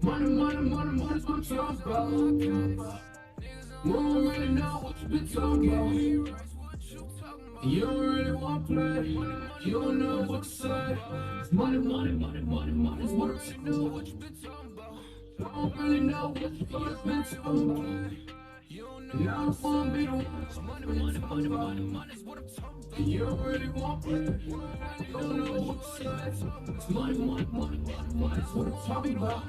Money, money, money, money's what I'm talking about. We don't really know what you been talking about. You don't really want to play. You don't know what to say. It's money, money, money, money, money's what I'm talking about. We don't really know what you been talking about. Now I wanna be the one. Money, money, money, money, money's what I'm talking about. You don't really want to play. You don't know what to say. It's money, money, money, money, money's what I'm talking about.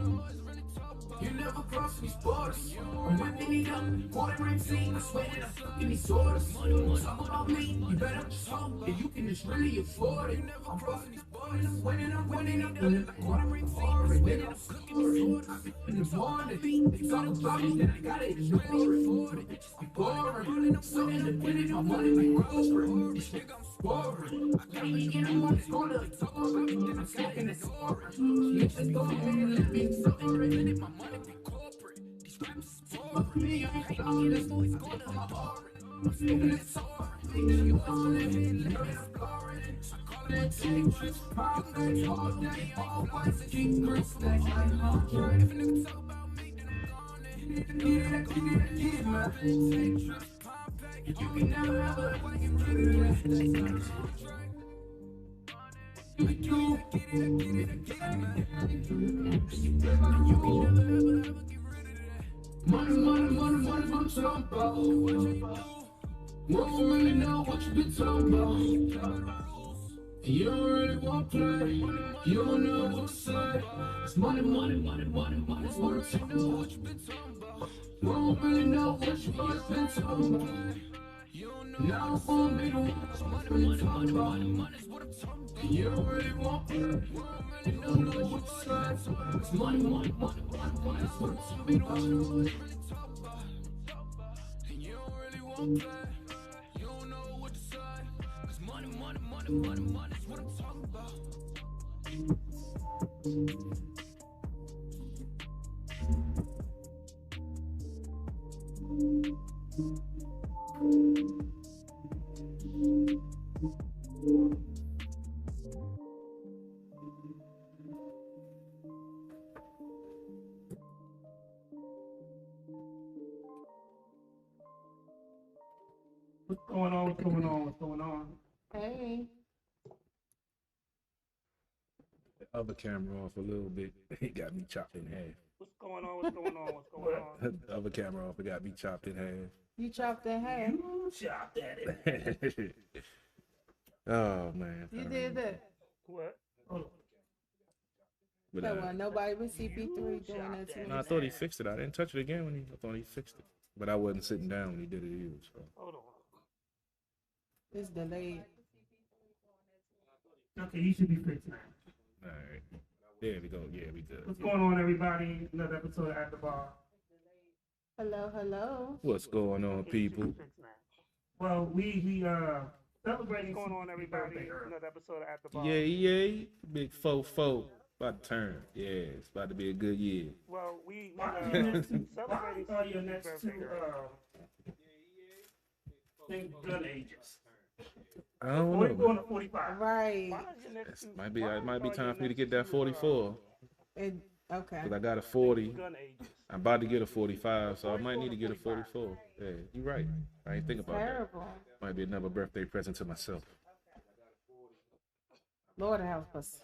You never cross these borders. I'm whipping it up, water and tea. I swear that I'm fucking these orders. Talking on me, you better just hope that you can just really afford it. I'm crossing these borders. I'm winning, I'm doing it like water and tea. I swear that I'm fucking these orders. I've been wanted. They talk about me, then I gotta ignore it. It just be boring. I'm so independent, I'm money like Rover. This nigga, I'm scoring. I can't even get him on this corner. Like talking about me, then I'm slacking and scoring. You just go ahead and let me accelerate. My money be corporate. These rappers is for me. I ain't on this voice going to my aura. I'm speaking it sorry. You hustle it, let me score it. I call it Tetris. Problems all day, always a keep green stacks like Andre. If a nigga talk about me, then I'm gone. Get my Tetris compact. You can never have a way you really that. That's not a contract. I get it, you can never ever get rid of that. Money, money, money, money, what I'm talking about. We don't really know what you been talking about. You don't really want to play. You don't know what to say. It's money, money, money, money, money's what I'm talking about. What you been talking about. We don't really know what you been talking about. Now I wanna be the one. Money, money, money, money, money's what I'm talking about. You don't really want to play. You don't know what to say. It's money, money, money, money, money's what I'm talking about. You don't really want to play. You don't know what to say. Cause money, money, money, money, money's what I'm talking about. What's going on? What's going on? What's going on? Hey. The other camera off a little bit. It got me chopped in half. What's going on? What's going on? What's going on? The other camera off, it got me chopped in half. You chopped that hair. You chopped at it. Oh man. You did that. What? Hold on. But, So nobody with CP3 doing that to me. no, I thought he fixed it. I didn't touch it again when I thought he fixed it. But I wasn't sitting down when he did it either. So. Hold on. It's delayed. Okay, you should be fixed now. All right. There we go. Yeah, we good. What's going on, everybody? Another episode of At the Bar. Hello, hello. What's going on, people? Well, we celebrating. What's going on, everybody? Another episode of At the Bar. Yeah, yeah. Big fofo. About to turn. Yeah, it's about to be a good year. Well, we celebrating your next two gun ages. I don't 40 know. going to 45. Right. It might be time for me to get that 44. Okay. Because I got a 40. Gun ages. I'm about to get a 45, so I might need to get a 44. Yeah, you're right. I ain't think about Terrible. that. Might be another birthday present to myself. Lord help us.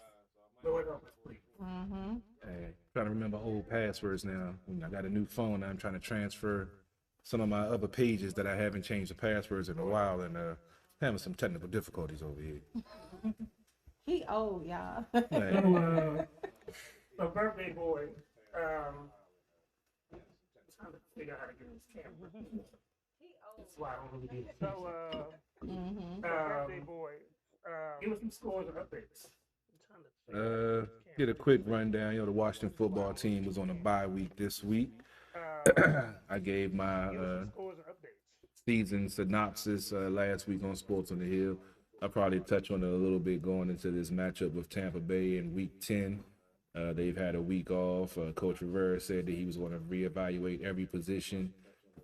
Lord help us, please. Mm-hmm. Hey, trying to remember old passwords now. I got a new phone. I'm trying to transfer some of my other pages that I haven't changed the passwords in a while, and having some technical difficulties over here. He old, y'all. Hey, So birthday boy, I'm trying to figure out how to get this camera. That's why I don't really get it. So birthday boy, give us some scores and updates. get a quick rundown. The Washington football team was on a bye week this week. I gave my season synopsis last week on Sports on the Hill. I'll probably touch on it a little bit going into this matchup with Tampa Bay in Week 10. They've had a week off. Coach Rivera said that he was going to reevaluate every position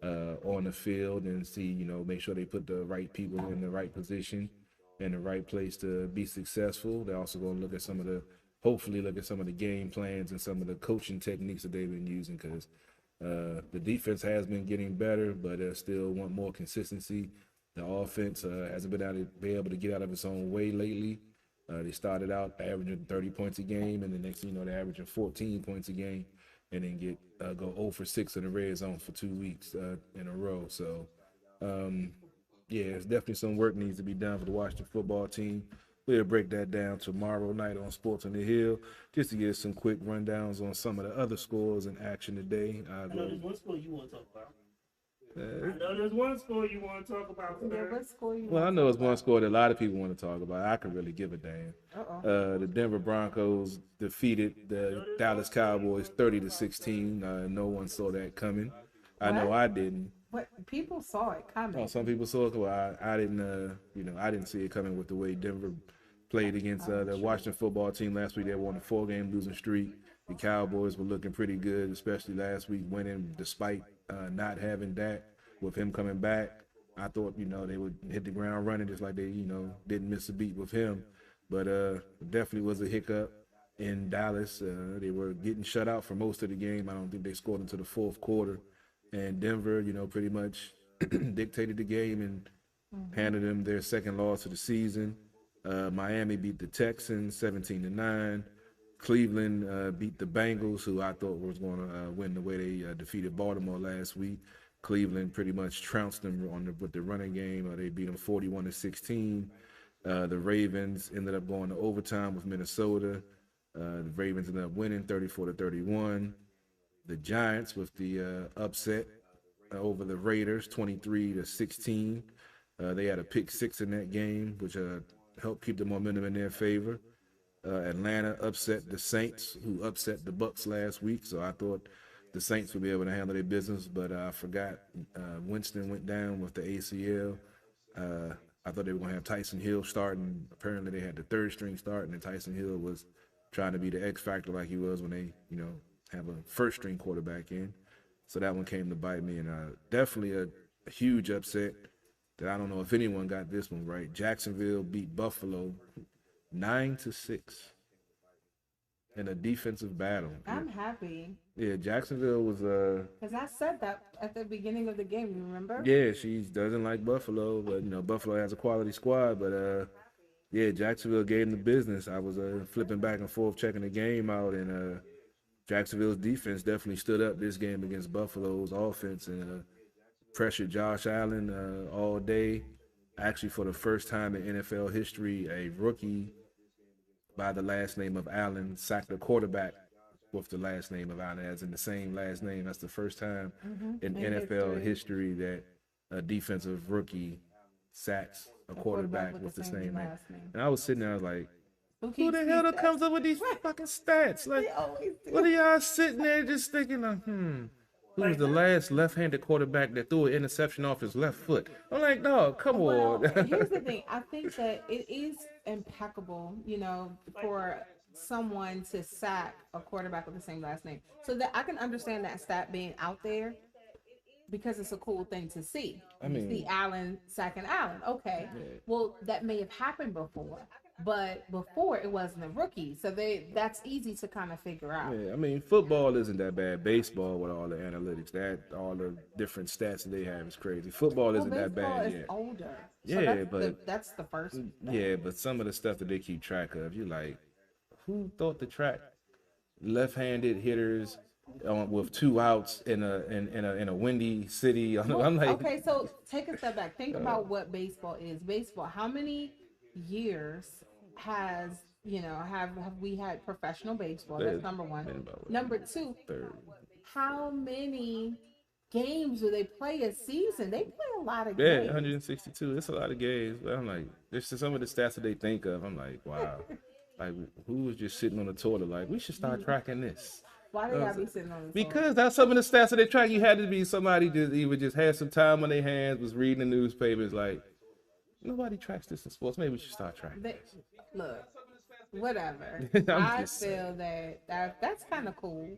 on the field and see, make sure they put the right people in the right position. in the right place to be successful. They're also going to hopefully look at some of the game plans and some of the coaching techniques that they've been using, because the defense has been getting better, but still want more consistency. The offense hasn't been able to get out of its own way lately. They started out averaging 30 points a game, and the next thing you know, they're averaging 14 points a game, and then go 0 for 6 in the red zone for 2 weeks in a row. So, yeah, it's definitely some work needs to be done for the Washington football team. We'll break that down tomorrow night on Sports on the Hill, just to get some quick rundowns on some of the other scores in action today. I know there's one score you want to talk about. I know there's one score you want to talk about. What score you Well, I want know to it's talk one about? score that a lot of people want to talk about. I could really give a damn. The Denver Broncos defeated the Dallas Cowboys 30-16. No one saw that coming. I know What? I didn't. What people saw it coming. Oh, some people saw it. Well, I didn't. I didn't see it coming with the way Denver played against the Washington football team last week. They were on a 4-game losing streak. The Cowboys were looking pretty good, especially last week, winning despite not having Dak. With him coming back, I thought they would hit the ground running, just like they didn't miss a beat with him. But definitely was a hiccup in Dallas. They were getting shut out for most of the game. I don't think they scored until the fourth quarter. And Denver, pretty much dictated the game and handed them their second loss of the season. Miami beat the Texans 17-9. Cleveland beat the Bengals, who I thought was going to win the way they defeated Baltimore last week. Cleveland pretty much trounced them with the running game. They beat them 41-16. The Ravens ended up going to overtime with Minnesota. The Ravens ended up winning 34-31. The Giants with the upset over the Raiders 23-16. They had a pick 6 in that game, which helped keep the momentum in their favor. Atlanta upset the Saints, who upset the Bucs last week. So I thought the Saints would be able to handle their business, but I forgot Winston went down with the ACL. I thought they were going to have Tyson Hill starting. Apparently they had the third string starting, and Tyson Hill was trying to be the X factor like he was when they, have a first string quarterback in. So that one came to bite me, and definitely a huge upset that I don't know if anyone got this one right. Jacksonville beat Buffalo 9-6 in a defensive battle. I'm happy. Yeah, Jacksonville was Because I said that at the beginning of the game, you remember? yeah, she doesn't like Buffalo, but Buffalo has a quality squad, but yeah, Jacksonville gave them the business. I was flipping back and forth checking the game out, and Jacksonville's defense definitely stood up this game against Buffalo's offense and pressured Josh Allen all day. Actually, for the first time in NFL history, a rookie by the last name of Allen sacked a quarterback with the last name of Allen, as in the same last name. That's the first time in NFL history that a defensive rookie sacks a quarterback with the same name. And I was sitting there, I was like, who the hell comes up with these fucking stats? Like, what are y'all sitting there just thinking of, who was the last left-handed quarterback that threw an interception off his left foot? I'm like, no, come on. Here's the thing. I think that it is impeccable, for someone to sack a quarterback with the same last name. So that I can understand that stat being out there because it's a cool thing to see. I mean, see Allen sacking Allen. Okay. Yeah. Well, that may have happened before. But before it wasn't a rookie, so that's easy to kind of figure out. Yeah, I mean, football isn't that bad. Baseball with all the analytics, all the different stats that they have is crazy. Football isn't that bad yet. Older. So yeah, but that's the first. Yeah, but some of the stuff that they keep track of, you like, who thought to track left-handed hitters with 2 outs in a windy city? I'm like, okay, so take a step back. Think about what baseball is. Baseball. How many years have we had professional baseball? That's number one. Number two, how many games do they play a season? They play a lot of games. Yeah, 162. It's a lot of games. But I'm like, there's some of the stats that they think of. I'm like, wow. Like, who was just sitting on the toilet like, we should start tracking this? Why do y'all be sitting on the toilet? Because that's some of the stats that they track. You had to be somebody just either just had some time on their hands, was reading the newspapers, like, nobody tracks this in sports. Maybe we should start tracking. Look, whatever. I feel that's kind of cool.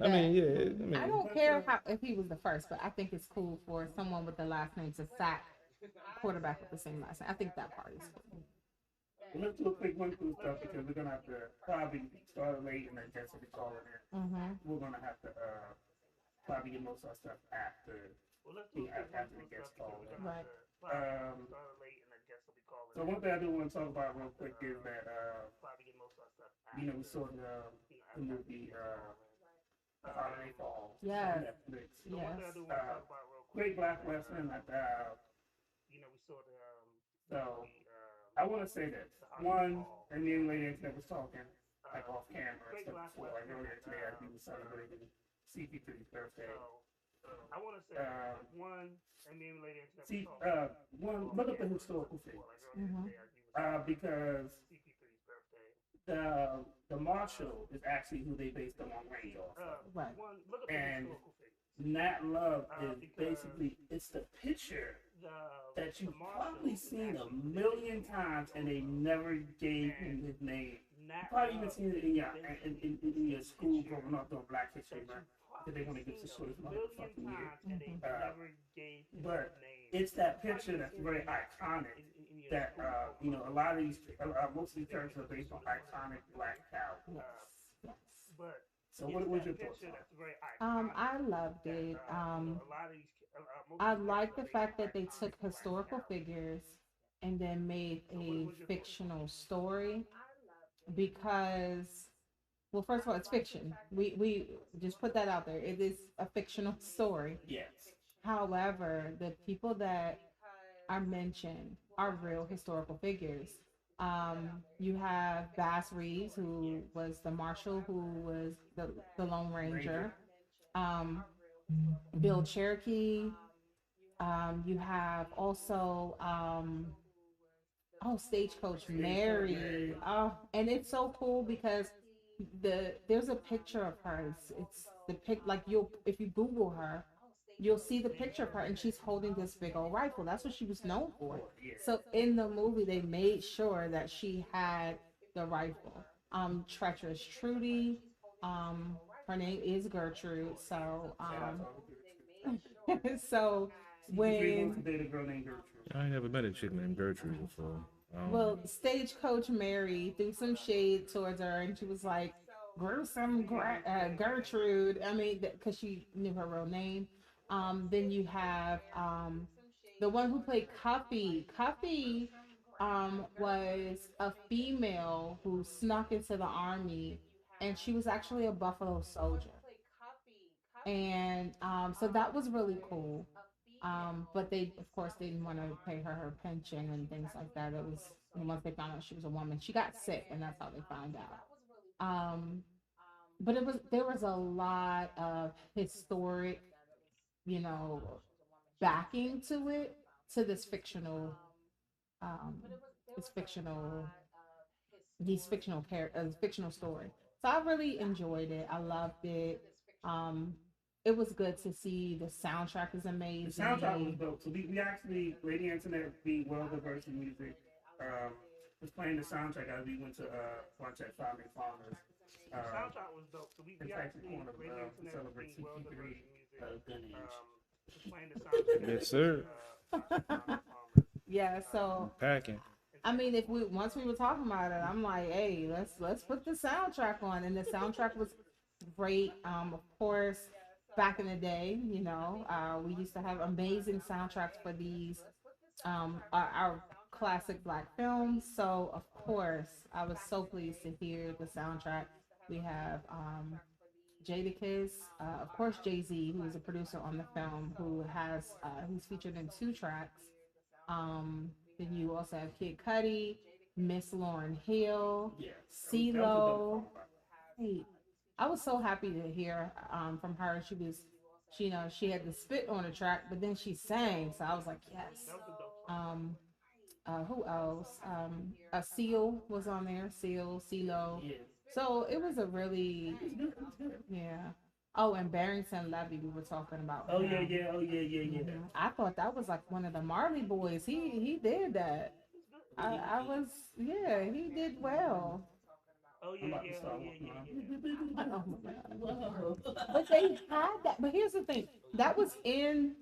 I mean, I don't care if he was the first, but I think it's cool for someone with the last name to sack a quarterback with the same last name. I think that part is cool. let's do a quick run through stuff because we're gonna have to probably start late and I guess if we call it in, we're gonna have to probably get most of our stuff after after the guest call in. Right. So one thing I do want to talk about real quick is that we saw the movie Holiday Falls Yes. on Netflix. Yes. Great black western that so I want to say this. One, and me and Lady Internet was talking like off camera and stuff before. Like earlier today, we were celebrating CP3's birthday. I want to say one, and me and Lady Internet look up the historical figures because the marshal is actually who they based the Long Range off of. Right. And Nat Love is basically, it's the picture that you've probably seen a million times and they never gave him his name. You probably even seen it in your school growing up doing Black History Month because they want to get to show this motherfucking year. But it's that picture that's very iconic that, a lot of these, most of these characters are based on iconic black cows. So what was your thoughts on it? I loved it. I like the fact that they took historical figures and then made a fictional story because, well, first of all, it's fiction. We just put that out there. It is a fictional story. Yes. However, the people that are mentioned are real historical figures. You have Bass Reeves, who was the marshal, who was the Lone Ranger. Bill Cherokee. You have also Stagecoach Mary. And it's so cool because there's a picture of her. It's the pic, like if you Google her, you'll see the picture of her and she's holding this big old rifle. That's what she was known for. So in the movie, they made sure that she had the rifle. Treacherous Trudy, her name is Gertrude. So, so when I ain't never met a chick named Gertrude before. Well, Stagecoach Mary threw some shade towards her, and she was like, "Gruesome Gertrude." I mean, because she knew her real name. Then you have the one who played Cuffy. Cuffy was a female who snuck into the army, and she was actually a Buffalo Soldier. And so that was really cool. But they, of course, didn't want to pay her pension and things like that. It was once they found out she was a woman, she got sick, and that's how they found out. But there was a lot of historic, backing to it, to this fictional story. So I really enjoyed it. I loved it. It was good to see. The soundtrack is amazing. The soundtrack was dope. So we actually, Lady Internet, being well diverse in music, was playing the soundtrack as we went to lunch at Family Farmers. The soundtrack was dope. So we actually want to celebrate CP3 good age. Yes, sir. Yeah. So Packing. I mean, once we were talking about it, I'm like, hey, let's put the soundtrack on, and the soundtrack was great. Of course, back in the day, we used to have amazing soundtracks for these our classic Black films. So of course, I was so pleased to hear the soundtrack. We have Jadakiss, of course, Jay-Z, who is a producer on the film, who's featured in 2 tracks. Then you also have Kid Cudi, Miss Lauryn Hill, CeeLo. Hey, I was so happy to hear from her. She had to spit on the track, but then she sang, so I was like, yes. Who else? Seal was on there. CeeLo. So it was a really, yeah. Oh, and Barrington Levy, we were talking about. Oh yeah. Mm-hmm. I thought that was like one of the Marley boys. He did that. He did well. Oh yeah. Oh my God. But they had that. But here's the thing. That was in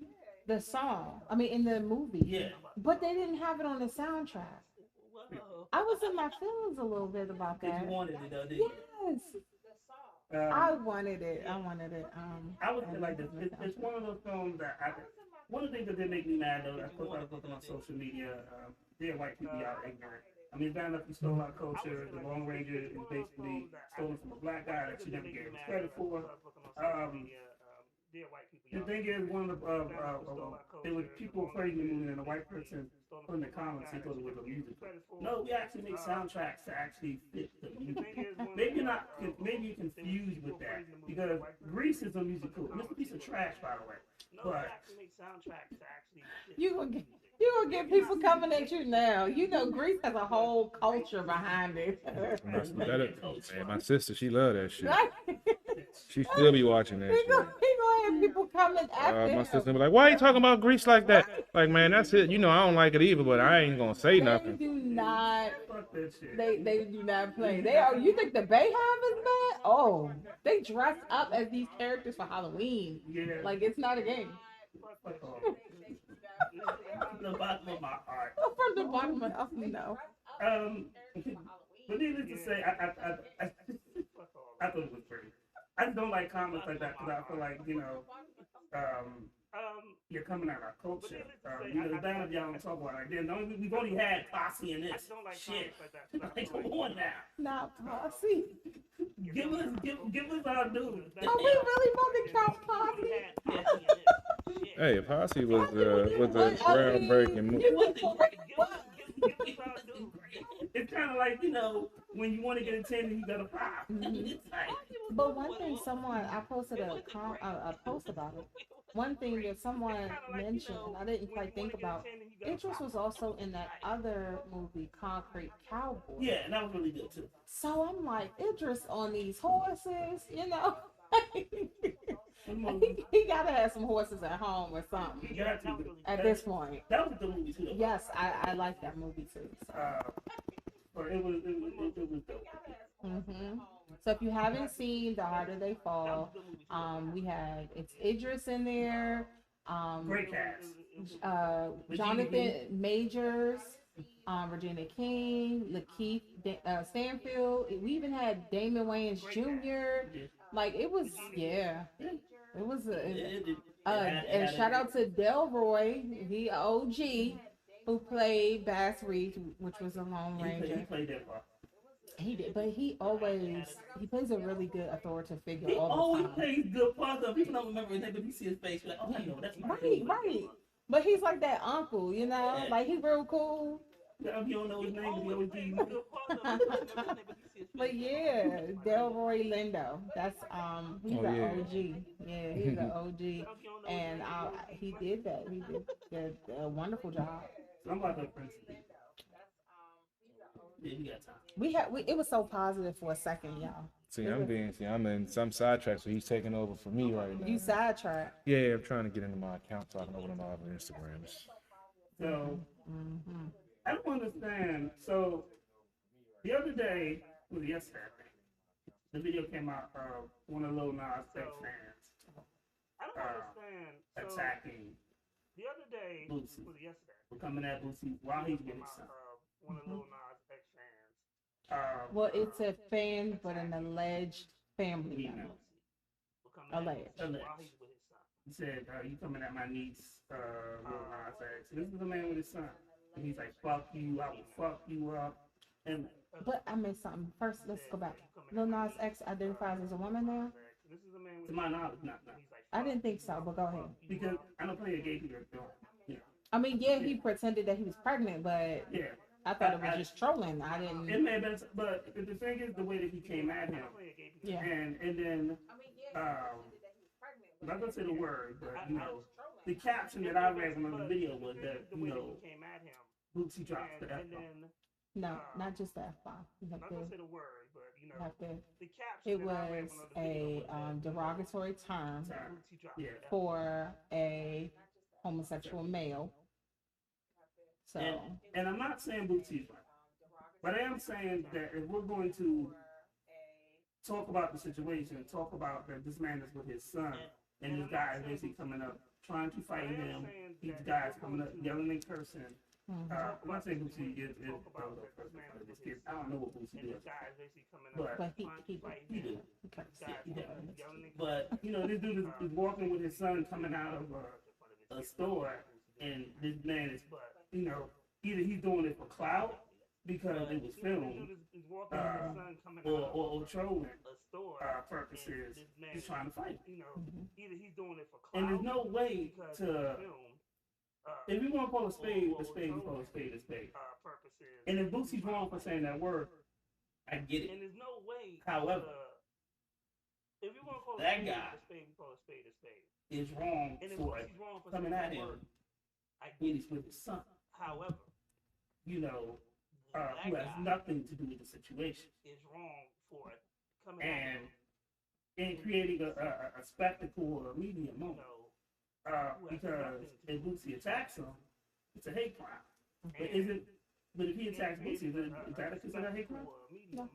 the song. I mean, in the movie. Yeah. But they didn't have it on the soundtrack. I was in my feelings a little bit about that. You wanted it, though, didn't you? Yes. I wanted it. I wanted it. I would say like this. It's one of those films that one of the things that did make me mad though, of course I was looking on social media, there are white people out ignorant. I mean, it's bad enough you stole our culture. The Lone Ranger is basically stolen from a black guy that you never gave credit for. The thing is, one of the there was people praising the movie and a white person put in the comments he thought it was a musical. No, we actually make soundtracks to actually fit the music. Maybe you're confused with that because Grease is a musical. It's a piece of trash, by the way. But you will get people coming at you now. You know, Grease has a whole culture behind it. Man, my sister, she love that shit. She still be watching that shit. He gonna have people coming after him. My sister be like, why are you talking about Grease like that? Like, man, that's it. You know, I don't like it either, but I ain't gonna say nothing. They do not. They do not play. They are. You think the Bayhive is bad? Oh, they dress up as these characters for Halloween. Yeah. Like it's not a game. From the bottom of my heart. From the bottom of my heart, no. But needless to say, I thought it was pretty. I just don't like comments like that because I feel like, you know, you're coming at our culture. You know, the band of y'all don't talk about it. Like, we've only had Posse in this shit. Like, come on now. Not Posse. Give us our dude. Are we really about to count Posse? Hey, Posse was a groundbreaking movie. It's kind of like, you know, when you want to get attention, you got a pop. But one thing I posted a post about it. One thing that someone mentioned, I didn't quite think about, Idris was also in that other movie, Concrete Cowboy. Yeah, and that was really good too. So I'm like, Idris on these horses, you know? he gotta have some horses at home or something. You got to. At this point. That was a good movie too. Though. Yes, I like that movie too. So. But it was dope. So if you haven't seen The Harder They Fall, it's Idris in there. Great cast. Jonathan Majors, Regina King, Lakeith Stanfield. We even had Damon Wayans Jr. Like it was, yeah. It was and shout out to Delroy, the OG, who played Bass Reed, which was a Lone Ranger. He played that part. He did, but he plays a really good authoritative figure. He all the always time. plays good parts of. People don't remember his name, but you see his face, you're like, oh, I know that's my Right. But he's like that uncle, you know, Yeah. like he's real cool. You don't know his name, but he always give you. But yeah, Delroy Lindo. That's he's an OG. Yeah, he's an OG, and he did that. He did a wonderful job. I'm about to print it. Yeah, we got time. It was so positive for a second, y'all. I'm in some sidetrack, so he's taking over for me right now. You sidetracked. Yeah, I'm trying to get into my account so I can open them all over Instagrams. So I don't understand. So the other day, was yesterday, the video came out of one of Lil Nas X fans attacking the other day Boosie. was yesterday. We're coming at Boosie while he's with his son. One of Lil Nas X fans. Well, it's a fan, but an alleged family member. Alleged. He said, you coming at my niece, Lil Nas X. This is a man with his son. And he's like, fuck you, I will fuck you up. And but I missed something. First, let's go back. Lil Nas X identifies as a woman now? To my knowledge, not. I didn't think so, but go ahead. Because I don't play a gay people don't. Yeah. I mean, yeah, he pretended that he was pregnant, but Yeah. I thought it was just trolling. I didn't. It may have been, but the thing is the way that he came at him. Yeah. And then, I'm not gonna say the word, but you know, the caption that I read on the video was that, you know, Bootsy drops the F-bomb. No, not just the F-bomb. You have to. It It was a derogatory term Yeah. for a homosexual male. So. And I'm not saying Bootsy's right, but I am saying that if we're going to talk about the situation, talk about that this man is with his son, and this guy is basically coming up trying to fight him. These guys coming up yelling and cursing. I'm not saying Bootsy is a person, I don't know what Boosie And did. this guy is basically coming But- up. But he He did. okay. But you know, this dude is walking with his son coming out of a store, and this man is, you know, either he's doing it for clout because it was filmed, or trolling purposes. He's trying to fight. You know, Mhm. either he's doing it for clout. And there's no way to, if you want to call a spade, you call a spade a spade. Purposes. And if Boosie's wrong for saying that word, I get it. And there's no way. However, if you want to call that a spade guy a spade, you call a spade a spade. It's wrong And if for Boosie's wrong for coming saying at that him word, I when get he's it. with his son, However, you know, that who has guy nothing to do with the situation. is wrong for coming at And him. in creating a spectacle or a media You moment. know, Because if Boosie attacks him, it's a hate crime. But and but if he attacks Boosie, is that considered a hate crime? No.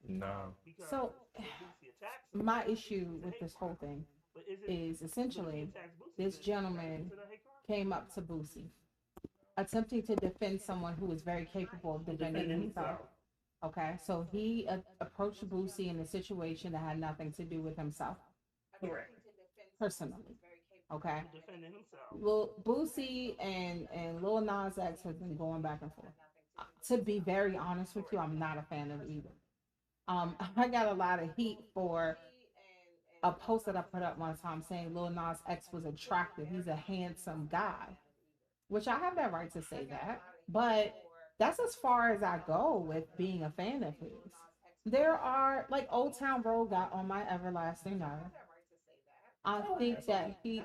No. So my issue with this whole thing is essentially this gentleman came up to Boosie, attempting to defend someone who was very capable of defending himself. Okay, so he approached Boosie in a situation that had nothing to do with himself Correct. personally. Okay, defending himself. Lil Boosie and Lil Nas X have been going back and forth. To be very honest with you, I'm not a fan of either. I got a lot of heat for a post that I put up one time saying Lil Nas X was attractive. He's a handsome guy, which I have that right to say that. But that's as far as I go with being a fan of his. There are, like, Old Town Road got on my everlasting nerve. I think that it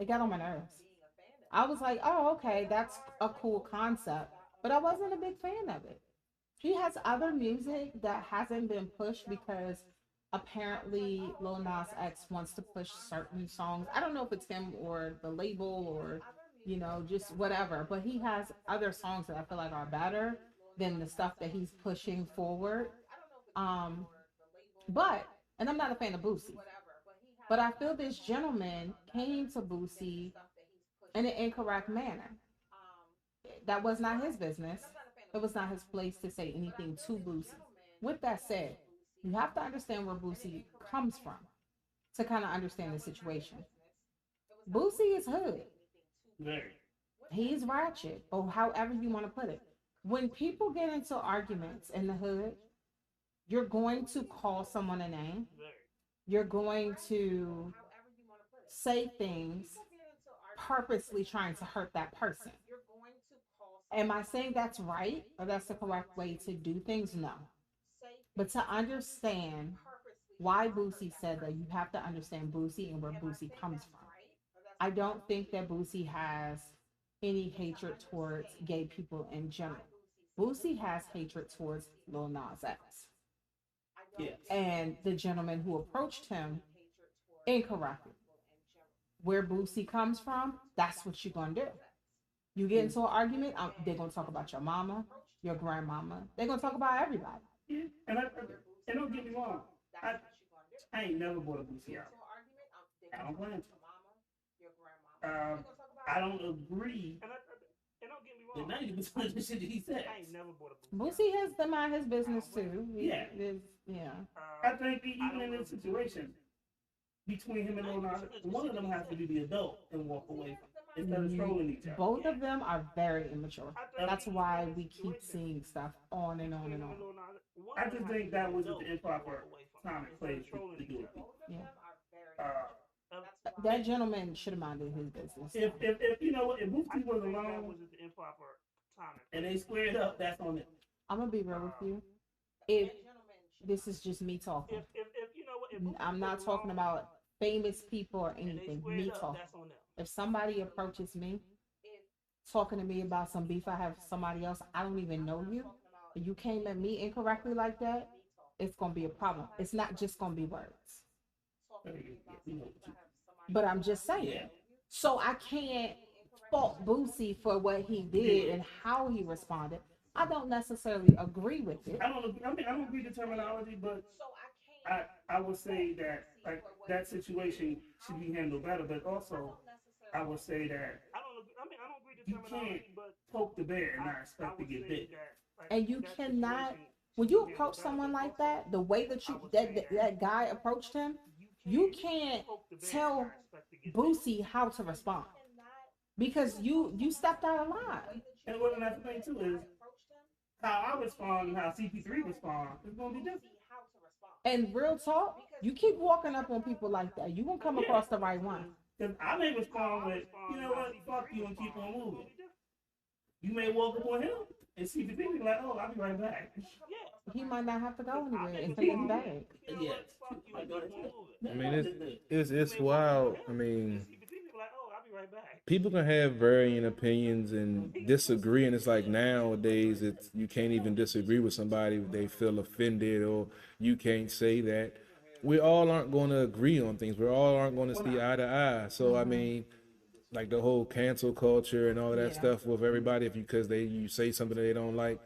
got on my nerves. I was like, oh, okay, that's a cool concept, but I wasn't a big fan of it. He has other music that hasn't been pushed because apparently Lil Nas X wants to push certain songs. I don't know if it's him or the label or, you know, just whatever, but he has other songs that I feel like are better than the stuff that he's pushing forward. And I'm not a fan of Boosie. But I feel this gentleman came to Boosie in an incorrect manner. That was not his business. It was not his place to say anything to Boosie. With that said, you have to understand where Boosie comes from to kind of understand the situation. Boosie is hood. Very. He's ratchet, or however you want to put it. When people get into arguments in the hood, you're going to call someone a name. You're going to say things purposely trying to hurt that person. Am I saying that's right or that's the correct way to do things? No. But to understand why Boosie said that, you have to understand Boosie and where Boosie comes from. I don't think that Boosie has any hatred towards gay people in general. Boosie has hatred towards Lil Nas X. Yes. And the gentleman who approached him incorrectly. Where Boosie comes from, that's what you're going to do. You get into an argument, they're going to talk about your mama, your grandmama. They're going to talk about everybody. Yeah. And don't get me wrong. I ain't never bought a Boosie out. I don't plan to. I don't agree And don't get me wrong. with 90% of the shit that he says. I ain't never bought a Boosie. Boosie has to mind his business too. Yeah. Yeah. I think even in this situation, between him and Lil Nas, one of them has to be the adult and walk away instead of trolling each other. Both of them are very immature. That's why we keep seeing stuff on and on and on. I just think that was the improper time and place to do it. Yeah. Uh, That gentleman should have minded his business. if you know what, if Boosie was alone and they squared up, that's on it. I'm gonna be real with you. If this is just me talking, I'm not talking about famous people or anything. Me talking. If somebody approaches me, talking to me about some beef I have with somebody else, I don't even know you, and you came at me incorrectly like that, it's gonna be a problem. It's not just gonna be words. But I'm just saying. Yeah. So I can't fault Boosie for what he did and how he responded. I don't necessarily agree with it. I don't agree with the terminology, but I would say that like that situation should be handled better. But also, I would say that I don't agree with the you terminology, can't but poke the bear and not expect to get bit. And you cannot, when you approach someone like that, the way that that guy approached him, you can't tell Boosie how to respond because you stepped out of line. And what another thing too is how I respond and how CP3 respond is gonna be different. And real talk, you keep walking up on people like that, you won't come across the right one. Because I may respond with, you know what, fuck you and keep on moving. You may walk up on him and CP3 be like, oh, I'll be right back. He might not have to go anywhere and take his bag. Yeah. I mean, it's wild. I mean, people can have varying opinions and disagree, and it's like nowadays it's you can't even disagree with somebody if they feel offended, or you can't say that. We all aren't going to agree on things. We all aren't going to see eye to eye. So I mean, like the whole cancel culture and all of that stuff with everybody, because you say something that they don't like.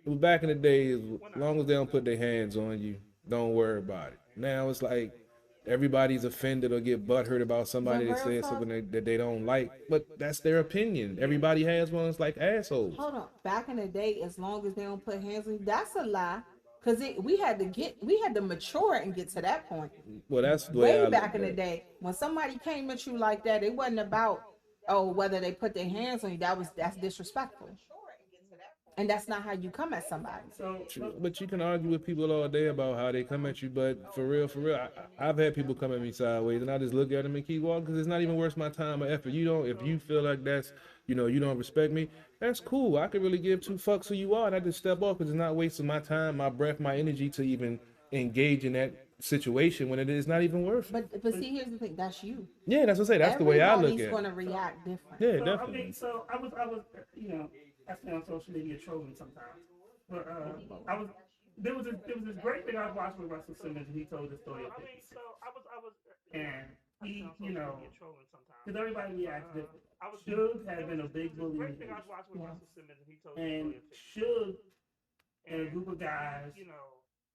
Back in the day, as long as they don't put their hands on you, don't worry about it. Now it's like everybody's offended or get butthurt about somebody that says something that they don't like, but that's their opinion. Everybody has one. It's like assholes. Hold on. Back in the day, as long as they don't put hands on you, that's a lie. Because we had to mature and get to that point. Well, that's the way way back in the day. When somebody came at you like that, it wasn't about whether they put their hands on you. That's disrespectful. And that's not how you come at somebody. True. But you can argue with people all day about how they come at you. But for real, I've had people come at me sideways, and I just look at them and keep walking because it's not even worth my time or effort. If you feel like that's, you don't respect me, that's cool. I could really give two fucks who you are, and I just step off because it's not wasting my time, my breath, my energy to even engage in that situation when it is not even worth it. But see, here's the thing. That's you. Yeah, that's what I say. That's the way I look at it. Everybody's going to react different. Yeah, definitely. So I was, I stay on social media trolling sometimes, but there was this great thing I was watching with Russell Simmons, and he told the story of 50 Cent. And he, because everybody reacts different. Suge had been a big bully, and Suge and a group of guys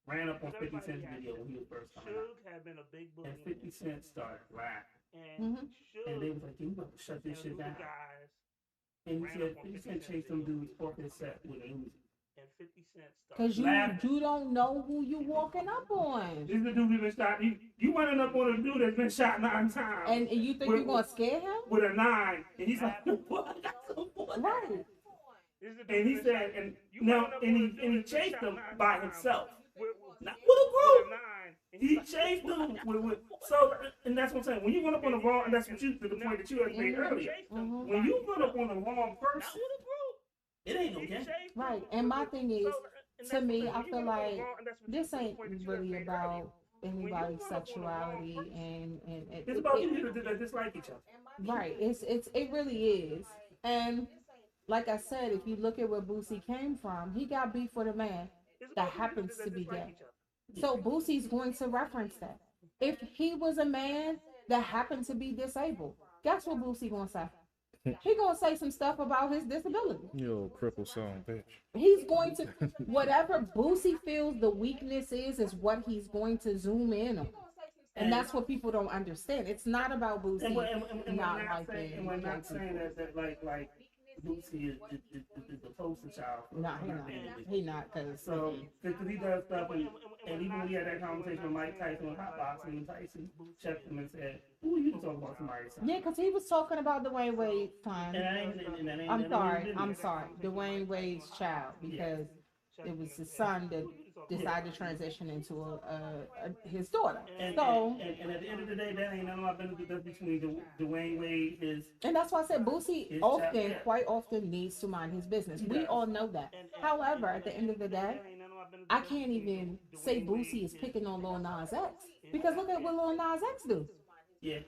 ran up on 50 Cent's video when he was first coming out, and 50 Cent started laughing, and they was like, "You better shut this shit down." And he said 50 Cent chased them dudes off his set with a Uzi. Because you don't know who you walking up on. This is the dude who's been shot. You running up on a dude that's been shot 9 times. And you think you're going to scare him? With a 9. And he's like, what? Right. And he said, and he chased them by himself. Not with a group. He chased them with and that's what I'm saying. When you run up on the wrong, and that's what the point that you had made earlier. When you run up on the wrong person, it ain't okay. Right. And my thing is, to me, I feel like this ain't really about anybody's sexuality and it's about people that dislike each other. Right. It really is. And like I said, if you look at where Boosie came from, he got beef with a man that happens to be gay. So Boosie's going to reference that. If he was a man that happened to be disabled, guess what Boosie gonna say? He gonna say some stuff about his disability. You old cripple son, bitch. He's going to, whatever Boosie feels the weakness is what he's going to zoom in on. And that's what people don't understand. It's not about Boosie. And we're not saying that like Boosie is the poster child. No, he not. Cause he does stuff, and even when we had that conversation with Mike Tyson with Hot Boxing, and Tyson checked him and said, "Ooh, you can talk about somebody's son." Yeah, because he was talking about Dwayne Wade's son. I'm sorry, Dwayne Wade's child, because it was his son that decided to transition into his daughter. And at the end of the day, that ain't none of my business between Dwayne Wade and that's why I said Boosie quite often needs to mind his business. We all know that. However, at the end of the day, I can't even say Boosie is picking on Lil Nas X, because look at what Lil Nas X do. Yeah.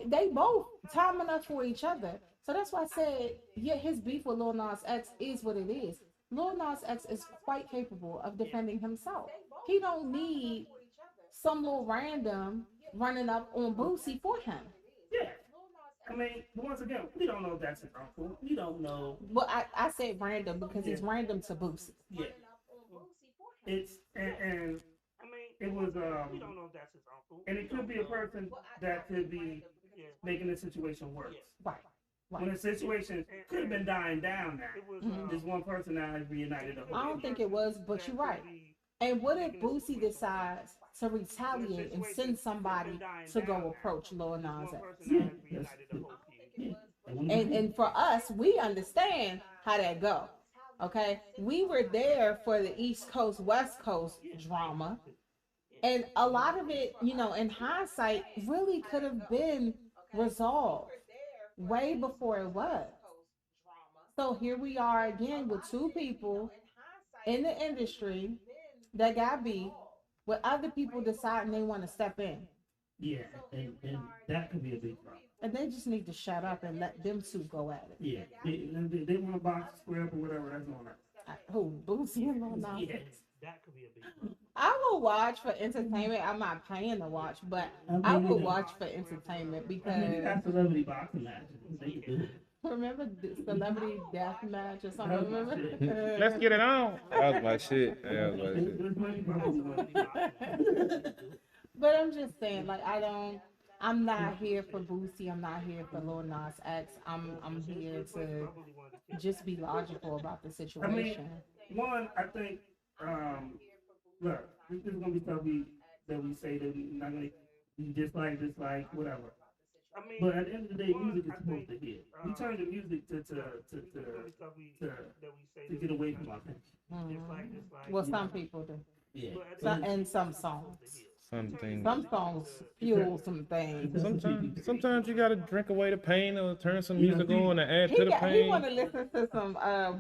They both time enough for each other. So that's why I said, his beef with Lil Nas X is what it is. Lil Nas X is quite capable of defending himself. He don't need some little random running up on Boosie for him. Yeah. I mean, once again, we don't know if that's his uncle. We don't know. Well, I said random because it's random to Boosie. Yeah. It's and it was we don't know if that's his uncle. And it could be a person that could be making the situation worse. Right. When the situation could have been dying down now. This one person now has reunited the whole I don't think it was, but you're right. And what if Boosie decides to retaliate and send somebody to go approach Lil Nas X? Yeah. And for us, we understand how that go. Okay, we were there for the East Coast, West Coast drama, and a lot of it, you know, in hindsight, really could have been resolved way before it was. So here we are again with two people in the industry that got beat, with other people deciding they want to step in. Yeah, and that could be a big problem. And they just need to shut up and let them two go at it. Yeah, they want to box, square up, or whatever. That's on that. Who, Boosie and Lil Nas? Yes. That could be a big problem. I will watch for entertainment. I'm not paying to watch, but I will watch for entertainment because You got celebrity boxing matches. They can do it. remember the Celebrity Death Match or something? Remember? Let's get it on. That was my shit. Yeah, that was my shit. There's money behind But I'm just saying, like, I'm not here for Boosie. I'm not here for Lil Nas X. I'm here to just be logical about the situation. One, I think, look, this is gonna be stuff that we say that we're not gonna be dislike, whatever. But at the end of the day, music is supposed to hit. We turn the music to get away from our things. Well, some people do. Yeah. And some songs. Something. Some songs fuel some things. Sometimes you gotta drink away the pain or turn some music on and add to the He pain. want to listen to some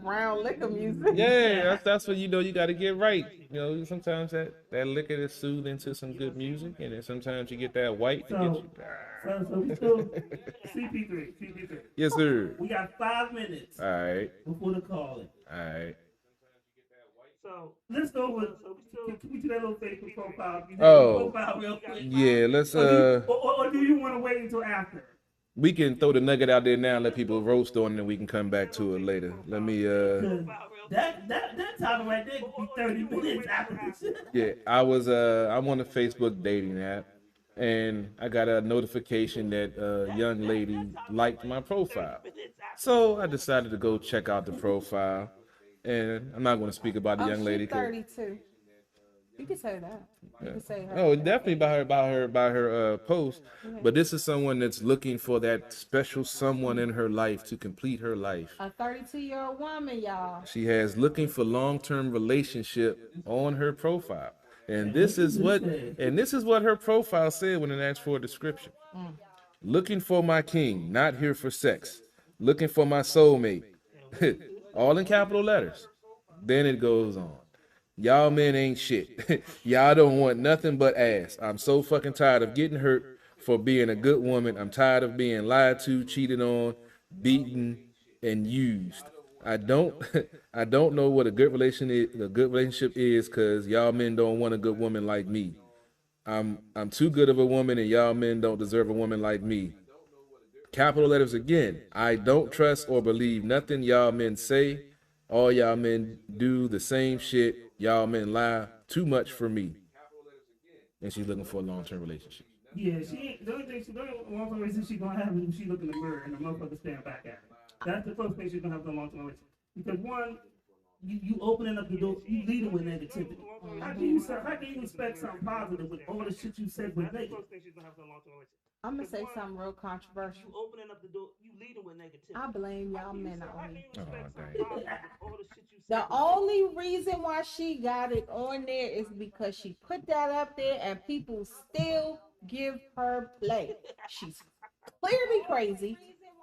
brown liquor music. Yeah, that's what you know. You gotta get right. You know, sometimes that liquor is soothing to some good music, and then sometimes you get that white to get you. So we still CP3. Yes, sir. We got 5 minutes All right. before the call. All right. So let's go with. Can we do that little Facebook profile? Profile real quick. Yeah, let's Or do you want to wait until after? we can throw the nugget out there now and let people roast on it, and we can come back to it later. Let me That topic right there could be 30 minutes after this. yeah, I'm on the Facebook dating app, and I got a notification that a young lady liked my profile. So I decided to go check out the profile, and I'm not going to speak about the young lady. She's 32. You can say that. You can say her. Oh, definitely by her post. But this is someone that's looking for that special someone in her life to complete her life. A 32-year-old woman, y'all. She has looking for long-term relationship on her profile. And this is what her profile said when it asked for a description. Looking for my king, not here for sex. Looking for my soulmate. All in capital letters. Then it goes on. Y'all men ain't shit. Y'all don't want nothing but ass. I'm so fucking tired of getting hurt for being a good woman. I'm tired of being lied to, cheated on, beaten, and used. I don't know what a good relationship is, cause y'all men don't want a good woman like me. I'm too good of a woman, and y'all men don't deserve a woman like me. Capital letters again. I don't trust or believe nothing y'all men say. All y'all men do the same shit. Y'all men lie too much for me. And she's looking for a long-term relationship. Yeah, the only reason she's gonna have is if she look in the mirror and the motherfucker stand back at her. That's the first thing she's gonna have for a long-term relationship. Because one, you opening up the door, you leading with negativity. How can you expect something positive with all the shit you said was negative? I'm gonna say something real controversial. You opening up the door, you leading with negativity. I blame y'all men out here. Oh, The only reason why she got it on there is because she put that up there and people still give her play. She's clearly crazy.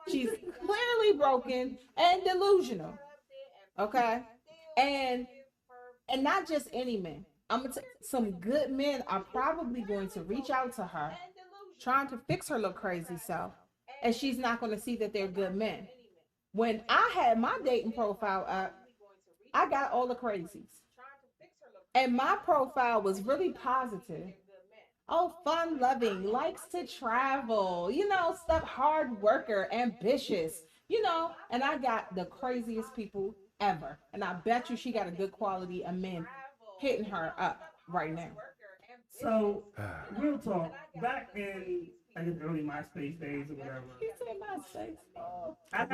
She's clearly broken and delusional. Okay? And not just any men. I'm gonna some good men are probably going to reach out to her trying to fix her little crazy self, and she's not going to see that they're good men. When I had my dating profile up, I got all the crazies, and my profile was really positive. Oh, fun loving, likes to travel, stuff, hard worker, ambitious, and I got the craziest people ever. And I bet you she got a good quality of men hitting her up right now. So, real talk, back in I guess early MySpace days or whatever. You said MySpace. Oh. I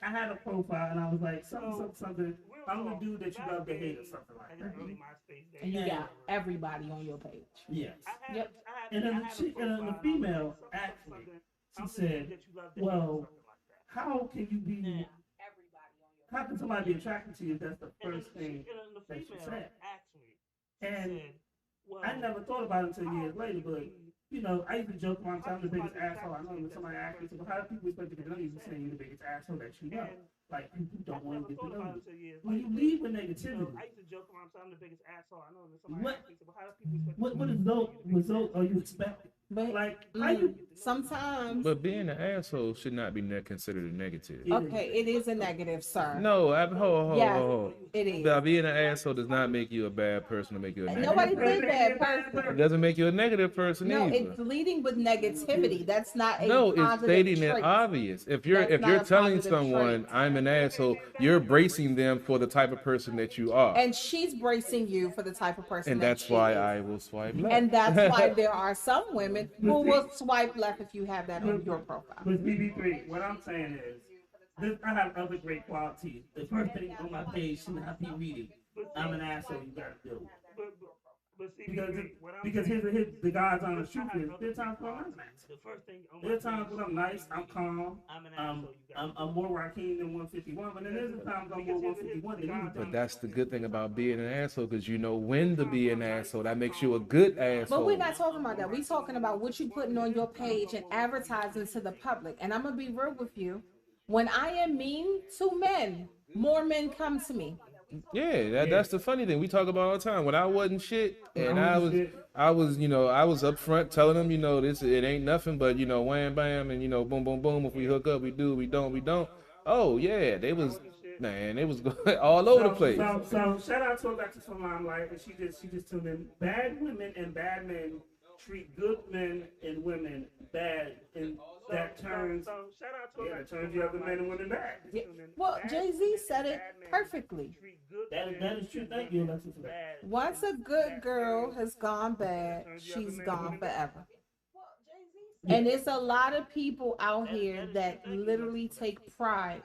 had a profile and I was like something. I'm the dude that you love to hate or something like that. And you got everybody on your page. Yes. Yep. And then the female actually, she said, "Well, how can you be? How can somebody be attracted to you? That's the first thing that you said." And I never thought about it until years later, but you know, I used to joke around, I'm the biggest asshole I know. When somebody asked me, so how do people expect to get to know you saying you're the biggest asshole that you know? Like, people don't want to get to know you. When you leave with negativity, what is those results are you expecting? But Like, how you sometimes. But being an asshole should not be considered a negative. Okay, it is a negative, sir. No, hold. Yes, it is. Now, being an asshole does not make you a bad person or make you a negative Nobody person. said bad person. It doesn't make you a negative person No, either. it's leading with negativity. That's not a No, positive it's stating trait. it obvious. If you're That's not a telling positive someone trait. I'm an asshole, you're bracing them for the type of person that you are. And she's bracing you for the type of person And that that's she why is. I will swipe left. And that's why there are some women who will swipe left if you have that on your profile. with BB3, what I'm saying is, I have other great qualities. The first thing on my page should not be reading. I'm an asshole, you gotta do. Because here's the God's honest truth is, there are times when I'm nice. There are times when I'm nice, I'm calm, I'm more Raheem than 151, but then there's times I'm more 151 than you. But that's the good thing about being an asshole, because you know when to be an asshole. That makes you a good asshole. But we're not talking about that. We're talking about what you're putting on your page and advertising to the public. And I'm going to be real with you. When I am mean to men, more men come to me. Yeah, that's the funny thing. We talk about all the time. When I wasn't shit, and I was up front telling them, it ain't nothing but, wham bam, and boom boom boom. If we hook up, we do. We don't. Oh yeah, they was going all over the place. So shout out to Alexis from Limelight, and she just tuned in. Bad women and bad men treat good men and women bad, and that turns the other men and women bad. Yeah. Well, Jay-Z said it perfectly. That is true. Thank you, Alexis, for that. Once a good girl has gone bad, she's gone forever. And it's a lot of people out here that literally take pride.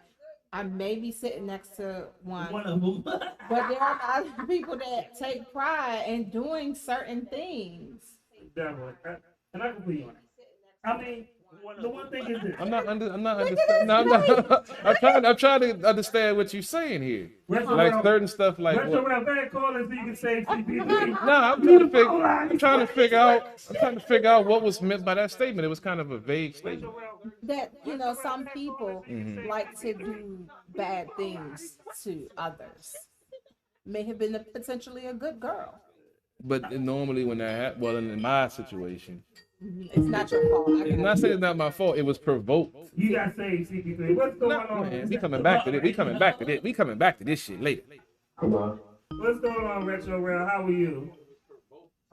I may be sitting next to one of them. but there are a lot of people that take pride in doing certain things. Definitely. And I can believe on it. I mean, the one thing is this. I'm trying to understand what you're saying here. Like certain stuff like Retro what? Rap, bad calling so you can say CP3. No, I'm trying to figure out what was meant by that statement. It was kind of a vague statement. That, some people like to do bad things to others. May have been potentially a good girl. But normally when that happens, well, in my situation, it's not your fault. I'm not saying it's not my fault. It was provoked. You got saved, CP3. What's going on? Man, we coming back to this. We coming back to this shit later. Hello. What's going on, Retro Rail? How are you?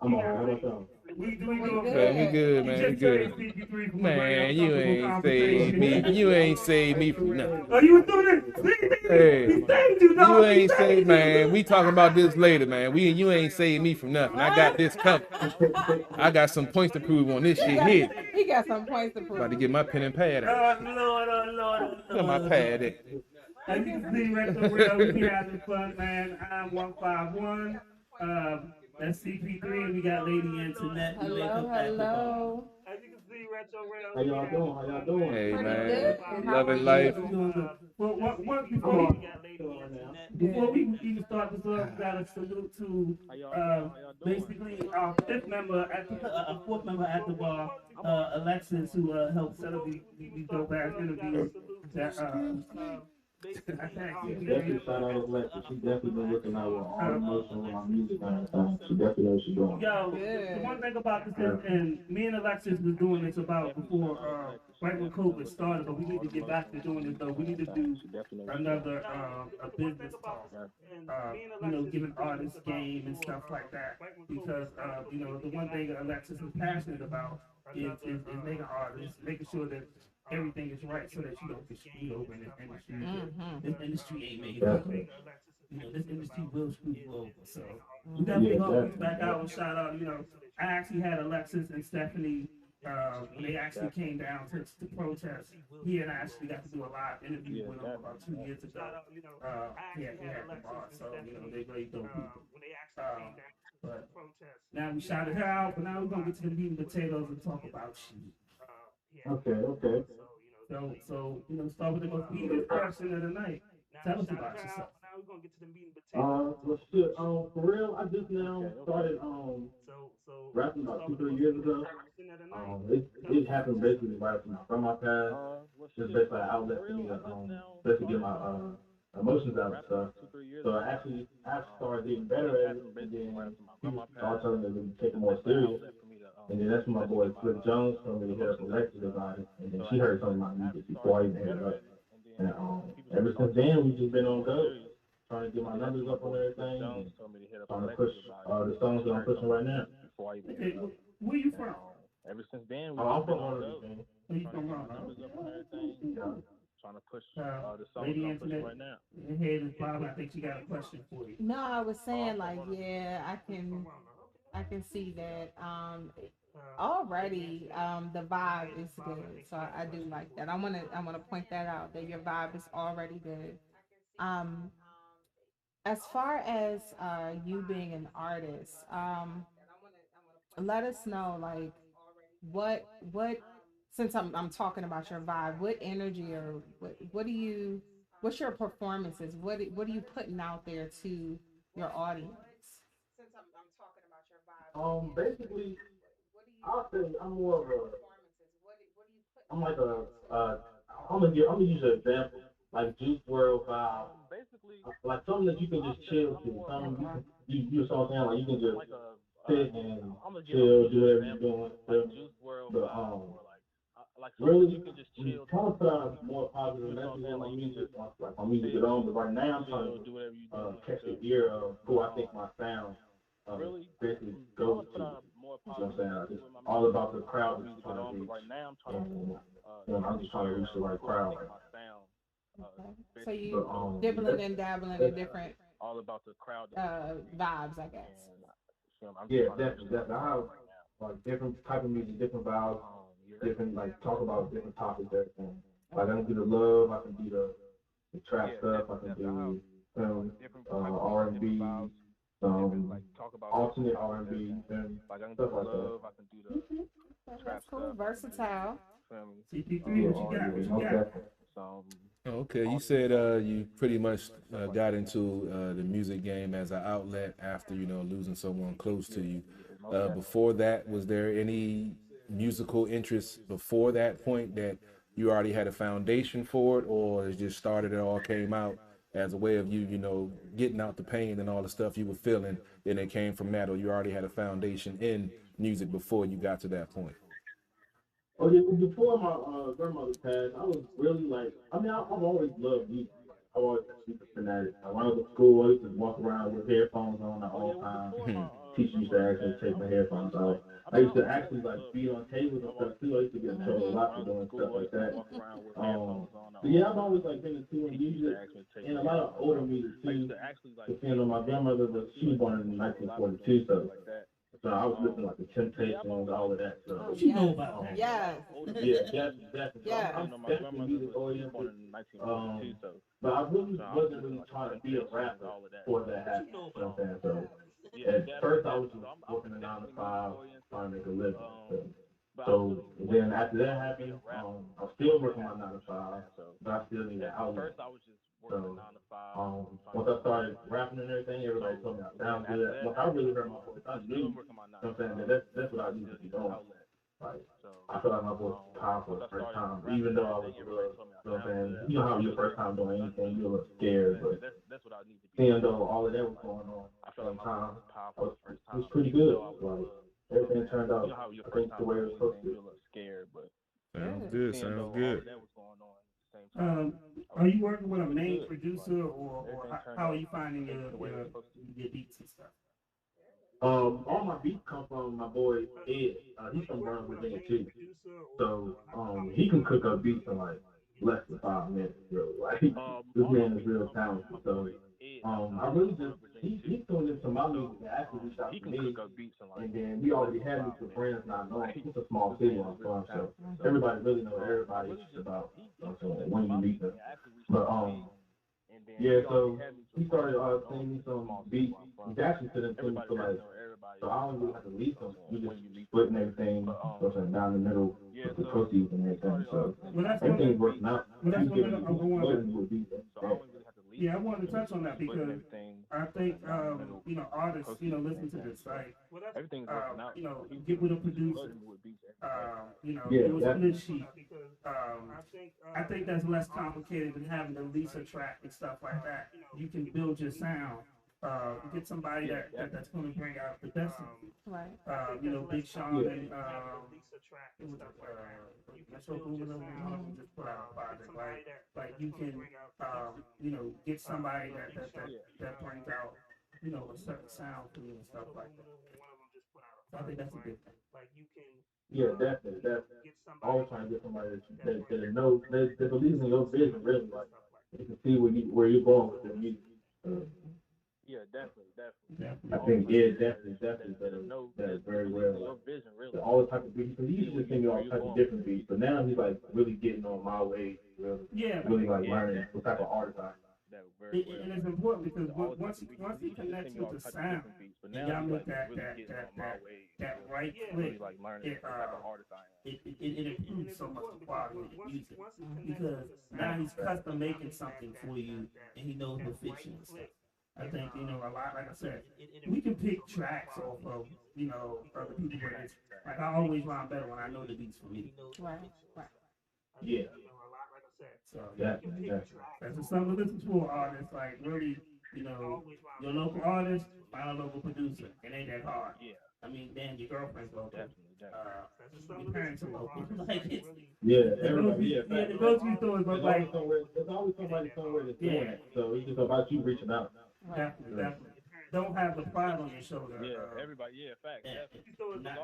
I'm alright. How about y'all? We doing good. Man, we good, man. We good. Man, you ain't saved me from nothing. Oh, you was doing it? Hey, He saved you, dog. you ain't saved, man. We talking about this later, man. You ain't saved me from nothing. I got this covered. I got some points to prove on this shit here. He got some points to prove. About to get my pen and pad out. Lord. Get my pad at. As you can see, Retro Rail, we be having fun, man. I'm 151. That's CP3, and we got Lady Antoinette. Hello. As you can see, Retro Rail. How y'all doing? Hey, Pretty man. good. Loving life. Before we even start this up, we got a salute to basically our fourth member at the bar, Alexis, who helped set up these dope ass interviews. Definitely shout out to Alexis. She definitely been looking out with all the emotion on my music and everything. She definitely knows what she's doing. Yo, the one thing about this is, and me and Alexis was doing this about before, right when COVID started, but we need to get back to doing this though. We need to do another a business talk, giving artists game and stuff like that. Because the one thing Alexis is passionate about is making artists, making sure that everything is right so that you don't get screwed over in this industry. This industry ain't made for you. This industry will screw you over. So we definitely hope back out and shout out. I actually had Alexis and Stephanie when they actually came down to protest, he and I actually got to do a live interview with him about 2 years ago. He had the bar, so they really dope people. But now we shouted her out, but now we're gonna get to the meat and potatoes and talk about you. Okay. So start with the most heated person of the night. Tell us about yourself. Well, shit, for real, I just now started, rapping about 2-3 years ago. It happened basically right from my grandma passed. Just basically an outlet for me to, basically get my, emotions out and stuff. So I started getting better at it, and then people started telling me to take it more serious. And then that's when my boy Flip Jones told me to hit up Alexis about it, and then she heard some of my music before I even hit it up. And ever since then, we've just been on go, trying to get my numbers up on everything, and trying to push the songs that I'm pushing right now. Okay, where you from? I'm from Orlando. Where you from? Trying to push the songs that I'm pushing right now. Head is Bob, I think she got a question for you. No, I was saying like, yeah, I can see that. Already, the vibe is good, so I do like that. I wanna point that out that your vibe is already good. Um, as far as you being an artist, let us know like what since I'm talking about your vibe, what energy or what's your performances? What are you putting out there to your audience? Basically, I'll say I'm more of I'm like I'm gonna use an example, like Juice WRLD vibe, like something that you can just chill to, something you saw saying like you can just sit and chill, do whatever you're doing, but really, I'm trying to put out more positive messages in my music, like my music at home, but right now I'm trying to catch the ear of who I think my sound basically goes to. You know what I'm saying? It's all about the crowd that you're trying to reach. And I'm just trying to reach the right crowd. Okay. So you dibbling and dabbling in different vibes, I guess. Yeah, definitely. I have like different type of music, different vibes, different like talk about different topics, everything. Like I can do the love, I can do the trap stuff, I can do R&B, alternate R&B, and stuff like that. That's cool, versatile. CP3, what you got? Okay, you said you pretty much got into the music game as an outlet after losing someone close to you. Before that, was there any musical interest before that point that you already had a foundation for it, or it just started, it all came out as a way of you getting out the pain and all the stuff you were feeling, and it came from that, or you already had a foundation in music before you got to that point? Oh yeah, before my grandmother passed, I was really like, I've always loved music. I always been a fanatic. When I was at school, I used to walk around with headphones on at all times. Teacher used to actually take my headphones off. I used to actually like be on tables and stuff too. I used to get in trouble a lot for doing stuff like that. But yeah, I've always like been into music and a lot of older music too. Depending on my grandmother, she was born in 1942, so I was listening to like the Temptations, all of that stuff. What you know about that? Yes. Yeah, definitely. Yeah. I'm definitely music oriented. But I really wasn't really trying to be a rapper for that happened. You know what I'm saying? So at first I was just working a 9 to 5, trying to make a living. So then after that happened, I'm still working my 9 to 5, but I still need an outlet. So once I started rapping and everything, everybody told me I sound good. Once I really heard my voice, I knew, you know what I'm saying, that's what I need to be doing. Like, I felt like my voice was powerful the first time, even though I was a little, you know what I'm saying, you know how your first time doing anything, you're a little scared, but even though all of that was going on at the same time, it was pretty good. Like, everything turned out, I think, the way it was supposed to. Sounds good, sounds good. Are you working with a main producer, or how are you finding your beats and stuff? All my beats come from my boy Ed. He's from Burn, Virginia too. So he can cook up beats in like less than 5 minutes, bro. Like this man is real talented. So I really just he tuned into my music and actually reached out to me, and then we already had mutual friends, not knowing it's a small city on farm, so everybody really knows everybody about when you meet them. But yeah, so he started sending me some beats. He's actually sent it to me for like, so I don't really have to lease them. We just splitting everything, down the middle with the proceeds and everything. So everything's working out. Yeah, I wanted to touch on that because I think artists listen to this like get with a producer, do a split sheet. I think that's less complicated than having to lease a track and stuff like that. You can build your sound. Get somebody that's going to bring out the best of you. Right. Big Sean and Metro Boomin just put out a project. Like you can get somebody that brings out a certain sound for you and stuff like that. So I think that's a good thing. Yeah, definitely. Always trying to get somebody that knows that believes in your vision. Really, like you can see where you're going with your music. Yeah, definitely. I think definitely that is very rare. All the type of beats, because he used to sing me all type of different beats, but now he's like really getting on my way, really like learning what type of artist I am. And it's important because once he connects with the sound, and y'all make that right click, it improves so much the quality of the music because now he's custom making something for you, and he knows what fits you and stuff. I think a lot. Like I said, we can pick tracks off of other people, but it's like I always rhyme better when I know the beats for me. Right. Yeah. So definitely. That's just something to listen to an artist. Like really, your local artist, find a local producer. It ain't that hard. Yeah. I mean, damn, your girlfriend's local. Your parents are local. Everybody. The grocery stores look like. There's always somebody somewhere that's doing it. So it's just about you reaching out. Definitely. Don't have the pride on your shoulder. Everybody. Yeah, facts.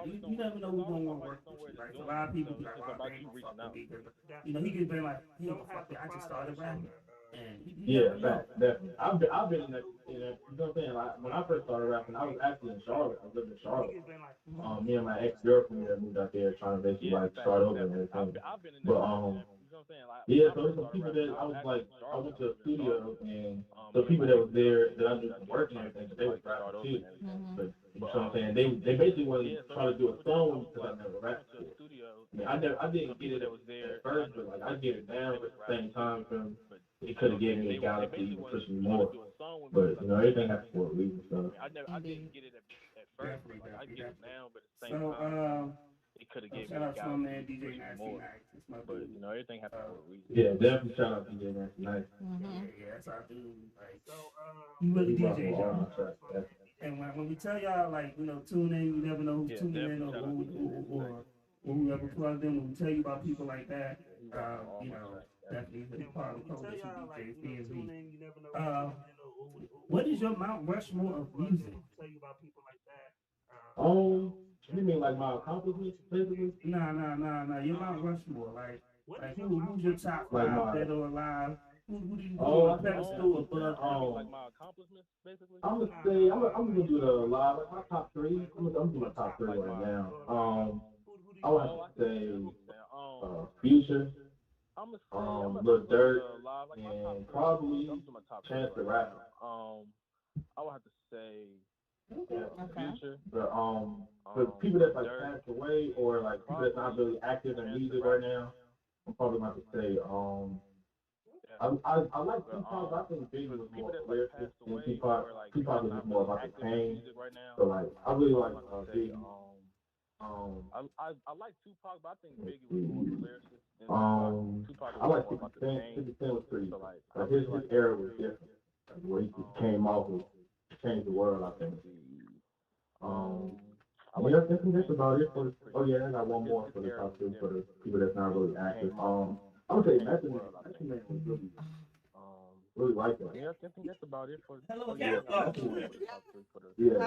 You never know who's gonna want to work with you. Like a lot of people be like, "Wow, they ain't gonna fuck with me." He could be like, "He don't fuck with me. I just started rapping." Definitely. I've been in that. You know what I'm saying? Like when I first started rapping, I was actually in Charlotte. I lived in Charlotte. Me and my ex-girlfriend moved out there trying to basically like start over and everything. But yeah, so there's some people that I went to a studio and the people that was there that I did some work and everything, they was rapping too. But you know what I'm saying? They basically wanted to try to do a song because I never rapped before. I mean, I didn't get it at first, but like I get it down at the same time from it could have given me a galaxy and pushed me more. But everything happens for a reason. So I didn't get it at first, but like I get it now, but at the same time it could have given me a galaxy and pushed me more. But everything happens for a reason. Yeah, definitely shout out to DJ Nasty Nice. Yeah, that's our dude. Like, you really DJ, y'all. And when we tell y'all, like, tune in, you never know who's tuning in or whoever plugged in. When we tell you about people like that, definitely the part of the coalition DJs, DMV. What is your Mount Rushmore of music? You mean like my accomplishments, basically? Nah. Your Mount Rushmore, like who's your top five dead or alive? Who do you put on a pedestal above? Like my accomplishments, basically. I'm gonna say I'm gonna do the live, like my top three. I'm gonna do my top three right now. I would have to say Future, Lil Durk, and probably Chance the Rapper. I would have to say Future. But for people that like passed away or like people that's not really active in music right now, I'm probably going to say I like Tupac, but I think Biggie was more lyricist than Tupac. Tupac was just more about the pain. So like I really like Biggie. I like Tupac, but I think Biggie was more lyricist. Tupac I like 50 Cent. 50 Cent was pretty. Like his era was different. Like, where he just came off and changed the world, I think. I think that's about it for. Oh yeah, I got one more for the top two for the people that's not really active. I would say Method Man was really like that. Yeah, I think that's about it for. Hello, yeah, I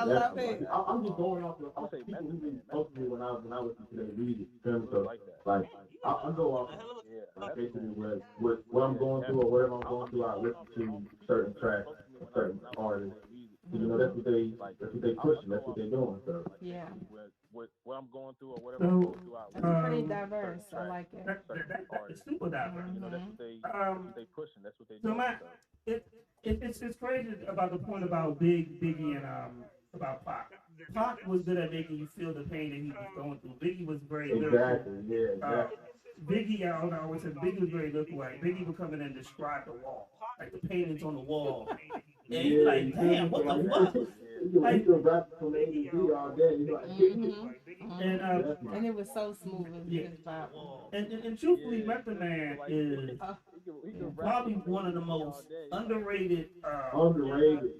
love it. I'm just going off of people who really spoke to me when I listen to their music. So like I go off basically what I'm going through or whatever I'm going through. I listen to certain tracks certain artists. You know, that's what they pushing, that's what they're doing. So Yeah. What I'm going through or whatever I'm going through, That's pretty diverse. I like it. It's super diverse. you know, that's what they pushing. That's what they doing. It's crazy about the point about Biggie and about Pac. Pac was good at making you feel the pain that he was going through. Biggie was very exactly, yeah, exactly. Biggie, I always said Biggie was very lyrical. Like Biggie would come in and describe the wall, like the paintings on the wall. Yeah, he's like, damn, what the fuck? Like, you can rap from A to Z all day. He's like, and it was so smooth. And truthfully, Method Man is probably one of the most underrated. Definitely.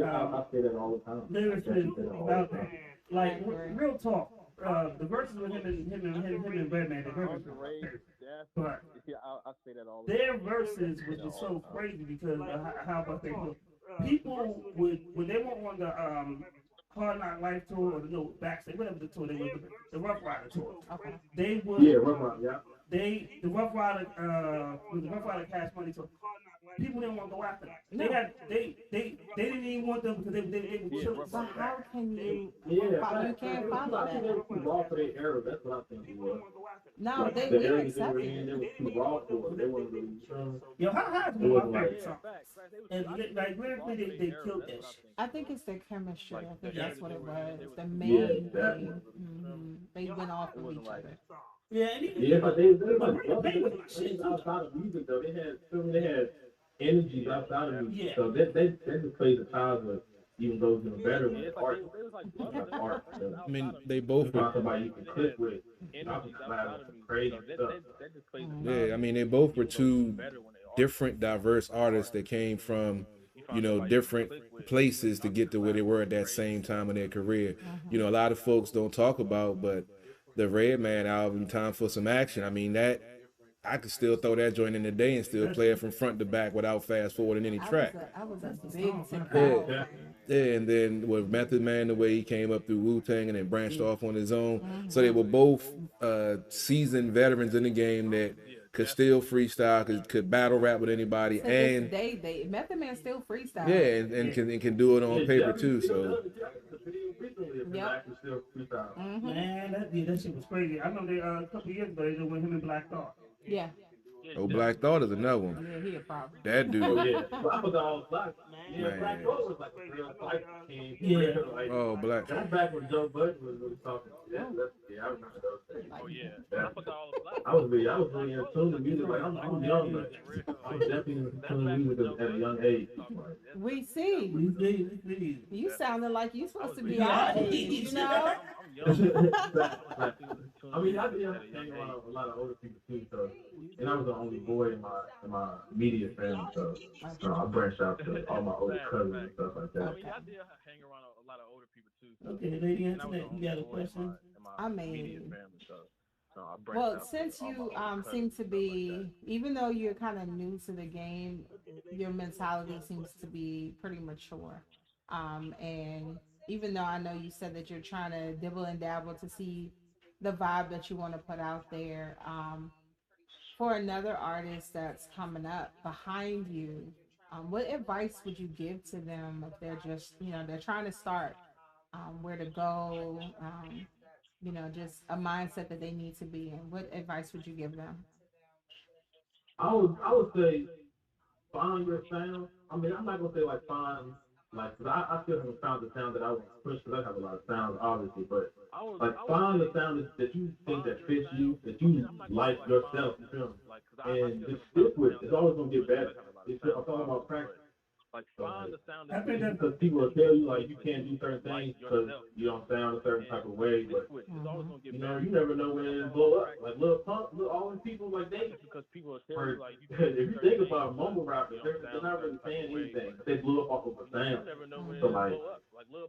I say that all the time. Lyricists about that. Like real talk. The verses with him and Redman, the verses but I say that all their verses was just so crazy because of how much they look. People would when they went on the Hard Knock Life tour or the backstage, whatever the tour they were, the Rough Rider tour. Okay. They would Rough Rider, yeah. The Rough Rider Cash Money tour. People didn't want to go after them. They didn't even want them because they were killing. But how can you? You can't follow that. They were too raw for their era. That's what I think it was. No, like, they accepted it. They were too raw for it. They weren't really. Yo, how high is my favorite song? And like lyrically, they killed that shit. I think it's their chemistry. I think that's what it was. The main thing. They went off of each other. But they like outside of music though. They had energy outside of music. So they just played the times of even those doing better with art. I mean, they both were. Somebody you can click with. Crazy stuff. Yeah, I mean, they both were two different, diverse artists that came from, you know, different places to get to where they were at that same time in their career. You know, a lot of folks don't talk about, but the Redman album, Time for Some Action, I mean, that I could still throw that joint in the day and still play it from front to back without fast forwarding any track. I was a big Yeah, and then with Method Man, the way he came up through Wu-Tang and then branched off on his own. So they were both seasoned veterans in the game that could still freestyle, could battle rap with anybody. And they Method Man still freestyle. Yeah, and can do it on paper too. So Man, that shit was crazy. I remember a couple of years ago they did with him and Black Thought. Yeah. Oh, Black Thought is another one. Yeah, he a problem. That dude. I was all black. Black Thought was like a real black king. Oh, Black. That's back when Joe Budden was really talking. I remember those days. Oh yeah. I was really in tune to music. Like I'm young, but I was definitely in tune to music at a young age. We see. You sounded like you supposed to be our age, you know? I mean, I did hang around a lot of older people too, so, and I was the only boy in my immediate family, so I branched out to all my older cousins and stuff like that. I mean, I did hang around a lot of older people too. So, okay, Lady Antoinette, you got a question? I mean, well, since you seem to be, even though you're kind of new to the game, your mentality seems to be pretty mature, and even though I know you said that you're trying to dibble and dabble to see the vibe that you want to put out there, for another artist that's coming up behind you, what advice would you give to them if they're just, you know, they're trying to start, where to go, you know, just a mindset that they need to be in? What advice would you give them? I would say find your sound. I mean, I'm not gonna say like find. Like, cause I still haven't found the sound that I want to push, because I have a lot of sounds, obviously, but like find the sound that you think that fits you, that you like yourself, you feel me? And just stick with it. It's always gonna get better. I'm talking about practice. Like find the sound I think that's because people will tell you like you can't do certain things because you don't sound a certain type of way, but you know, you never know when it'll blow up. Like Lil Pump, all these people like they, because people will tell you like if you think about mumble rappers, they're not really saying anything. They blew up off of a sound. So like,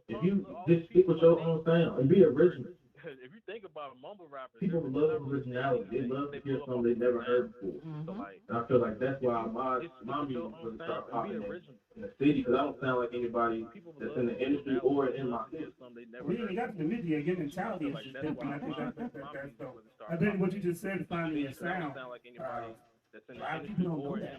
if you just stick with your own sound and be original. If you think about mumble rappers, people love originality. They love to hear something they never heard before. So like, and I feel like that's why my music really started popping in the city, because I don't sound like anybody that's in the industry or in my city. We even got to the media again. Mentality is just different. I think that's dope. I think what you just said, finding your sound. A lot of people don't know that.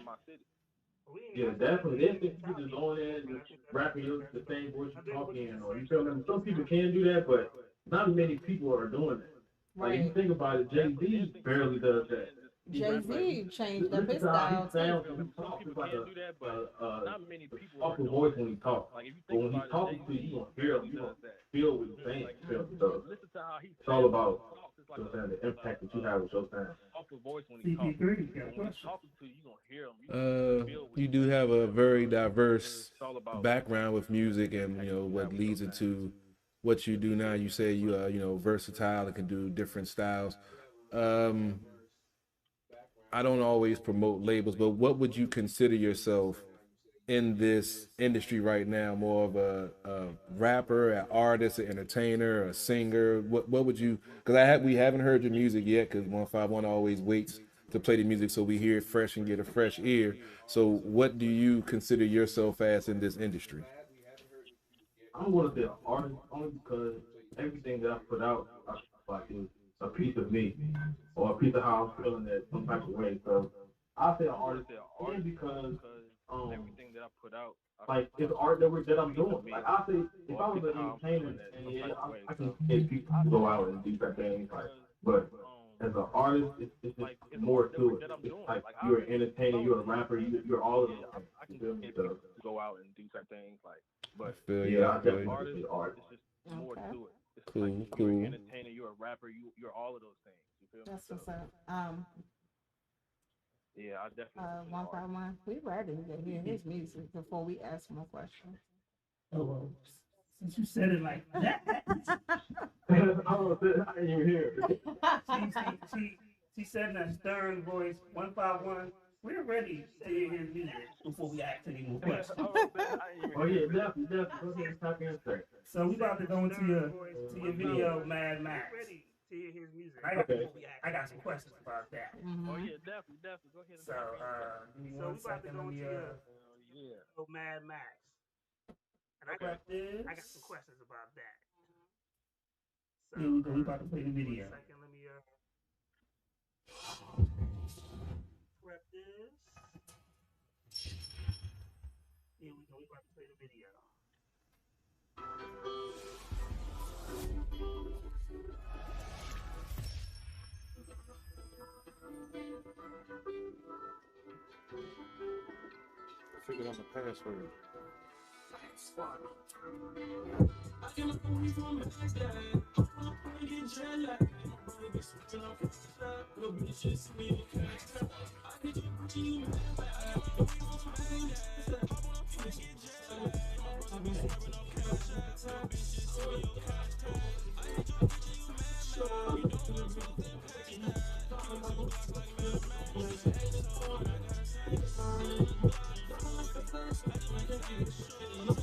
Yeah, definitely. They think you just going there and just rapping the same voice you're talking in, or you feel me? Some people can do that, but not many people are doing that. Like, if you think about it, Jay-Z barely does that. Jay-Z changed up his Listen to how style he sounds too. when he talks. It's like do that, but not many people are soft doing voice that. when he talks. Like if you But think when he's about it, talking to you, Jay-Z you gonna hear him. You does gonna that. feel what he's saying. Like You feel me? So listen to how he it's all sounds about, when he talks. It's you like know what I'm saying, the impact that you have with your sound. softer voice when he talks. CP3, When he's talking to you, you gonna hear him. You do have a very diverse background with music, and what leads into what you do now. You say you are versatile and can do different styles. I don't always promote labels, but what would you consider yourself in this industry right now? More of a rapper, an artist, an entertainer, a singer? What would you? Because we haven't heard your music yet. Because 151 always waits to play the music so we hear it fresh and get a fresh ear. So what do you consider yourself as in this industry? I'm gonna say an artist only because everything that I put out, I feel like is a piece of me or a piece of how I'm feeling in some type of way. So I say an artist only because everything that I put out, like it's art that I'm doing. Like I say, if I was an entertainer, and I can get people to go out and do certain things. Like, but as an artist, it's just more to it. It's like you're an entertainer, you're a rapper, you're all of those things. You feel me? So go out and do certain things like, but I definitely say art. It's just more to it. It's Cool, like cool. You're an entertainer, you're a rapper, you're all of those things. You feel me? That's what's up. Yeah, I definitely. 151. We ready to hear his music before we ask more questions. Oh, well, since you said it like that. I didn't even hear it. She said in that stern voice, 151. We're ready to hear his music before we ask any more questions. Oh yeah, definitely. Go ahead and talk in straight. So we about to go into your video, Mad Max. I got some questions about that. Oh yeah, definitely. Go ahead. So give me 1 second. Let me Mad Max. And I got some questions about that. So here we go. We about to play the video. 1 second. Let me prep this. Here we go. We about to play the video. Figure out the password. I can look away from it like that. I get jet lag. My body switching off its flat. Go bitches, me, okay. I can do you, man. I don't know if get jet lag. My brother be swerving on cash. Tell bitches, so your cash tag. I hit your bitch, you man. Sure, you don't live in the packing. Calling my blocks like man. Haters on, I gotta say this. Don't like the first, I do like a few shorty.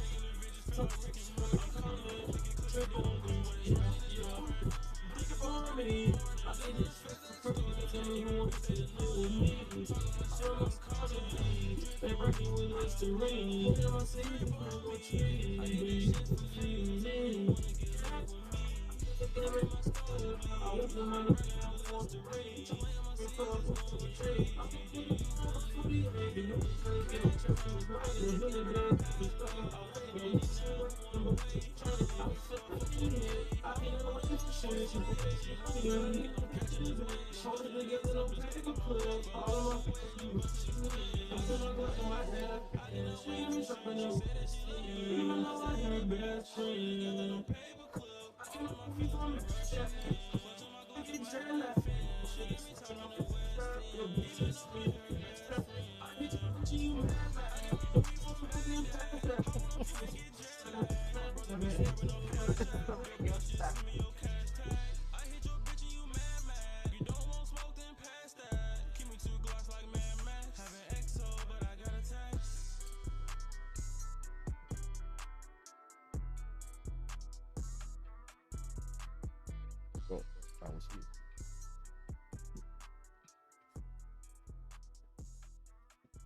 Oh, I was here.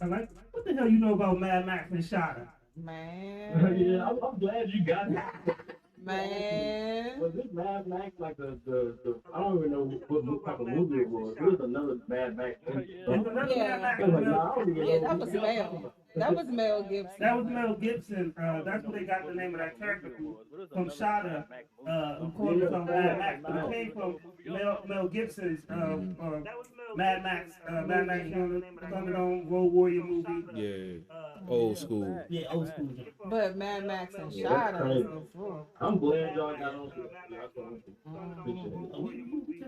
I'm like, what the hell you know about Mad Max and Shada? Man. Yeah, I'm glad you got that. Man. Was this Mad Max like the I don't even know what type of movie it was. It was another Mad Max. Yeah. That was Mel. That was Mel Gibson. That was Mel Gibson. That's where they got the name of that character from Shada, who called himself Mad Max. But it came from Mel Gibson's Mad Max Thunderdome Road Warrior movie. Yeah, old school. Yeah, old school. But Mad Max and Shada. I'm glad y'all got on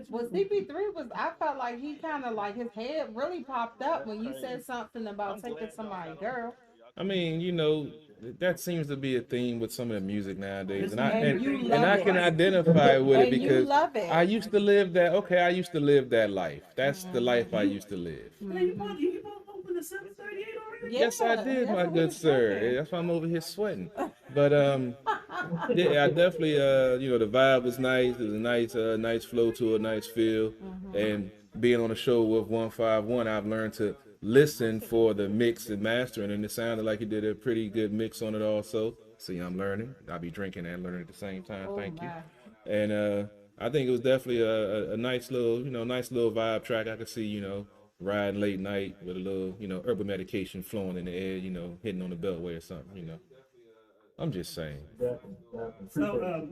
Well, CP3 was, I felt like he kind of like his head really popped up when you said something about taking somebody's girl. I mean, you know, that seems to be a theme with some of the music nowadays, and I can identify with it because I used to live that. Okay, I used to live that life. That's the life I used to live. Yes, I did, my good sir. That's why I'm over here sweating. But yeah, I definitely you know, the vibe was nice. It was a nice flow to a nice feel, and being on a show with 151, I've learned to listen for the mix and mastering, and it sounded like he did a pretty good mix on it also. See, I'm learning. I'll be drinking and learning at the same time. Thank you. And I think it was definitely a nice little, you know, vibe track. I could see, you know, riding late night with a little, you know, herbal medication flowing in the air, you know, hitting on the beltway or something, you know. I'm just saying. So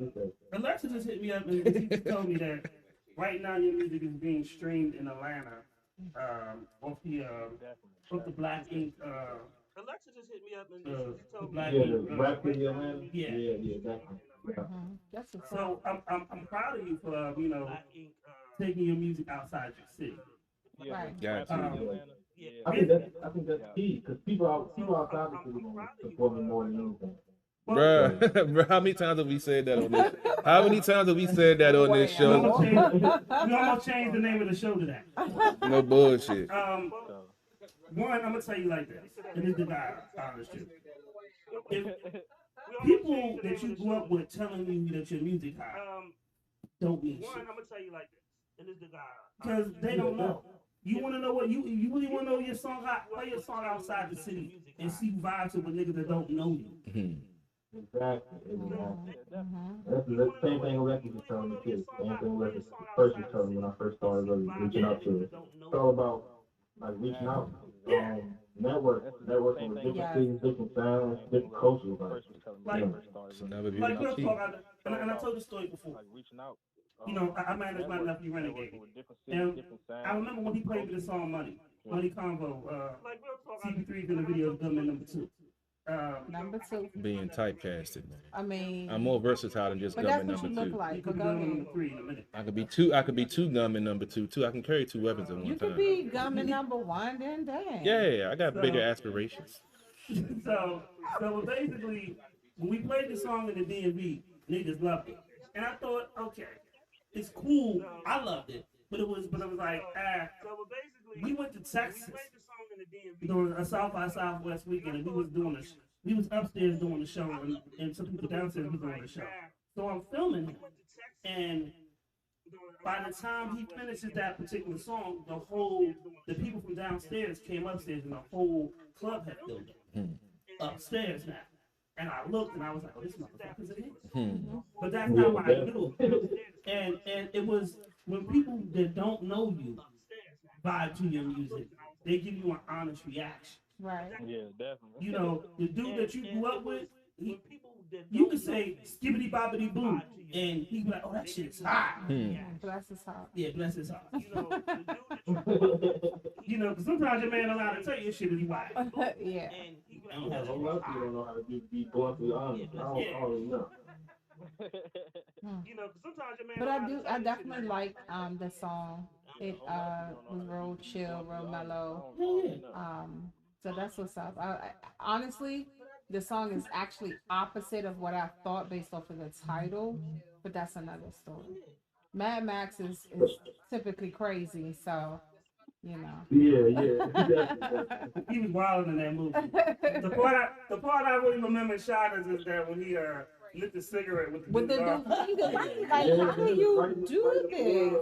Alexa just hit me up and she told me that right now your music is being streamed in Atlanta. Off the Black Ink. Alexa just hit me up and told me the rap video, man. Yeah, definitely. So I'm proud of you for you know taking your music outside your city. Right. Gotcha. I think that's key because people outside the city support me more than anything. Bruh, how many times have we said that on this? How many times have we said that on this show? We almost changed the name of the show to that. No bullshit. One, I'm gonna tell you like this, and this is the guy honest truth. If people that you grew up with telling you that your music high don't mean shit. I'm gonna tell you like this, and this is the guy because they don't know. You want to know what you really want to know your song hot? Play your song outside the city and see vibes with niggas that don't know you. Exactly. That's the same thing Alexis was telling me too. Same thing Alexis first was telling me when I first started really reaching out to it. It's all about like reaching out. Networking with different cities, different sounds, different cultures. Like real talk, and I told this story before. You know, I managed my nephew Renegade. And I remember when he played me the song Money Convo, CP3's in the video of Gunman number 2. Number 2. Being typecasted, man. I mean, I'm more versatile than just Gunman number 2. Look like. But go ahead. I could be two Gunman number 2 too. I can carry 2 weapons at one time. You could be Gunman number 1, then dang. Yeah, I got bigger aspirations. So basically, when we played the song in the DMV, niggas loved it, and I thought, okay, it's cool. I loved it, but it was like, we went to Texas during a South by Southwest weekend, and we was upstairs doing the show, and some people downstairs was doing the show. So I'm filming him, and by the time he finishes that particular song, the people from downstairs came upstairs, and the whole club had filled up upstairs now. And I looked and I was like, oh, this motherfucker's in here. But that's not what I do. And it was when people that don't know you vibe to your music, they give you an honest reaction. Right. Yeah, definitely. You know, the dude that you grew up with, you could say skibbity bobbity boo, and he'd be like, oh, that shit is hot. Bless his heart. Yeah, bless his heart. You know, because sometimes your man allowed to tell you shit is wild. Yeah. You don't know how to be bluntly honest. I don't know. But I definitely like the song. It was real chill, real mellow. So that's what's up. I honestly, the song is actually opposite of what I thought based off of the title, but that's another story. Mad Max is typically crazy, so you know. Yeah. He was wild in that movie. The part I really remember Shada's is that when he lit the cigarette with the finger. Like, how do you do this?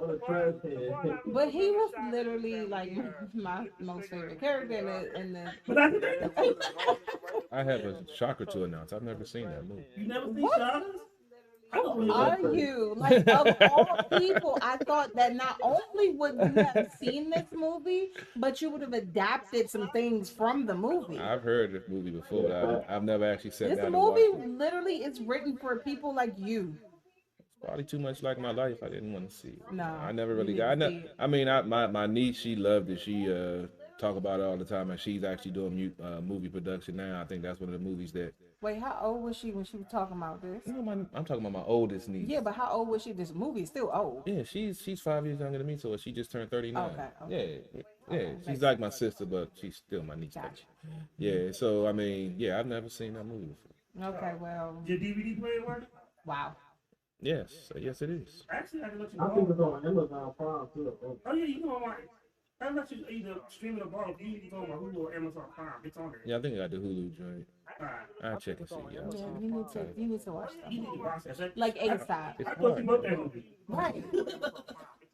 on a trash can. But he was literally like my most favorite character in the. But that's the thing. I have a shocker to announce. I've never seen that movie. You never seen What? Shadows? Who are you? Like, of all people, I thought that not only would you have seen this movie, but you would have adapted some things from the movie. I've heard this movie before, but I've never actually sat This down and movie watched it. literally is written for people like you. Probably too much like my life. I didn't want to see it. No, I never you really need got. to see it. I mean, my niece, she loved it. She talk about it all the time, and she's actually doing movie production now. I think that's one of the movies that. Wait, how old was she when she was talking about this? You know, I'm talking about my oldest niece. Yeah, but how old was she? This movie is still old. Yeah, she's 5 years younger than me, so she just turned 39. Okay. Yeah, she's like my sister, but she's still my niece. Gotcha. Yeah, so I mean, yeah, I've never seen that movie before. Okay, well, Your DVD player work? wow. Yes, yes, it is. Actually, I can let you I think it's borrow. on Amazon Prime too. Oh yeah, you can go on. I can let you either stream it or borrow. You can go on my Hulu or Amazon Prime. It's on there. Yeah, I think I got the Hulu joint. Alright. I'll check and see. Yeah, Yeah. you need to watch You them. need to watch that. Like ASAP. It's I thought you hard. wrote that movie. Right.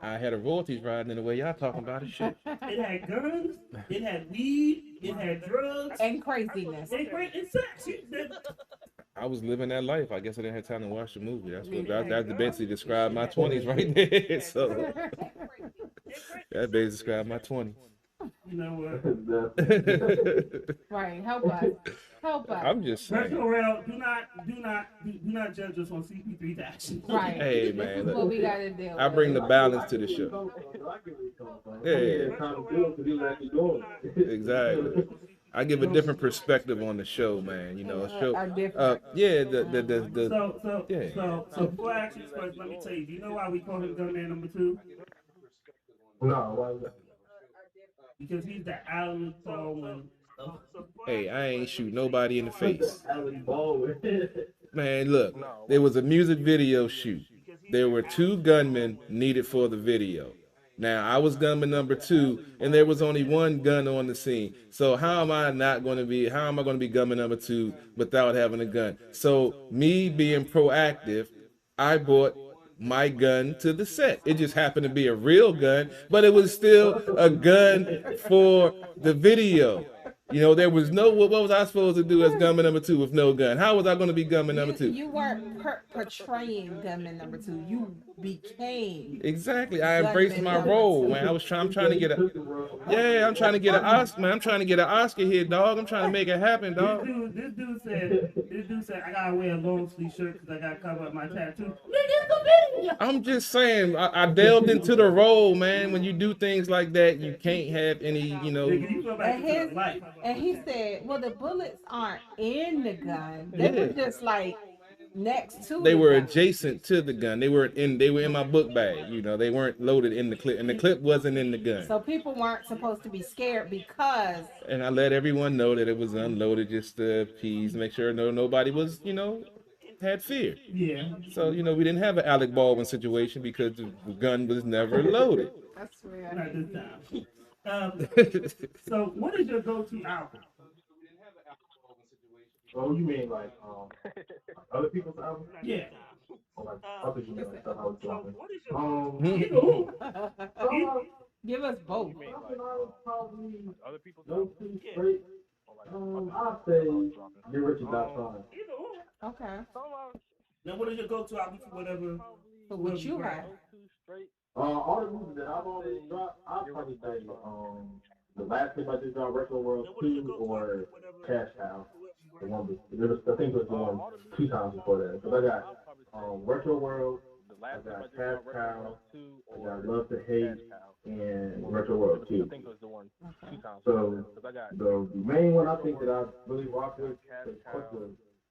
I had a royalties riding in the way y'all talking about it. Shit. It had guns. It had weed. It had drugs. And craziness. And great and sex. That- I was living that life. I guess I didn't have time to watch the movie. That's what that basically described my 20s right there. So that basically described my 20s. You know what? Right. Help us. Help us. I'm just saying. Retro Rail, do not judge us on CP3's actions. Right. Hey This man, is look, what we gotta do. I bring the balance to the show. Exactly. I give a different perspective on the show, man. You know, a show. Are different. Yeah, So before I ask you this question, let me tell you, do you know why we call him Gunman number 2? No, why is that? Because he's the Alan Baldwin. Hey, I ain't shoot nobody in the face. Alec Baldwin. Man, look, there was a music video shoot. There were 2 gunmen needed for the video. Now, I was gunman number 2, and there was only 1 gun on the scene. So how am I going to be gunman number 2 without having a gun? So me being proactive, I bought my gun to the set. It just happened to be a real gun, but it was still a gun for the video. You know, there was no, what was I supposed to do as gunman number 2 with no gun? How was I going to be gunman number 2? You weren't portraying gunman number 2. You became. Exactly. I embraced my role, man. I'm trying to get an Oscar, man. I'm trying to get an Oscar here, dog. I'm trying to make it happen, dog. This dude said, I gotta wear a long sleeve shirt because I gotta cover up my tattoo. I'm just saying, I delved into the role, man. When you do things like that, you can't have any, you know. Nigga, you feel like And it's life. he said, well, the bullets aren't in the gun. They were just like next to They the were gun. adjacent to the gun. They were in my book bag. You know, they weren't loaded in the clip, and the clip wasn't in the gun. So people weren't supposed to be scared because And I let everyone know that it was unloaded just to appease, make sure nobody was, you know, had fear. Yeah. So, you know, we didn't have an Alec Baldwin situation because the gun was never loaded. that's where Not this time. So what is your go-to album? Oh, you mean like other people's albums? Yeah. Or like other you mean like stuff I was dropping? Either or. give us both. Probably Other people's those 2 straight. I'd say Get Rich or Die Trying. Either or. Okay. Now what is your go-to album for whatever? So what you have? All the movies that I've already dropped, I'd probably say the last thing I just dropped, Retro World 2 or Cash Cow. The one, I think it was the one 2 times before that. Because I got Retro World, I got Cash Cow, I got Love to Hate, and Retro World 2. So the main one I think that I really rock with is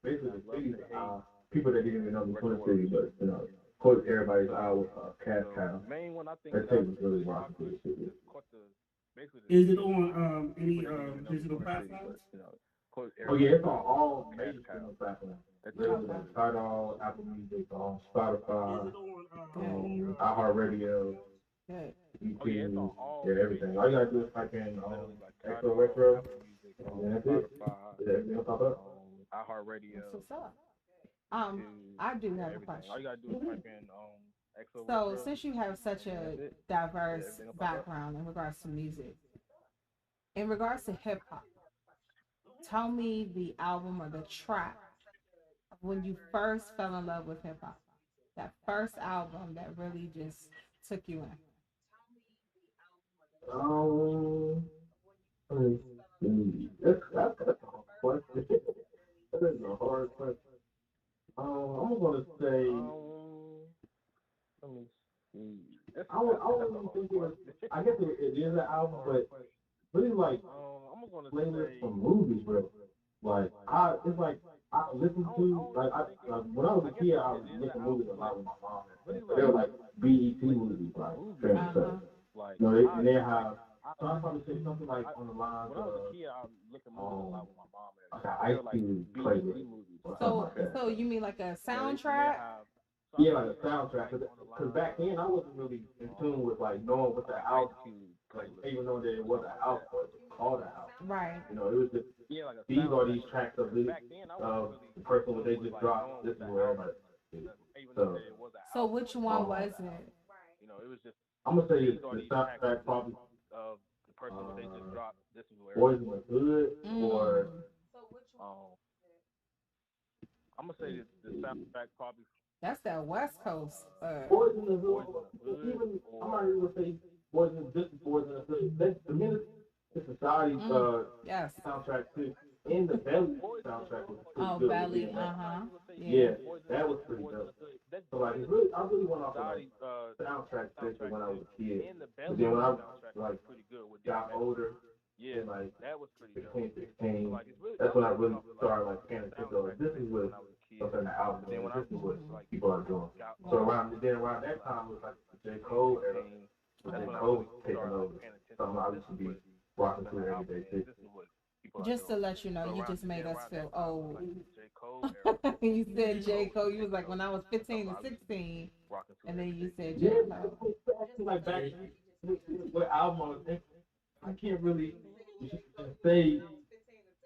basically the city, people that didn't even know the Twin City, but you know, of course everybody's out with Cash Cow. That tape was really rocking with it. Is it on any digital platforms? Oh yeah, it's on all major streaming platforms. Tidal, Apple Music, Spotify, iHeartRadio, Good. YouTube, everything. All you gotta do is type in Extra Retro, and that's it. Yeah, it'll pop up. iHeartRadio. That's what's up. I do have a question. All you gotta do is type in XO So Retro. since you have such And that's a it. diverse Everything else I got. background in regards to music, in regards to hip hop, tell me the album or the track when you first fell in love with hip hop. That first album that really just took you in. Um, let me see. That's a hard question. That is a hard question. I'm gonna say Let me see. That's I that's don't a really hard think it was. question. I guess it is an album, but really like I'm gonna playlists say from movies, bro. Like it's like I listen to I don't even think like when I was I a guess kid, it, I it was is an looking movies album, a but lot with my mom and really everything. But they were like BET like movies, like movies. Family Uh huh. Circus. Like You know, I and they like have. So I probably say something like on the lines when I was a of kid, I looked at movies a lot with my mom and like an everything. They Ice were like Cube BET playlist movies. or something So like that. so you mean like a You know, and they soundtrack? have. So I Yeah, would like a say something soundtrack. like on the Because lines back of then I wasn't really in tune with like knowing what the Ice album, Cube like playlist even though that it or was something an like album that. or it was called an album. Right. You know, it was just Yeah, like a these are soundtrack these or something. tracks of Because this back then I wasn't really the in person what tune they with just like dropped. knowing This what is the where album, everybody. even though So it was an So album. which one was um, it? You know, it was just I'm gonna say these are the these tracks soundtrack probably of the person what they just dropped. This is where Boys everything in was. the Hood or Mm, Um, I'm gonna say that the soundtrack probably that's that West Coast. Boys in the Boys Hood. in the Hood Even I'm not or even gonna say Boys in this is Boys in the Hood. That's the minute the society yes. soundtrack too. And the Belly Boys in the soundtrack Hood. was pretty Oh, good with Belly. DMX. I'm not Uh-huh. even gonna say Yeah. Yeah, Boys in the that was Hood and pretty Boys in the dope. Hood. That So Boys like in it's the really, Hood I was really the went off of like society soundtrack especially soundtrack when I was too. a kid. And the But Belly then when I soundtrack was like pretty good with got DMX. older Yeah, and like that was pretty dope. 15, So 16, like it's really that's I when I really went really off of like started like paying attention to soundtrack this is basically what when I was a kid. something the album But then when is. I This is what like people are doing. got So older, around that like time was like the J. 15, Cole era. 16, So that's J. when I Cole really was taking started like over. paying attention Something to I this used to is be what rocking something to the every album day is. too. This is what people are Just to doing. let you know, So you around just made us around feel that time was old. like the J. Cole era. You said J. J. Cole Cole. was You was taking like when I over. was That's 15 something to I used to be 16, rocking to and then every you day too. said J. Yeah, Cole. like back what album I was thinking. I can't really say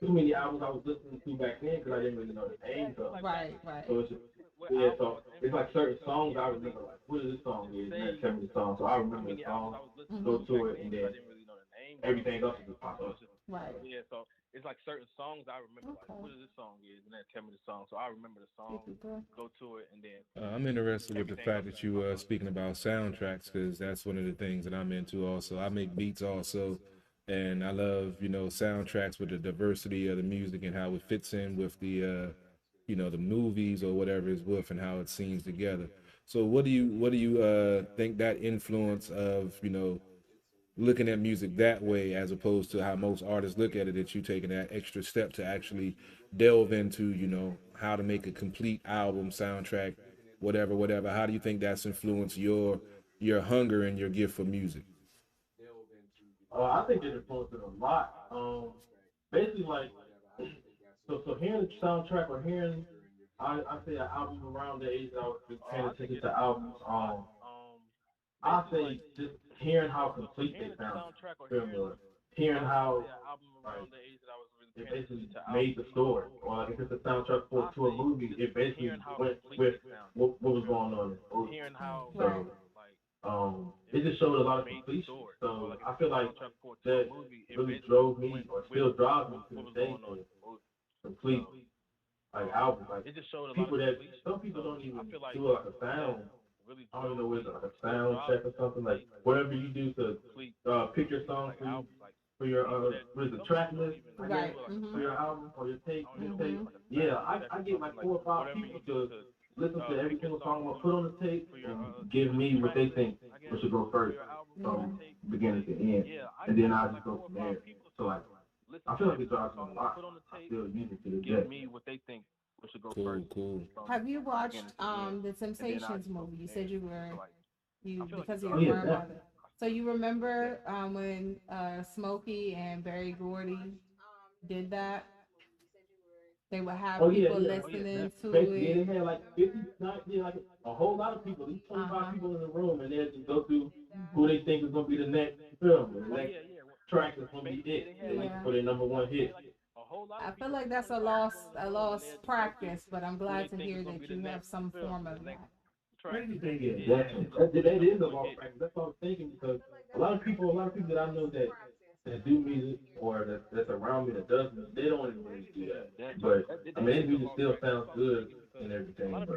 too many albums I was listening to back then because I didn't really know the names of them. Right, right. So it's just What yeah, album I so was it's like influenced certain because songs I can't really remember like what is this song is and say then tell me the song. So I how remember the many albums song, I was listening go to to back it then and because I then didn't really know the names of everything them. else will just pop So up. it's just Right. yeah, so it's like certain songs I remember like Okay. what this song is and then tell me the song. So I remember the song, go to it and then I'm interested with the everything fact else that just you pop up. speaking about soundtracks because that's one of the things that I'm into. Also, I make beats also, and I love soundtracks with the diversity of the music and how it fits in with the the movies or whatever it's with and how it scenes together. So what do you think that influence of looking at music that way as opposed to how most artists look at it, that you taking that extra step to actually delve into how to make a complete album soundtrack, whatever, how do you think that's influenced your hunger and your gift for music? I think it influenced it a lot. Basically like so hearing the soundtrack or hearing I say an album around the age that I was paying I think attention it to albums. influenced a lot. I Basically say like just hearing how so complete they hearing the sound. soundtrack or Feel me? hearing Like, hearing I how say an album like around the age that I was really it paying basically attention to made albums. the story, or like if it's a soundtrack I to a say movie, just it basically hearing how went complete with they sounded. what was Feel me? going on in the movie. Hearing how Right. So like it it just showed a lot of made the completion. story. Or So like if I it's a feel like soundtrack to a that movie, it really basically drove me went or with still drives me to what this was day going on to in the movie. complete So like albums. Like it just showed a lot of people that completion. some people So don't I even feel like do like a that sound. really I don't even drove know what it's me like a still sound drives check or me something like to whatever you do to complete pick your song like albums. Like for your people that what is it some track people don't list even I guess Right. do it like a for your Mm-hmm. sound. album or your I take don't even know what mixtape. it's Mm-hmm. like a Yeah, sound check I or get like something like 4 or 5 whatever people you do to to listen to every pick your single song song I put on the tape for your and give for the me what track they list, think I guess, should go for first your album or Yeah. your from tape. beginning to end, Yeah, and then I I get just like go 4 or from 5 there. people So to like listen I to feel like every it single drives me song a I lot. put on the I tape still use it to and this give day. me what they think should go Cool, first cool. from Have you watched beginning to end, the and then I Temptations just go movie? from You there. said you So were like I you feel like it because of Oh your drives yeah, me a lot. grandmother. So you remember when Smokey and Barry Gordy did that? They would have oh people yeah. Oh yeah, listening definitely. to Basically, it. they had like 50, not yeah, like a whole lot of people, at least 25 Uh-huh. people in the room, and they just go through who they think is gonna be the next film, the Oh next yeah, yeah. track is gonna be Basically, yeah, it, they had at least like Yeah. for their number I one would say hit. like a whole lot of I feel people, like like that's 25 people in the a room, and lost they'll just go through practice, but I'm who glad they to think hear is gonna be that the you have next some film, form the of next that. tracks. Yeah, definitely. That is a lost practice. That's what I was thinking because a lot of people that I know that do music or that's around me that does music, they don't even really do that. But I mean, their music still sounds good and everything, but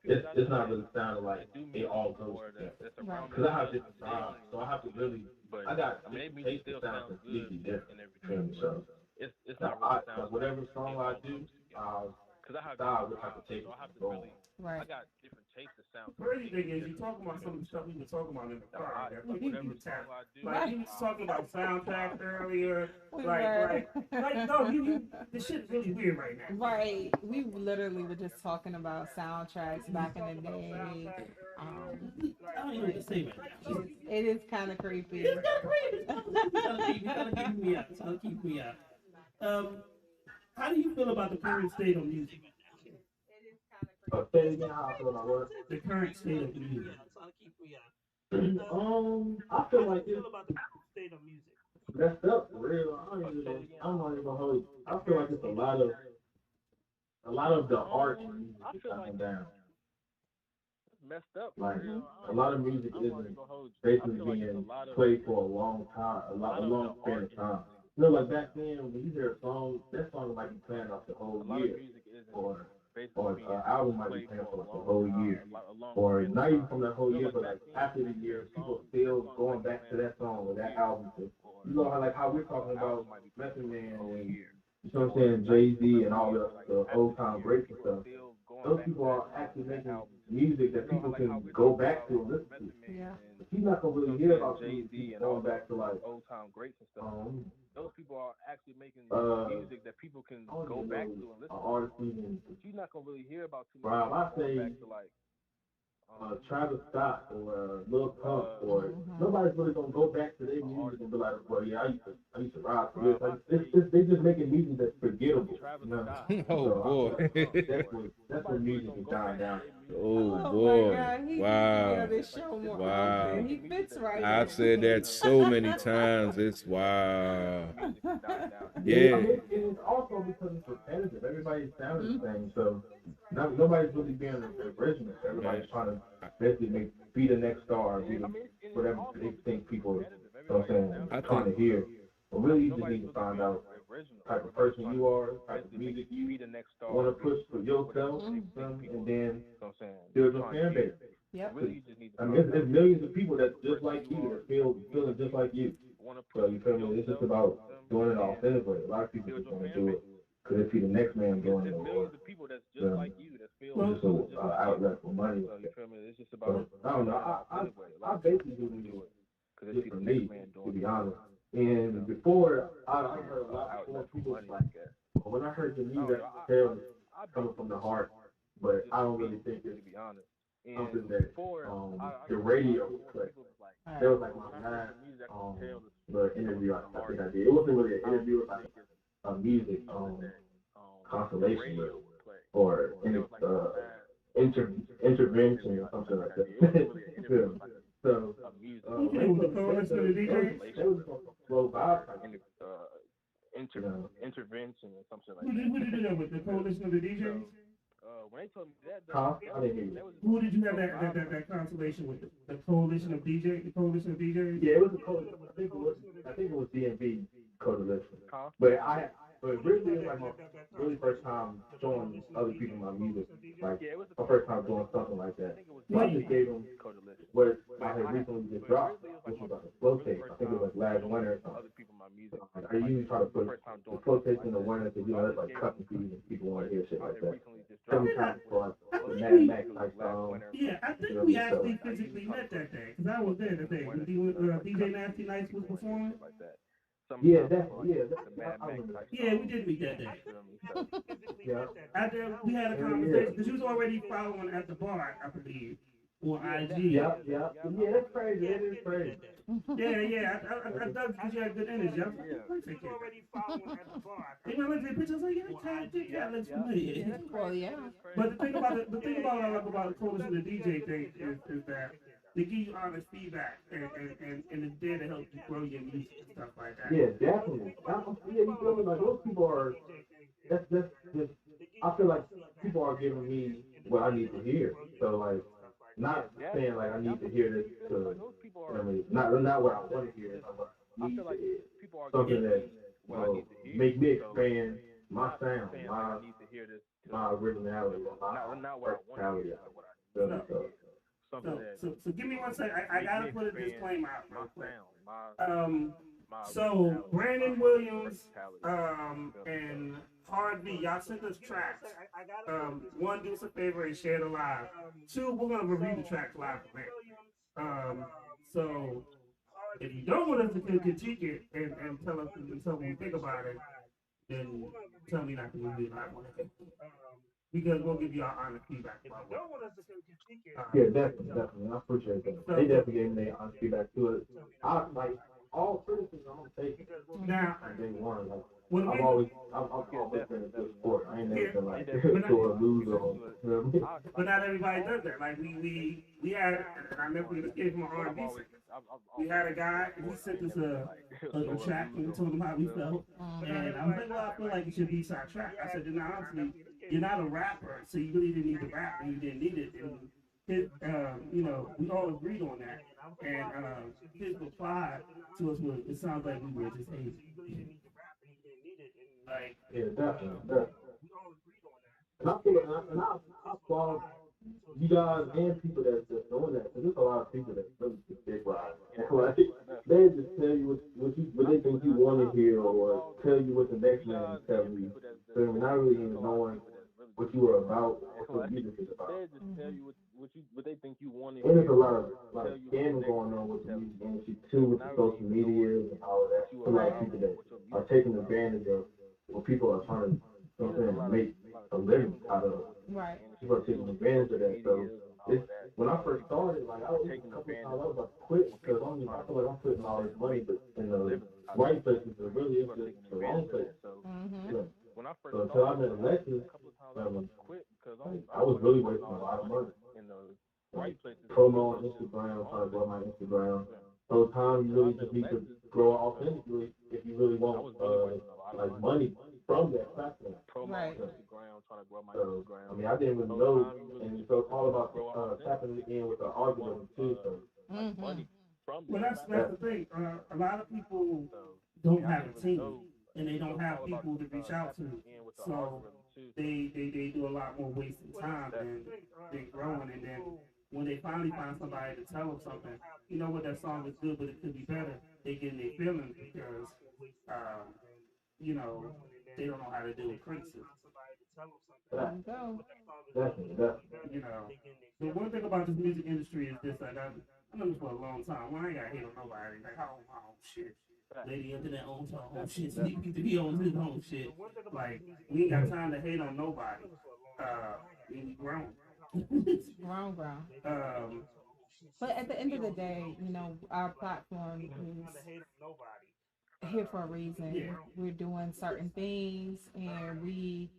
it's not really sounding like it all goes together. Because I have different styles, so I have to really, I got different tastes that sound completely different. So It's not really sound whatever song I do, because I have style would have to take so I have it to wrong. really. Right. I got different tastes that sound. Crazy thing is, you talking about some of the stuff we were talking about in the car. Whatever song I do, Like he was talking about soundtracks earlier. We Like no, the shit's really weird right now. Right. We literally were just talking about soundtracks back in the day. I don't even know what to say right now. It is kind of creepy. It's kind of creepy. It's kind of keeping me out. It's kind of keeping me out. How do you feel about the current state of music? Say it again, how I feel about what? The current state of music. I feel like it's messed up for real. I'm not even gonna hold you. I feel like it's a lot of the art and music is coming down. Messed up. Like a lot of music isn't basically being played for a long time, a long span of time. You know, like back then when you hear a song, that song might be playing off the whole year, or an album might be playing for like the whole year, or not even from that whole year, but like after the year, people still going back to that song or that album. You know how we're talking about Method Man and you know what I'm saying, Jay-Z and all the old time greats and stuff. Those people are actually making music that people can go back to and listen to. Yeah. But you're not gonna really hear about Jay-Z and going back to like old time greats and stuff. Those people are actually making music that people can go back to and listen to. But you're not gonna really hear about too much. I say back to like Travis Scott or Lil Pump or nobody's really gonna go back to their music and be like, well, yeah, I used to ride for this. They just making music that's forgettable. You know? Oh boy, that's when music is dying down. Oh boy, my God. He wow, this show more wow. often. He fits right. I've said that so many times. It's wow. Yeah. I mean, it's also because it's repetitive. Everybody's sounding the same, so nobody's really being original. Everybody's trying to basically be the next star, be whatever they think people, you know what I'm saying, trying to hear. But really, you just need to find out the type of person you are, the type of music you want to push for yourself, and then build your fan base. Yep. I mean, there's millions of people that's just like you, that feeling just like you. So you feel me? It's just about doing it authentically. A lot of people just want to do it because they see the next man doing it. Millions of people that's just like you that feel just an outlet for money. So you feel me? It's just about I don't know. I basically do it just for me, to be honest. And before, I heard a lot more people like that. When I heard the music, I coming from the heart, but I don't really think it's something that the radio would play. There was like my last the interview I think I did. It wasn't really an interview, it was like a music constellation or intervention or something like that. So, the coalition of the DJs? They was going to flow by. Intervention or something like that. Who did you do that with? The coalition of the DJs? When they told me that, I didn't hear you. Who did you have that constellation with? The coalition of DJs? The coalition of DJs? Yeah, it was a coalition. I think it was DMV coalition. But really, it was like my really first time showing other people my music. Like, my first time doing something like that. So I just gave them what I had recently just dropped, which was like a flow tape. I think it was like last winter or something. I usually try to put the flow tapes in the winter because, you know, that's like cutting season. People want to hear shit like that. Sometimes for like the Mad Max type song. Yeah, I think we actually physically met that day. Because I was there that day. When DJ Nasty Nights was performing. Yeah, we did meet that day. Yeah. After we had a conversation, because you was already following at the bar, I believe, on IG. Yeah, that's crazy. That is crazy. Yeah. I thought because you had good energy. I was like, you already following at the bar. And I looked at the picture, I was like, that looks familiar. Well, yeah. But the thing about what I like about the coalition of the DJ thing is that they give you honest feedback and it's there to help you grow your music and stuff like that. Yeah, definitely. You feel me? Like those people are. That's just. I feel like people are giving me what I need to hear. So like, not saying like I need to hear this to, I mean, not what I want to hear, but I need to hear something that will make me expand my sound, my originality, my personality. So give me one second. I gotta put a disclaimer out real quick. So Brandon Williams, and Hardly, y'all sent us tracks. One, do us a favor and share the live. Two, we're gonna review the tracks live from there. So if you don't want us to critique it and tell us what we think about it, then tell me not to review it live on it. Because we'll give you our honest feedback. Yeah, definitely. I appreciate that. They definitely gave me their honest feedback to it. I like all criticism I'm gonna take it. Now, Day one, like I've always been a good sport. I ain't never been like to a loser. But not everybody does that. Like we had, and I never forget this came from an R&B singer. We had a guy, and he sent us a track, and we told him how we felt. And I was like, well, I feel like it should be side track. I said, no, honestly, you're not a rapper, so you really didn't need to rap, and you didn't need it. And his, we all agreed on that. And his reply to us was, it sounds like we were just hating. Like, yeah, definitely. And I feel like, and I applaud you guys and people that's just doing that, because there's a lot of people that really just dick ride. Like, they just tell you what they think you want to hear, or tell you what the next man is telling you. So, I mean, not really even knowing what you are about, or what music is about. They just tell you what they think you want to hear. And there's a lot of scamming going on with the music industry too, with the social media and all of that. There's a lot of people that are taking advantage of what people are trying to make a living out of. Right. People are taking advantage of that. So when I first started, like I was taking advantage. I was about to quit because I feel like I'm putting all this money in the right places, but really it's just the wrong place. So until I met Alexis, I was really wasting a lot of money. Promo on Instagram, trying to grow my Instagram. So time you really just need to grow authentically if you really want like money from that platform. Right. So, I mean, I didn't really know, and so it's all about tapping in with the algorithm too. So. Well, that's the thing. A lot of people don't have a team, and they don't have people to reach out to. So they do a lot more wasting time than growing. And then when they finally find somebody to tell them something, you know what, that song is good, but it could be better, they get in their feelings because, they don't know how to deal with criticism. There you go. Definitely. The one thing about this music industry is this, like, I've known this for a long time. Well, I ain't got to hate on nobody. Like, oh shit. Lady internet owns her own shit, so he owns his own shit. Like, we ain't got time to hate on nobody. We grown. Grown. But at the end of the day, our platform is here for a reason. Yeah. We're doing certain things, and we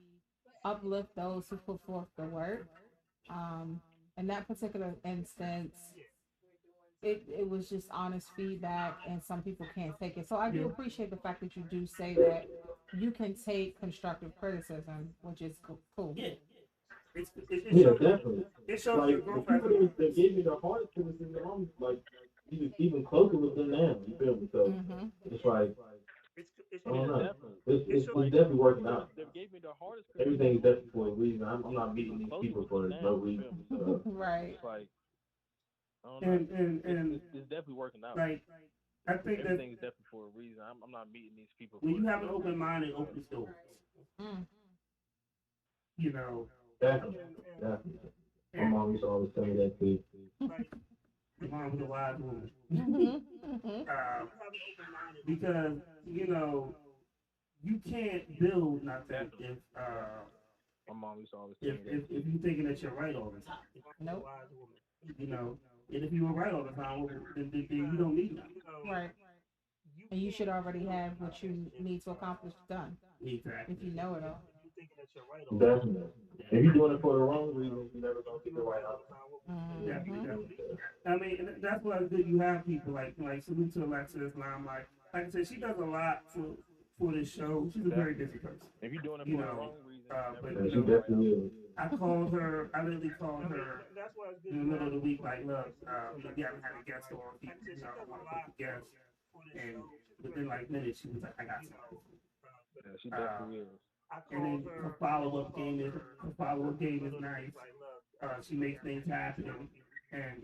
uplift those who put forth the work. In that particular instance, it was just honest feedback, and some people can't take it. So I do appreciate the fact that you do say that you can take constructive criticism, which is cool. Yeah. Definitely. It shows like, your growth. The people that gave me the hardest criticism, I'm like even closer with them now. You feel me? So it's like I don't know. It's definitely working out. Everything is definitely for a reason. I'm not meeting these people for no reason. So. Right. It's like, I don't know. And it's definitely working out. Like, I think everything's definitely for a reason. I'm not meeting these people. When you have an open mind, it opens doors. Definitely. My mom used to always tell me that too. Your mom was a wise woman. Because, you can't build nothing if my mom used to always tell me that. If you're thinking that you're right all the time. Nope. And if you were right all the time, then you don't need nothing. Right. And you should already have what you need to accomplish done. Exactly. If you know it all. Definitely. If you're doing it for the wrong reasons, you're never gonna get the right outcome. Definitely. I mean, that's why it's good you have people like salute to Alexis. And I'm like I said, she does a lot for this show. She's a very busy person. If you're doing it for the wrong reasons, But Yeah, she definitely is. I literally called her in the middle of the week, like, look, we haven't had a guest on, I want to book a guest. And within like minutes, she was like, I got something. Yeah, she definitely is. And then her follow-up game is nice. She makes things happen. And,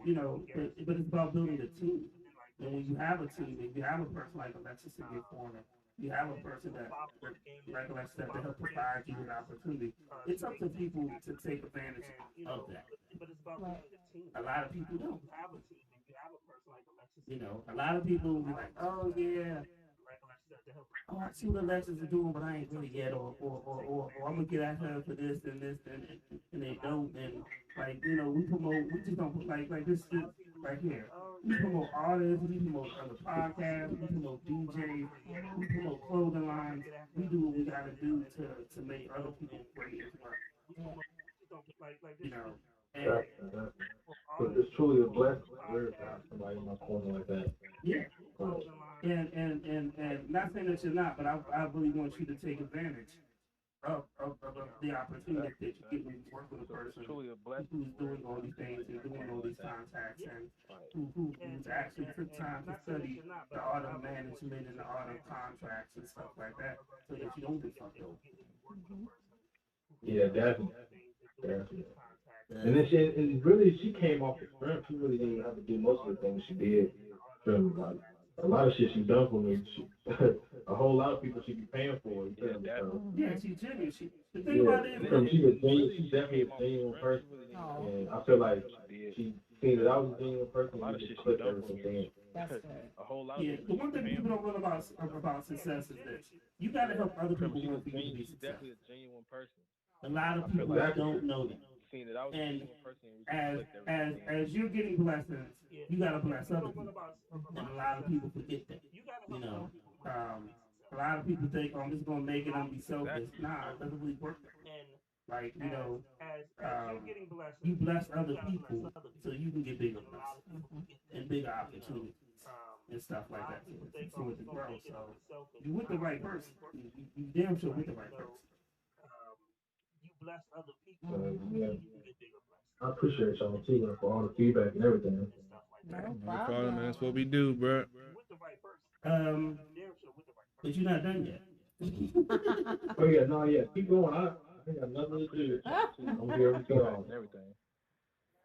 but it's about building a team. And when you have a team, if you have a person like Alexis in your corner, you have a person that like Alexis, that help provide you an opportunity. It's up to people to take advantage of that. A lot of people don't. A lot of people will be like, oh yeah, oh, I see what Alexis is doing, but I ain't really yet, or I'm gonna get at her for this and this, and they don't. And like, we just don't like this right here. We promote artists, we promote other podcasts, we promote DJs, we promote clothing lines. We do what we gotta do to make other people great as well. And it's truly a blessing to have somebody in my corner like that. yeah. And not saying that you're not, but I really want you to take advantage of the opportunity that you get when you work with a person who's doing all these things and doing all these contacts, and who's actually took time to study the art of management and the art of contracts and stuff like that, so that you don't get fucked over. Yeah, definitely. And then she came off the strength. She really didn't have to do most of the things she did. Like, a lot of shit she done for me. A whole lot of people she be paying for. Yeah, she's genuine. The thing about it is, she's definitely a genuine person. And I feel like she seen that I was a genuine person. And she clicked everything. A whole lot. Yeah, the one thing people don't realize about success is that you got to help other people who be successful. She's definitely a genuine person. A lot of people don't know that. And as you're getting blessings, you gotta bless other people. And a lot of people forget that. A lot of people think, oh, I'm just gonna make it, I'm gonna be selfish. Nah, it doesn't really work that way. Like, you bless other people so you can get bigger blessings and bigger opportunities and stuff like that for it to grow. So you're with the right person. You damn sure with the right person. Bless other people. Yeah. I appreciate y'all too for all the feedback and everything. No problem, man. That's what we do, bro. But you're not done yet. Oh yeah, keep going. I ain't got nothing to do. I'm here to go. Everything.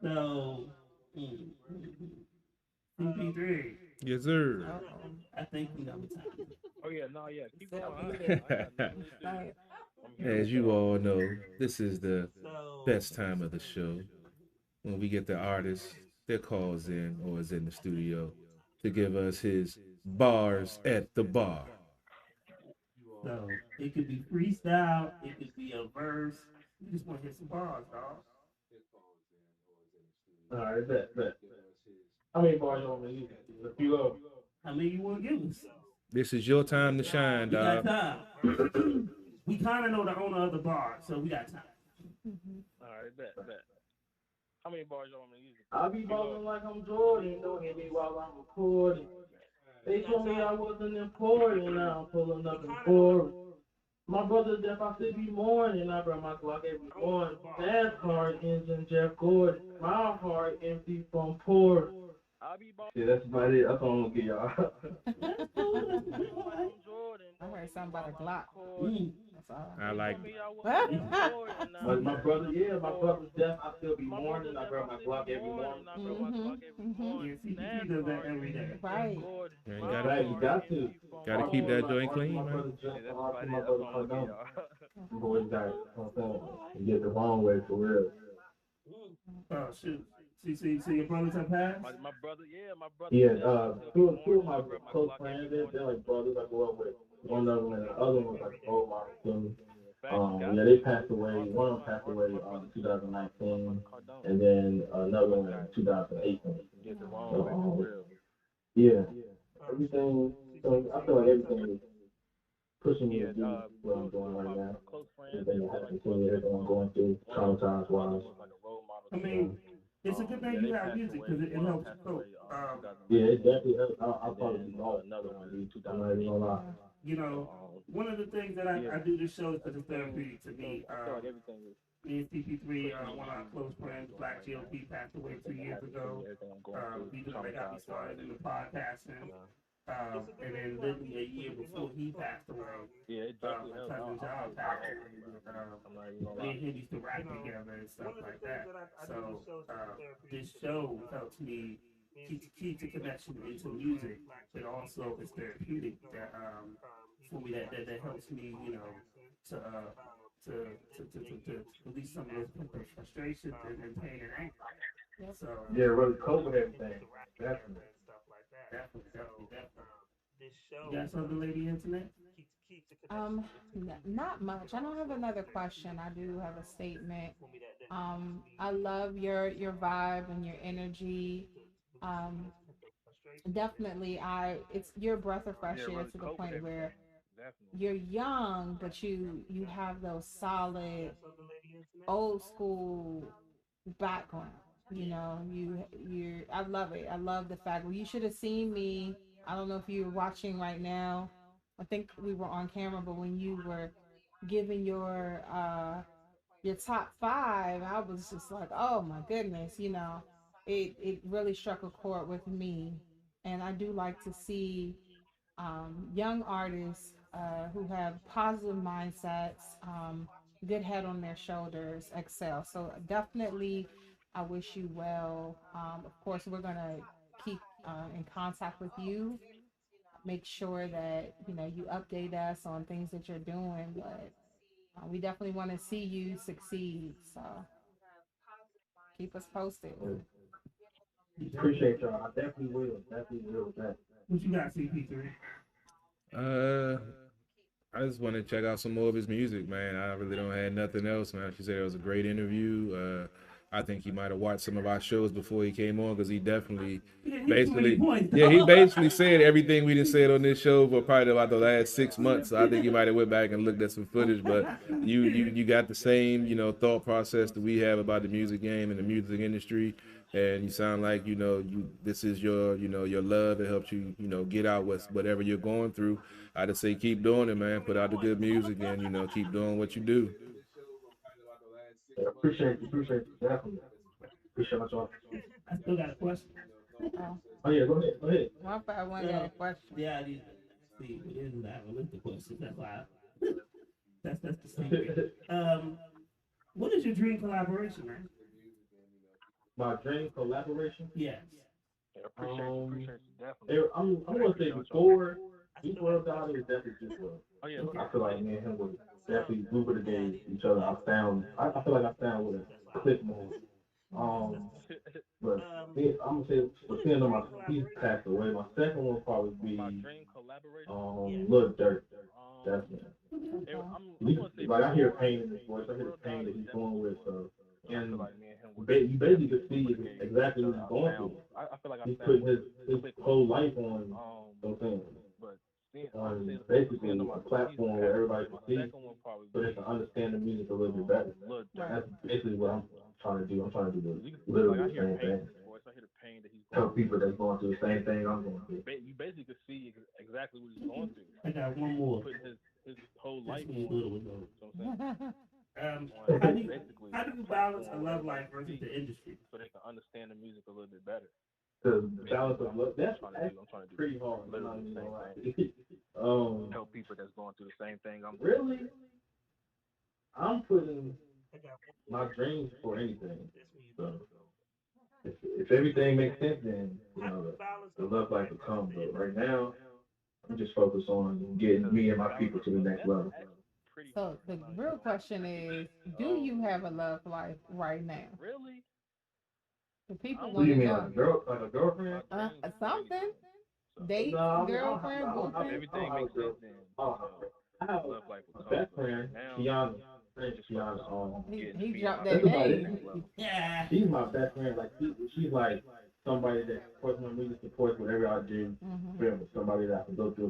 So, CP3. Yes, sir. I think we got time. Oh yeah, keep going. As you all know, this is the best time of the show when we get the artist that calls in or is in the studio to give us his bars at the bar. So it could be freestyle, it could be a verse. We just want to hit some bars, dog. All right, bet. How many bars you want me to use? A few of them. How many you want to give us? This is your time to shine, dog. We got time. We kind of know the owner of the bar, so we got time. All right, bet. How many bars you want me to use? I'll be balling like I'm Jordan, don't hit me while I'm recording. They told me I wasn't important, now I'm pulling up in forward. My brother deaf, I should be mourning. I brought my Glock every morning. Fast car engine, Jeff Gordon. My heart empty from poor. Yeah, that's about it. That's all I'm gonna get y'all. I heard something about a Glock. That's all. I like my brother deaf. I still be mourning. I grab my Glock every morning. He does that every day. Right. You got to. Gotta keep that joint clean, man. Boys got it. You get the wrong way for real. Oh shoot. So your brothers have passed? My brother. Yeah, two of my close friends, they're like brothers I grew up with. One of them and the other one was like a role model to me. They passed away. One of them passed away in 2019, and then another one in 2018. Yeah, everything. So I feel like everything is pushing me to do what I'm doing right now. Everything that happens to me, everything I'm going through, traumatized wise. I mean, it's a good thing you have music because it helps you cope. Yeah, it definitely helps. I'll probably do another one. I'm not even gonna lie. you know, one of the things that I do this show is because it's therapeutic to me. I feel like everything is Me and CP3, one of our close friends, Black GLP, passed away 2 years ago. He just got me started in the podcasting. And then literally a year before he passed away, my cousin John passed away. Me and him used to rap together and stuff like that. So this show helps me keep the connection into music, but also it's therapeutic that for me that helps me, you know, to release some of those frustrations and pain and anger. So yeah, really cope with everything. Definitely. You got something, Lady Internet? Not much. I don't have another question. I do have a statement. I love your vibe and your energy. Definitely, it's your breath of fresh air to the point where you're young, but you have those solid old school background. You know, I love it. I love the fact. Well, you should have seen me. I don't know if you're watching right now. I think we were on camera, but when you were giving your top five, I was just like, oh my goodness, you know, it really struck a chord with me. And I do like to see young artists who have positive mindsets, good head on their shoulders, excel. So definitely, I wish you well. Of course, we're gonna keep in contact with you. Make sure that you update us on things that you're doing, but we definitely want to see you succeed. So keep us posted. Appreciate y'all. I definitely will. Definitely will. What you got, CP3? I just want to check out some more of his music, man. I really don't have nothing else, man. She said it was a great interview. I think he might have watched some of our shows before he came on because he definitely he basically said everything we just said on this show for probably about the last 6 months. So I think he might have went back and looked at some footage, but you got the same, thought process that we have about the music game and the music industry. And you sound like, this is your love. It helps you, get out whatever you're going through. I just say keep doing it, man. Put out the good music and, keep doing what you do. Appreciate you, definitely. Appreciate y'all. I still got a question. Oh yeah, go ahead. I want to a question. Yeah, I need to see. We didn't have a list of questions. That's why. That's the secret. What is your dream collaboration, man? My dream collaboration? Yes. Appreciate I'm gonna say before God is definitely Juice WRLD. Oh yeah. I feel like me and him would definitely lubricate each other. I feel like I found with a click more. But I'm gonna say depending on he's passed away. My second one probably be Lil Durk. Definitely. Like I hear pain in his voice. I hear the pain that he's going with. And you basically could see exactly what he's going through. He's putting his whole life on those things. On basically a platform where everybody can see, so they can understand the music a little bit better. That's basically what I'm trying to do. I'm trying to do literally the same thing. Help people that's going through the same thing I'm going through. You basically could see exactly what he's going through. I got one more. Putting his whole life how do you balance a love life versus the industry? So they can understand the music a little bit better. The balance of love, that's pretty hard. Help people that's going through the same thing I'm really. I'm putting my dreams for anything. So if everything makes sense, then the love life will come. But right now, I'm just focused on getting me and my people to the next level. So the real question is, do you have a love life right now? Really? The people What do you mean, know. like a girlfriend? Something. Date, girlfriend, boyfriend. Everything makes sense then. I have a best friend, Kiana. He dropped that name. Yeah. She's my best friend. Like she's like somebody that supports my music, supports whatever I do. Somebody that I can go through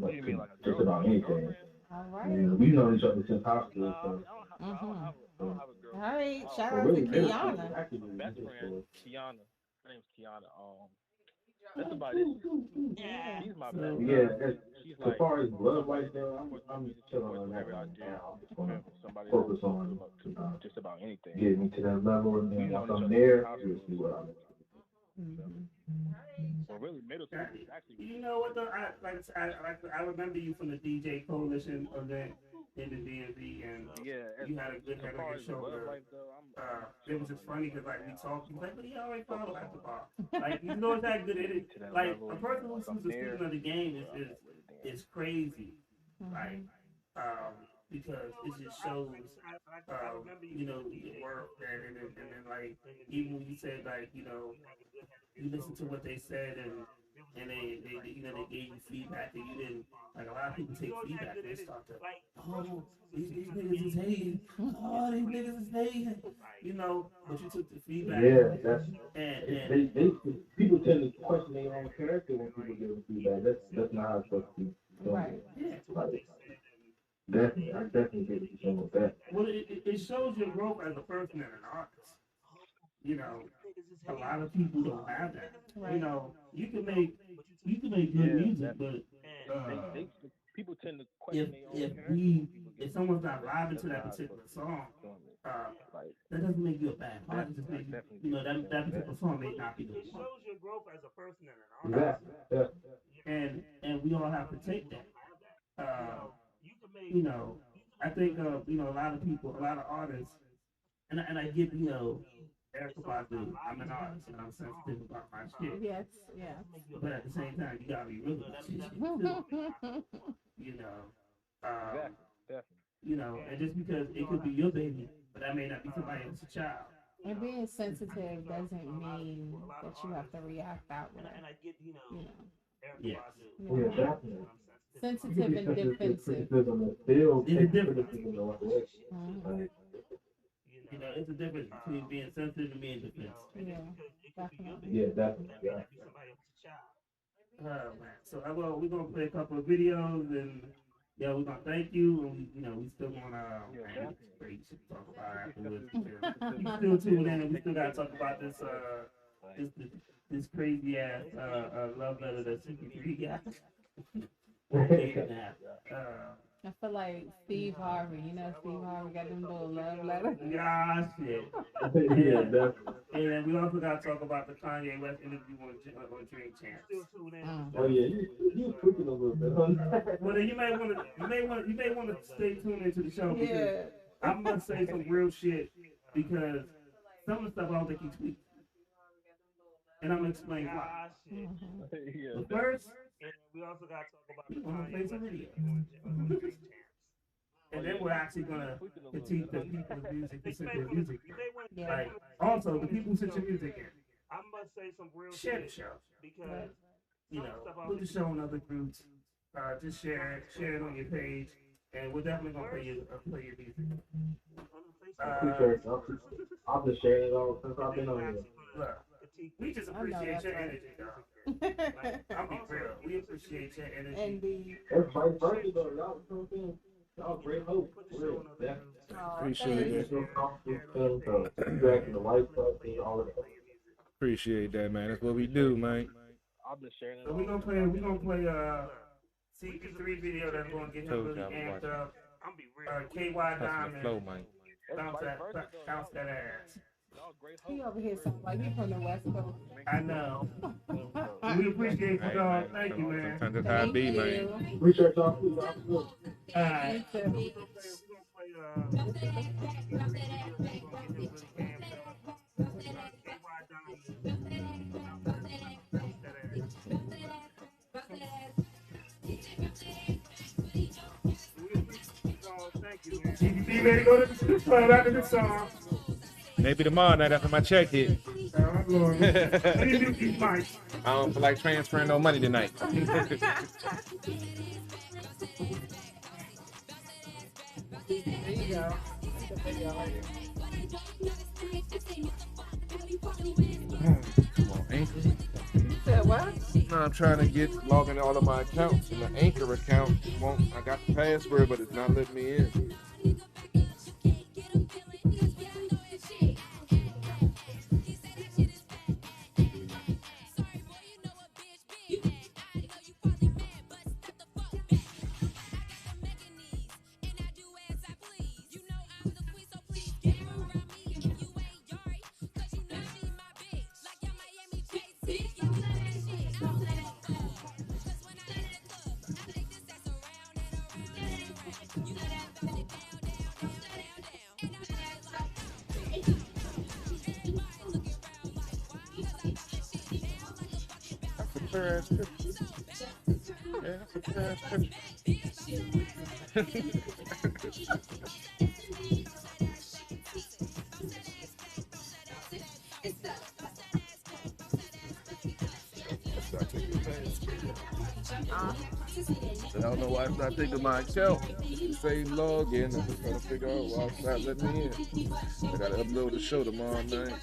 just about anything. All right. We've known each other since high school. So. All right. Shout out to Kiana. Best friend, Kiana. Her name's Kiana. That's about it. Yeah. She's my So, best. She's As like, far as love life goes, I'm just chilling on that whenever I right do, now. I'm just gonna somebody focus to on just about anything. getting me to that level, and We then know once each I'm other there, since high we'll school. see what I'm. Well, really, middle school is actually. You know what though? I remember you from the DJ Coalition event in the DMV, and you had a good head on your shoulder. It was just funny because like we talked, you like, but he already followed at the bar. Like you know, it's that good. Like a person who's used to speaking of the game is crazy. Like because it just shows you know the work and then like even when you said like you know you listen to what they said and they you know they gave you feedback and you didn't like a lot of people take feedback they start to oh these niggas is hating oh these niggas is hating you know but you took the feedback Yeah, that's and they people tend to question their own character when people give them feedback. That's not how it's supposed to be. Right. Like, definitely, I definitely get what you're saying with that. well it shows your growth as a person and an artist. You know, a lot of people don't have that. Right. You know, you can make good music, but people tend to question if someone's not vibing to that particular song, that doesn't make you a bad artist. It just makes you know that particular song may not be the one. It shows your growth as a person and an artist. Yeah. And we all have to take that. You know, I think you know a lot of people, a lot of artists, and I get you know. Erykah Badu, I'm an artist and I'm sensitive about my shit. Yes, yeah. But at the same time, you gotta be real about shit. You know, definitely. You know, and just because it could be your baby, but that may not be somebody else's child. And being sensitive doesn't mean that you have to react that way. You know. Yes. Yeah, definitely. Sensitive and defensive. It's different. Mhm. You know, it's a difference between being sensitive and being defensive. Yeah, definitely. Yeah, definitely. Yeah. Oh man. So we're gonna play a couple of videos and yeah, we're gonna thank you and you know we still gonna great shit to talk about afterwards. You still tune in. We still gotta talk about this this crazy ass love letter that CP3 got. I feel like Steve Harvey. You know, Steve Harvey got them little love letters. Yeah, shit. Yeah, definitely. And then we also got to talk about the Kanye West interview on Drink Champs. Oh yeah, you tweaking a little bit. Well, then you may want to stay tuned into the show because Yeah. I'm gonna say some real shit because some of the stuff I don't think he tweets, and I'm gonna explain why. But first, we also got to talk about the Kanye West video. And then we're actually gonna critique the people's music, who sent their music. Yeah. Like also the people who sent your music in. I'm gonna say some real Share the shit show. because You know, put the show on other groups. Just share it on your page, and we're definitely gonna play your music. Appreciate it. I've been sharing it all since I've been on here. Look, we just appreciate your energy, dog. I'll be real. We appreciate your energy. And the Everybody first though, y'all you know what I'm saying? Y'all great hope. Real. Appreciate it. The white stuff and all of that. Appreciate that, man. That's what we do, man. I've been sharing it. So we're gonna play CP3 video that's gonna get him really amped up. KY Diamond. Flow, man. Bounce that ass. he over here sounds like he from the West Coast. I know. We appreciate you, dog. Thank you, man. Sometimes that's how it be, man. Appreciate y'all too. Alright. GDP ready to go to the club after this song. Maybe tomorrow night after my check hit. Oh, Lord. What do you do, these mics? I don't feel like transferring no money tonight. There you go. Come on, Anchor. You said what? No, I'm trying to log into all of my accounts, and the Anchor account I got the password, but it's not letting me in. That's a clear ass picture. Yeah, that's a clear ass I don't know why it's not taking my account. Same login. I'm just trying to figure out why it's not letting me in. I gotta upload the show tomorrow night.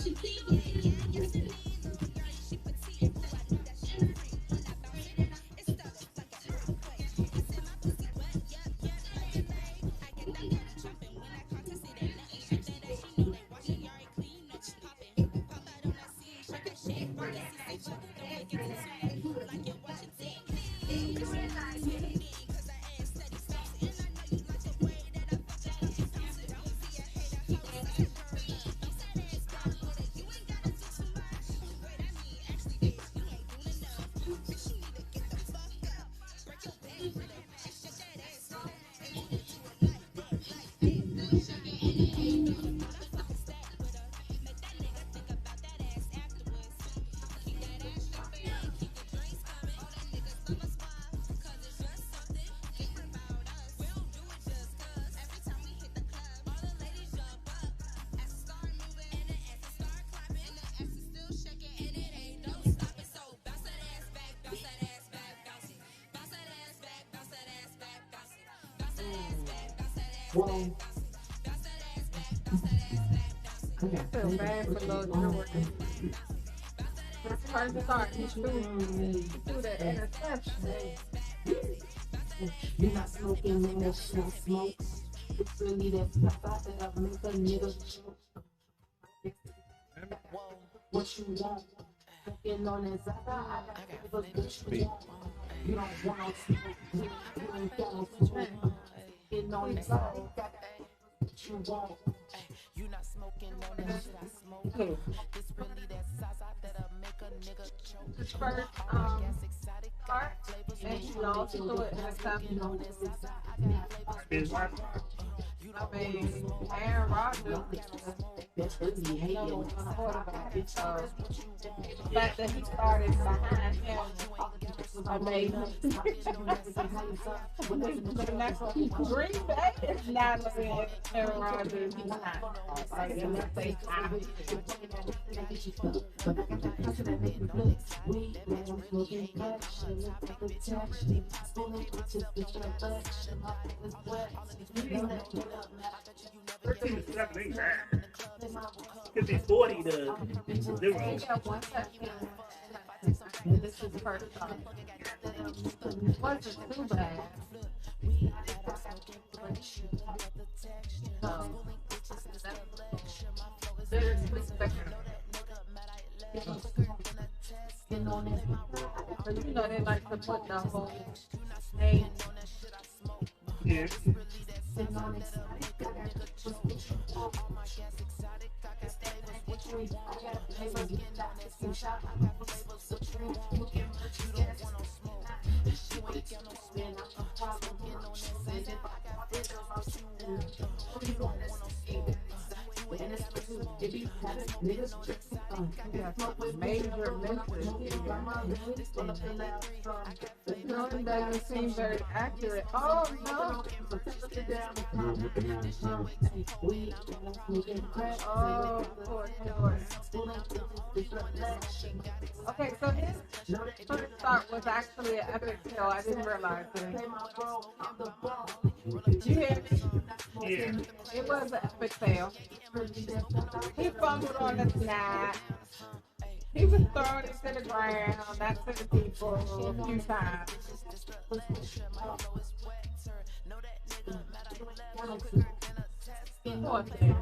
I feel bad for Lil Jordan. That's the first start. He threw the interception. You're not smoking, man, that shit I smoke. It's really that stuff out that I make a nigga choke. What you want? Fucking on that Zaza, I got the bitch you want. You don't want no smoke, you ain't got no smoke. Fucking on that Zaza, I got what you want. You not smoking on that shit I smoke. It's really that Zaza that'll make a nigga choke. His first part, and he lost to it in a second. I mean, Aaron Rodgers, the fact that he started behind him, amazing. Green Bay is not looking at Aaron Rodgers behind. Like, unless they Could be 40 to 0. This is the first time. Wasn't too bad. But you know they like to put the whole name. Yeah. Major misses. It doesn't seem very accurate. Oh no! Oh, poor George. Okay, so his first start was actually an epic fail. I didn't realize it. Did you hear me? Yeah. It was an epic fail. He fumbled on the snap. He was thrown into the ground, not to the people a few times. Poor thing.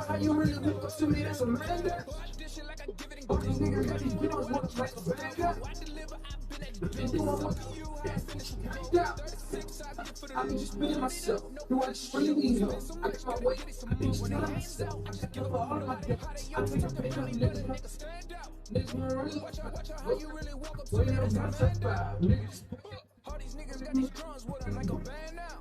How you really look to me, that's a man. All these niggas got these bills, want like a bag. I be just being myself. Do I just really need help? I get my way. I be just being myself. I just give up all of my debts. I take a pay for these niggas. Niggas wanna really watch how you really walk up to me. Niggas got to five. Niggas. All these niggas got these drums with them like a band now.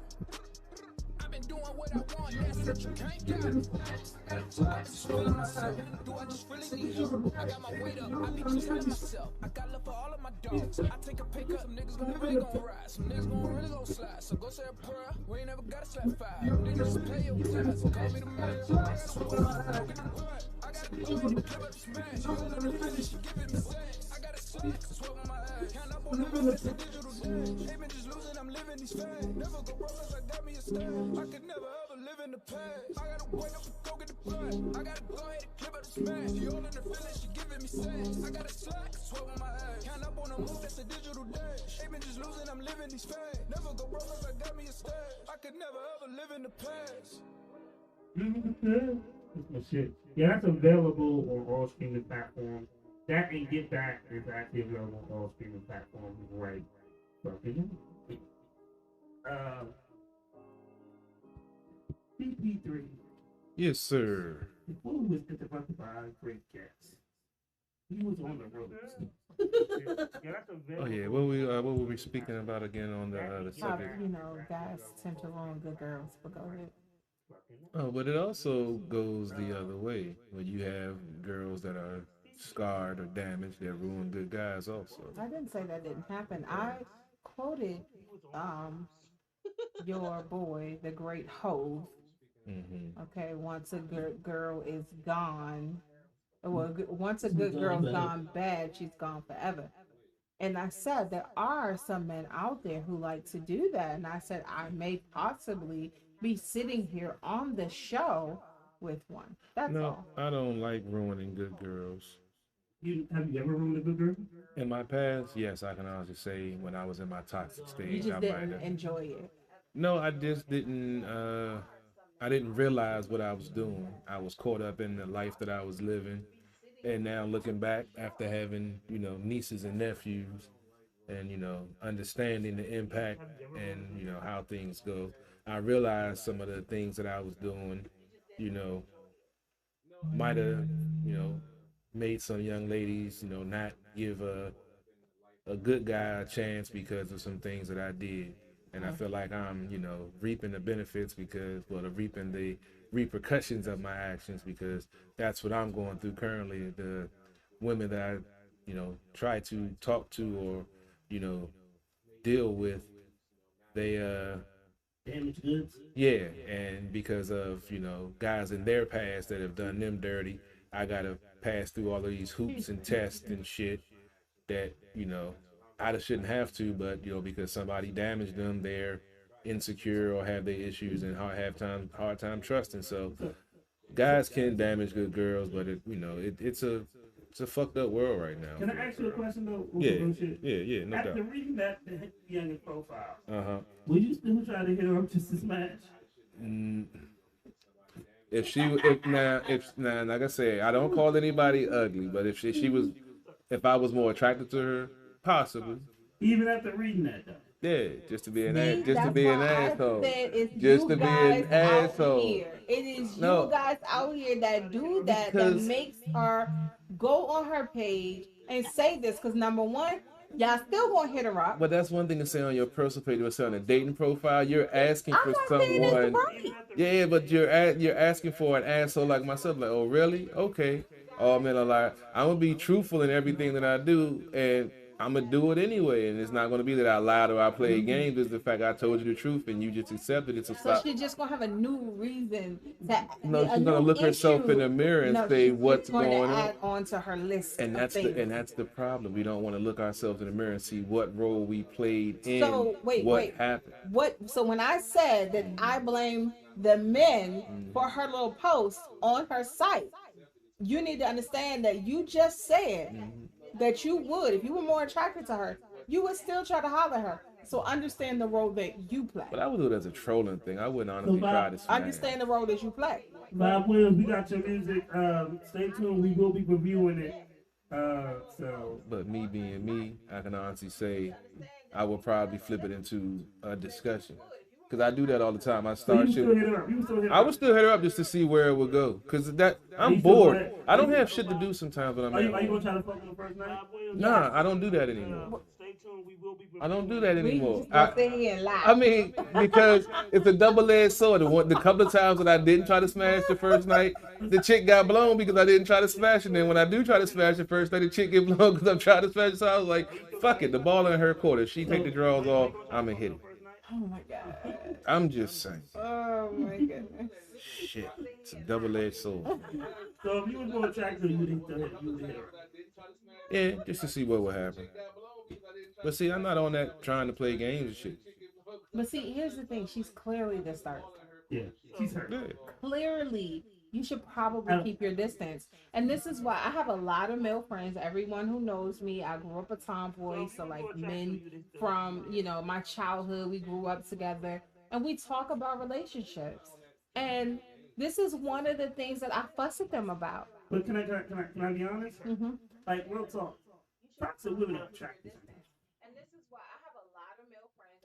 I've been doing what I want. That's what you can't get. Do I just really need help? I got my weight up. I be just being myself. I got love for all of my dogs. I take a pay cut. Some niggas gon' really gon' ride. Some niggas gon' really gon' slide. So go say a prayer. We ain't never gotta slap five. Niggas just pay your tax. Call me the man. I got the joy. The club smash. I'm gonna finish. Giving me sex. I got a slack. Sweat on my ass. Count up on the digital dash. Ain't been just losing. I'm living these facts. Never go broke 'cause I got me a stack. I could never ever live in the past. I gotta wake up and go get the bread. I gotta go ahead and clip up the smash. She all in the feelings, she giving me sex. I got a slack, sweat on my ass. Count up on the move, that's a digital dash. Ain't been just losing, I'm living these facts. Never go broke 'cause I got me a stack. I could never ever live in the past. That's my shit. Yeah, that's available on all streaming platforms. That and Get Back is actually available on all streaming platforms right fucking. CP3. Yes, sir. Before we was interrupted by our great guest, he was on the road. Yeah, that's available. Oh yeah, what were we speaking about again on the How, subject? you know, guys tend to ruin good girls, but go ahead. Oh, but it also goes the other way when you have girls that are scarred or damaged that ruin good guys also. I didn't say that didn't happen. I quoted your boy, the great Hove. Okay, once a good girl is gone, well, once a good girl's gone bad, she's gone forever. And I said there are some men out there who like to do that. And I said I may possibly be sitting here on the show with one. That's No, all. I don't like ruining good girls. Have you ever ruined a good girl? In my past, yes, I can honestly say when I was in my toxic You stage, just I might didn't have. enjoy it. No, I just didn't. I didn't realize what I was doing. I was caught up in the life that I was living, and now looking back after having, nieces and nephews, and understanding the impact and how things go, I realized some of the things that I was doing, might have, made some young ladies, not give a good guy a chance because of some things that I did. And I feel like I'm, reaping the benefits reaping the repercussions of my actions, because that's what I'm going through currently. The women that I, try to talk to or, deal with, they, damaged goods. yeah. And because of, guys in their past that have done them dirty, I got to pass through all of these hoops and tests and shit that, I shouldn't have to, but because somebody damaged them, they're insecure or have their issues and hard time trusting. So guys can damage good girls, but it's a fucked up world right now. Can I ask you a question though? Yeah, no After doubt. reading that young profile, Would you still try to hit her up just to smash? Like I said, I don't call anybody ugly, but if I was more attracted to her, possibly. even after reading that though. Yeah, just to be an See, just to that's be an why I asshole. said it's Just you to be guys an out asshole. here. It is No. you guys out here that do that Because- makes her go on her page and say this. Because number one, Y'all still gonna hit her up. But that's one thing to say on your personal page, or say on a dating profile. You're asking for someone. Yeah, but you're asking for an asshole like myself. Like, oh really? Okay. Oh man, I'm gonna be truthful in everything that I do, and I'm gonna do it anyway. And it's not gonna be that I lied or I played games. It's the fact I told you the truth and you just accepted it. So she's just gonna have a new reason that. No, she's gonna look herself in the mirror and say what's going on. Add on to her list. And that's the problem. We don't want to look ourselves in the mirror and see what role we played in. So what happened. So when I said that I blame the men for her little post on her site, you need to understand that you just said that you would, if you were more attracted to her, you would still try to holler at her. So understand the role that you play. But I would do it as a trolling thing. I wouldn't honestly try to smash. Understand the role that you play. Bob Williams, we got your music. Stay tuned. We will be reviewing it. But me being me, I can honestly say I would probably flip it into a discussion. Because I do that all the time. I start shit. I would still hit her up just to see where it would go. Because I'm bored. I don't have shit to do sometimes when I'm at home. Are you going to try to fuck on the first night? Nah, I don't do that anymore. I don't do that anymore. I mean, because it's a double-edged sword. The couple of times that I didn't try to smash the first night, the chick got blown because I didn't try to smash it. And then when I do try to smash the first night, the chick get blown because I'm trying to smash it. So I was like, fuck it. The ball in her court. If she take the draws off, I'm going to hit it. Oh my God. I'm just saying. Oh my goodness. Shit. It's a double-edged sword. So if you was more attractive, you would hit her. Yeah, just to see what would happen. But see, I'm not on that trying to play games and shit. But see, here's the thing. She's clearly the start. Yeah, she's hurt. Yeah. Clearly, you should probably keep your distance. And this is why I have a lot of male friends. Everyone who knows me, I grew up a tomboy. So like men from, my childhood, we grew up together. And we talk about relationships. And this is one of the things that I fuss at them about. But can I be honest? Mm-hmm. Like, real talk. Toxic women are attractive.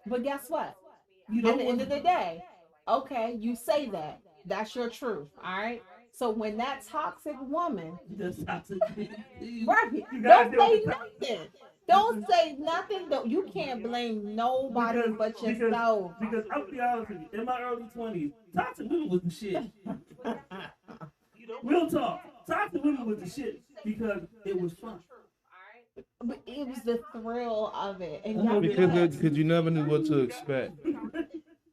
But guess what? At the end of the day, okay, you say that. That's your truth, all right? So when that toxic woman, right, don't say nothing. Don't say nothing. You can't blame nobody but yourself. Because I'll be honest with you, in my early 20s, toxic women was the shit. Real talk. Toxic women was the shit because it was fun. But it was the thrill of it, and because you never knew what to expect.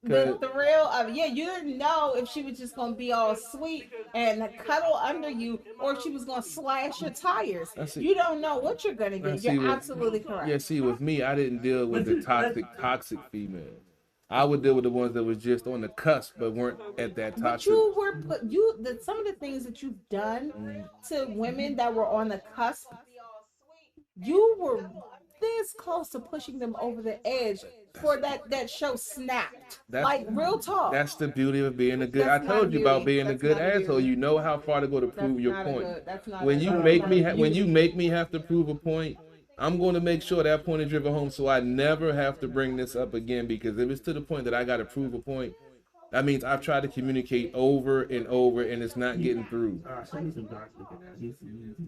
The thrill of it. Yeah, you didn't know if she was just gonna be all sweet and cuddle under you, or if she was gonna slash your tires. You don't know what you're gonna get. You're absolutely correct. Yeah, see, with me, I didn't deal with the toxic female. I would deal with the ones that was just on the cusp but weren't at that toxic. But some of the things that you've done to women that were on the cusp. You were this close to pushing them over the edge for that show Snapped. Like, real talk. That's the beauty of being a good. I told you about being a good asshole. You know how far to go to prove your point. When you make me have to prove a point, I'm going to make sure that point is driven home so I never have to bring this up again. Because if it's to the point that I got to prove a point, that means I've tried to communicate over and over and it's not getting through.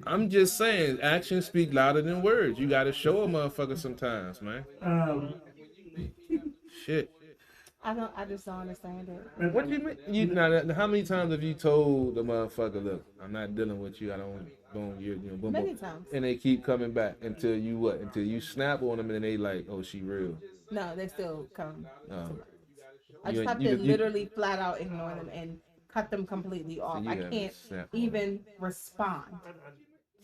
I'm just saying, actions speak louder than words. You got to show a motherfucker sometimes, man. Shit. I just don't understand it. What do you mean? How many times have you told the motherfucker, look, I'm not dealing with you. I don't boom. Many times. And they keep coming back until you snap on them and they like, oh, she real. No, they still come. I just have to literally flat out ignore them and cut them completely off. I can't even respond.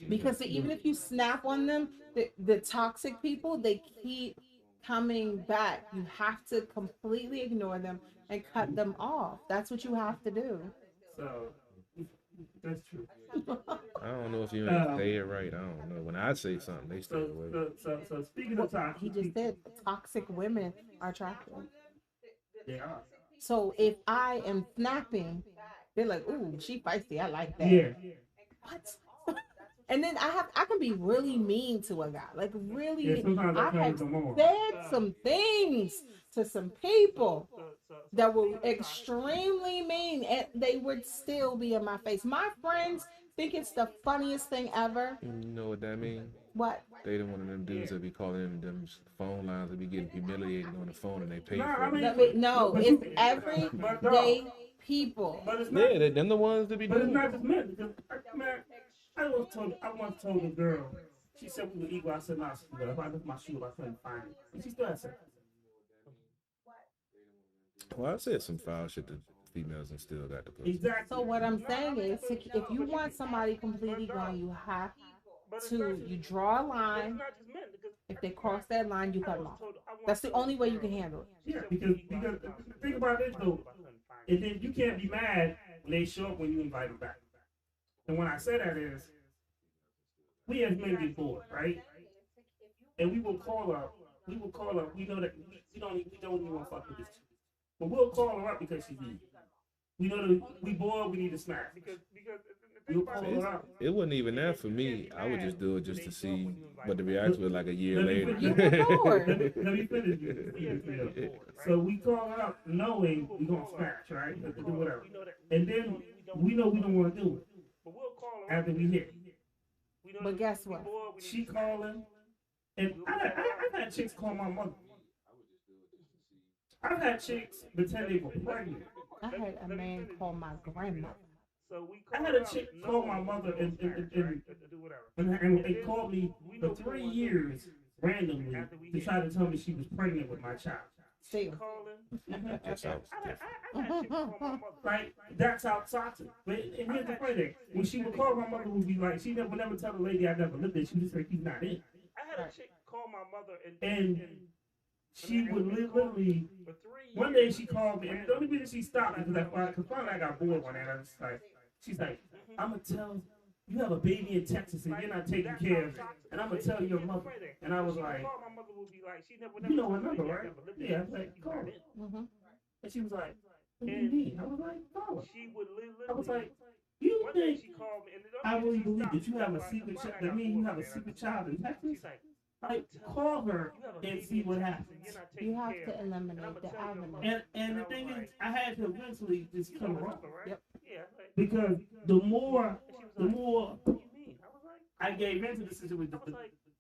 Because even if you snap on them, the toxic people, they keep coming back. You have to completely ignore them and cut them off. That's what you have to do. So, that's true. I don't know if you say it right. I don't know. When I say something, they stay away. So speaking of toxic, he just said toxic women are attractive. They are. So if I am snapping, they're like, "Ooh, she feisty. I like that." Yeah. What? And then I can be really mean to a guy, like really. Yeah, I have said some things to some people that were extremely mean, and they would still be in my face. My friends think it's the funniest thing ever. You know what that means? What? They don't one of them dudes that be calling them phone lines that be getting humiliated on the phone and they pay No, for I it. mean, No, it's everyday people. but it's not. Yeah, them the ones that be But it's doing not it. just men. Because, man, I once told a girl. She said we were equal. I said, "No, but if I lift my shoe, I couldn't find it." And she still has it. Well, I said some foul shit to females and still got the pussy. Exactly. So what I'm saying is, if you want somebody completely gone, you have to draw a line. If they cross that line, you cut them off. That's the only way you can handle it. Yeah, because think about it though. And then you can't be mad when they show up when you invite them back. And when I say that is, we as men get bored, right? And we will call up. We know that we don't even want to fuck with this chick. But we'll call her up because she's easy. We know that we bored, we need to smash. We'll call her up. It wasn't even that for me. I would just do it just to see what the reaction was like a year later. You get bored. Let me finish. So we call her up knowing we're going to smash, right? Or do whatever. And then we know we don't want to do it after we hit. But guess what? She calling. And I've had chicks call my mother. I've had chicks pretend they were pregnant. I had a man call my grandmother. I had a chick call my mother and call me for 3 years randomly to try to tell me she was pregnant with my child. Still. Just out. Like, that's how toxic. But and here's the funny thing. When she would call, my mother would be like, she would never tell the lady I never lived there. She would just say, he's not in. I had a chick call my mother And she would literally, one day she called me, and the only reason she stopped me because finally I got bored one day, and I was like, she's like, I'm going to tell you have a baby in Texas and you're not taking care of it, and I'm going to tell your mother. And I was like, you know her number, right? Yeah, I was like, call her. And she was like, what do you mean? I was like, call her. I was like, you think I really believe that you have a secret child, that means you have a secret child in Texas? Like, call her and see what happens. You have to eliminate the avenue. And the thing is, I had to eventually just cut her off. Yep. Because the more I gave into the situation,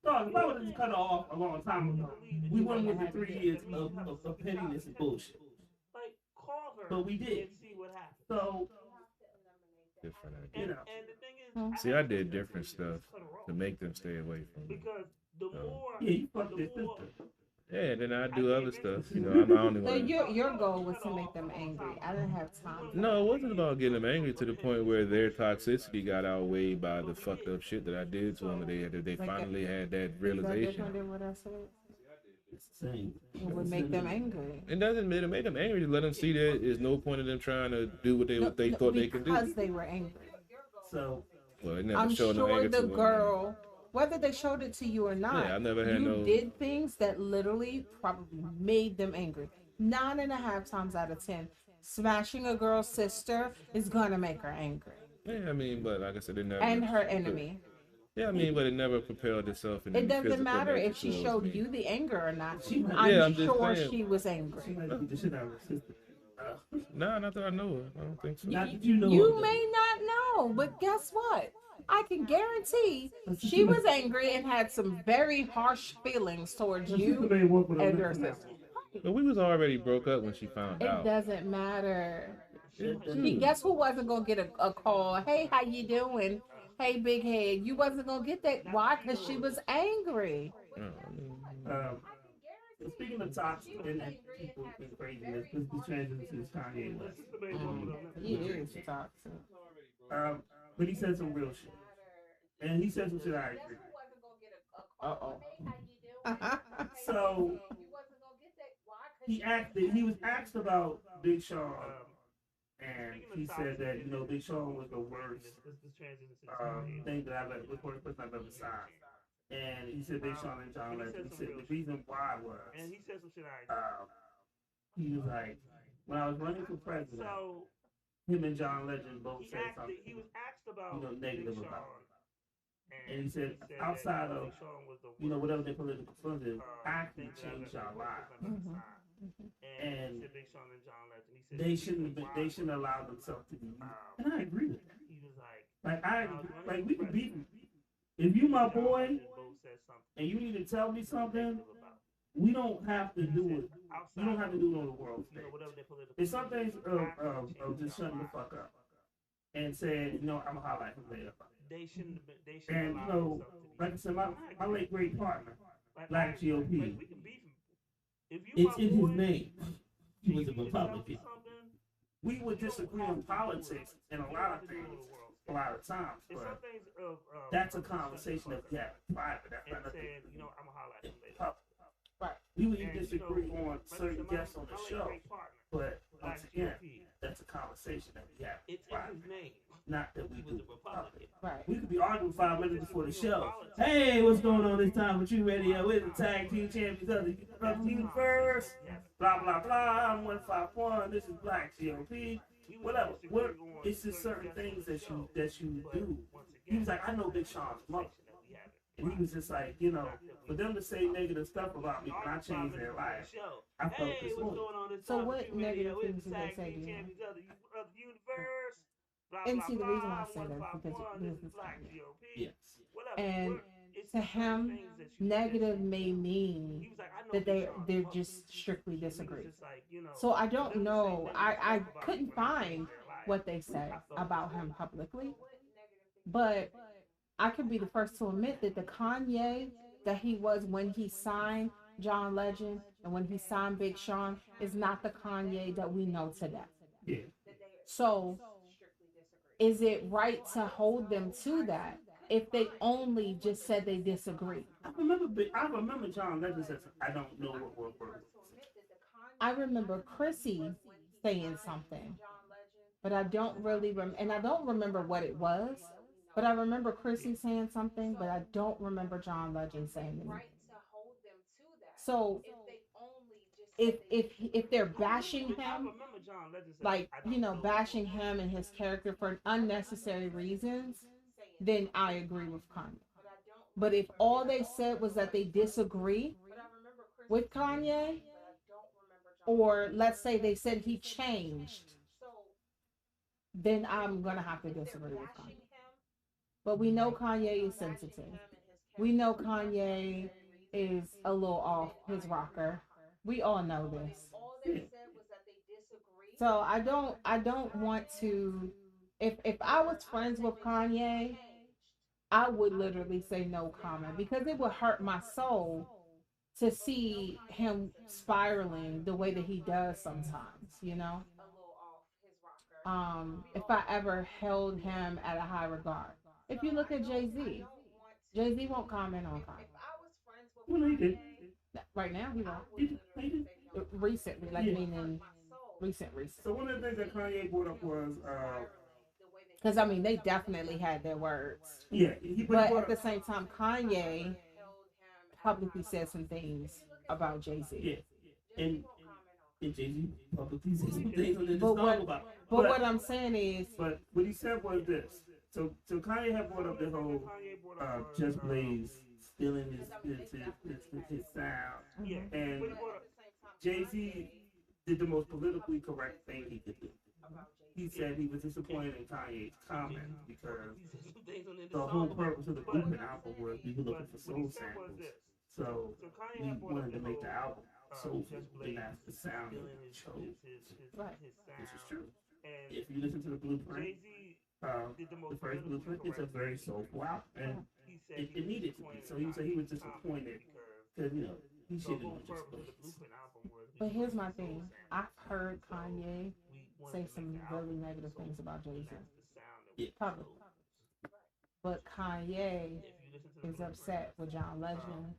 dog, if I would have just cut her off a long time ago, we wouldn't have had 3 years of pettiness and bullshit. But we did. So, Different you idea. know. See, I did different stuff to make them stay away from me. Yeah, you fucked their sister. Yeah, then I do other stuff. You know, I'm the only So one. your goal was to make them angry. I didn't have time. No, it wasn't about getting them angry to the point where their toxicity got outweighed by the fucked up shit that I did to them. They finally had that Is that realization. different than what I said? It's the same. It would make them angry. It doesn't make them angry. Just let them see that there's no point in them trying to do what they thought they could do. Because they were angry. So, Well, it never I'm showed no sure anger the to them. girl, whether they showed it to you or not, Yeah, I never had you no. did things that literally probably made them angry. 9.5 times out of 10, smashing a girl's sister is gonna make her angry. Yeah, I mean, but like I said, it never. And her enemy. Yeah, I mean, but it never propelled itself. In It any doesn't physical matter nature if she towards showed me. you the anger or not. Yeah, I'm I'm just sure saying. she was angry. she might beat the shit out of her sister. Nah, not that I know of. I don't think so. Not that you know You of. may not know, but guess what? I can guarantee she was angry and had some very harsh feelings towards Her sister you may work with her and your mental sister. health. But we was already broke up when she found It out. doesn't matter. Mm. Guess who wasn't gonna get a call? Hey, how you doing? Hey, big head. You wasn't gonna get that. Why? Because she was angry. Speaking of toxic and people and craziness, this is transition to Kanye West. He is toxic. But he said some real shit. And he said some shit I agree. So he was asked about Big Sean, and he said that, you know, Big Sean was the worst thing that I've ever, the worst person I've ever signed. And he said Big Sean and John Legend. He said the reason why was, he was like, when I was running for president, him and John Legend both said something, you know, negative about it. And he said, outside of, you know, whatever their political funds is, acting changed our lives. And they shouldn't allow themselves to be used. And I agree with that. We can beef. If you my boy and you need to tell me something, we don't have to do it. You don't have to do it on the world stage. It's some things of just shutting the fuck up and saying, I'm gonna holler at him later. They shouldn't have been. And like I said, my late great partner, Black GOP. It's in his name. He was a Republican. We would disagree on politics and a lot of things, a lot of times, but that's a conversation that we have in private. That's not nothing in public. Right. We would even disagree on certain guests on the show, but once again, that's a conversation that we have in private. Not that we do public. Right. We could be arguing 5 minutes before the show. Hey, what's going on this time with you radio? We're the tag team champions of the universe. Blah blah blah. I'm 151. This is Black GOP. Whatever. It's just certain things that you do. He was like, I know Big Sean's mother. And he was just like, for them to say negative stuff about me when I changed their life, I felt this way. So what negative things did they say to you? And see, the reason why I say that is because this is Kanye. Yes. And to him, negative may mean that they're just strictly disagree. So I don't know. I couldn't find what they said about him publicly, but I could be the first to admit that the Kanye that he was when he signed John Legend and when he signed Big Sean is not the Kanye that we know today. Yeah. So is it right to hold them to that if they only just said they disagree? I remember John Legend said, I don't know what word. I remember Chrissy saying something, but I don't really and I don't remember what it was, but I remember Chrissy saying something, but I don't remember John Legend saying anything. So if they're bashing him, like, bashing him and his character for unnecessary reasons, then I agree with Kanye. But if all they said was that they disagree with Kanye, or let's say they said he changed, then I'm gonna have to disagree with Kanye. But we know Kanye is sensitive. We know Kanye is a little off his rocker. We all know this. So I don't want to, if I was friends with Kanye, I would literally say no comment, because it would hurt my soul to see him spiraling the way that he does sometimes, if I ever held him at a high regard. If you look at Jay-Z won't comment on Kanye. Well, he did. Right now, he won't. He did. Recently, meaning recent. So one of the things that Kanye brought up was, because they definitely had their words. Yeah, but at the same time, Kanye publicly said some things about Jay-Z. Yeah, and Jay-Z publicly said some things on this but what I'm saying is, but what he said was this. So Kanye had brought up the whole Just Blaze stealing his sound, and Jay-Z did the most politically correct thing he could do. He said he was disappointed in Kanye's comments because the whole purpose of the Blueprint album was we were looking for soul samples. So we wanted to make the album soulful, and that's the sound that we chose. Right. Which is true. If you listen to the Blueprint, the first Blueprint, it's a very soulful album, and it needed to be. So he said he was disappointed because he should have just Blaze. But here's my thing. I've heard Kanye say some really negative things about Jay-Z. Yeah. Publicly. But Kanye is upset with John Legend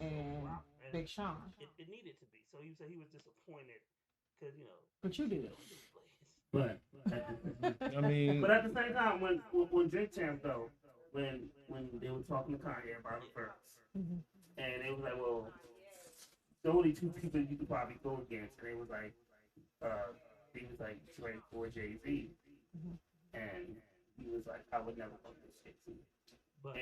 and Big Sean. It needed to be. So he said he was disappointed because, But you did. But but at the same time, when Drink Champs though, when they were talking to Kanye about the verse, and they was like, well, the only two people you could probably go against, and it was like, Drake or Jay-Z, and he was like, I would never go against Jay-Z.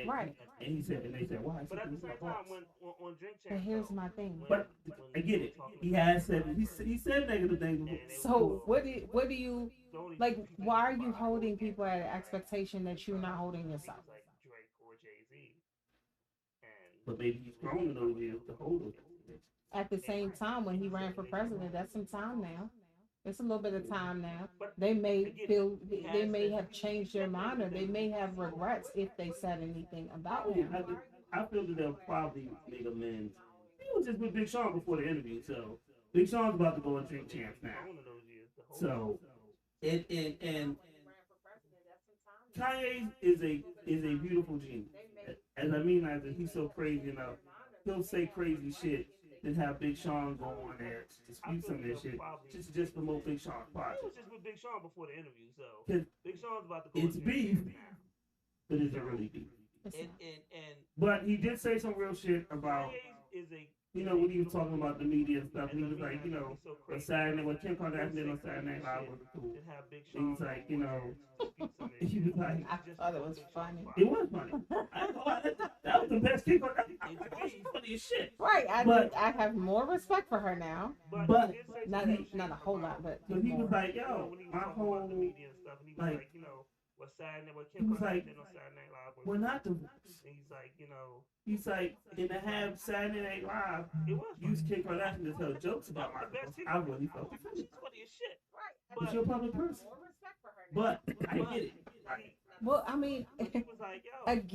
Right. And he said, and they said, why? But at the same time, when on Drink Champs, But here's my thing. But I get it. He has said he said negative things. So what do you like? Why are you holding people at an expectation that you're not holding yourself? Like Drake or Jay-Z. But maybe he's grown in those years to hold it. At the same time, when he ran for president, that's some time now. It's a little bit of time now. They may feel they may have changed their mind, or they may have regrets if they said anything about him. I feel that they'll probably make amends. He was just with Big Sean before the interview, so Big Sean's about to go and Drink Champs now. So and Kanye is a beautiful genius. As I mean, as he's so crazy enough, he'll say crazy shit and have Big Sean go on there to dispute some of this shit, just promote Big Sean's project. He was just with Big Sean before the interview, so Big Sean's about to go. It's beef, but is it really beef? But he did say some real shit about, you know, when he was talking about the media and stuff. He was like, you know, what Kim Kardashian did on Saturday Night Live was cool. He was like, you know, he was like, I thought it was funny. It was funny. That was the best Kim Kardashian. That was funny as shit. Right. I have more respect for her now. But not a whole lot, but he was like, yo, my whole like. What's Saturday? What He Kim was like, did on Saturday Night Live? we're not divorced. He's like, you know. He's like, and to have Saturday Night Live use Kim Kardashian to tell jokes about my divorce, I really felt offended. Funny as shit. But you're a public person. But I get it. Well, I mean, again,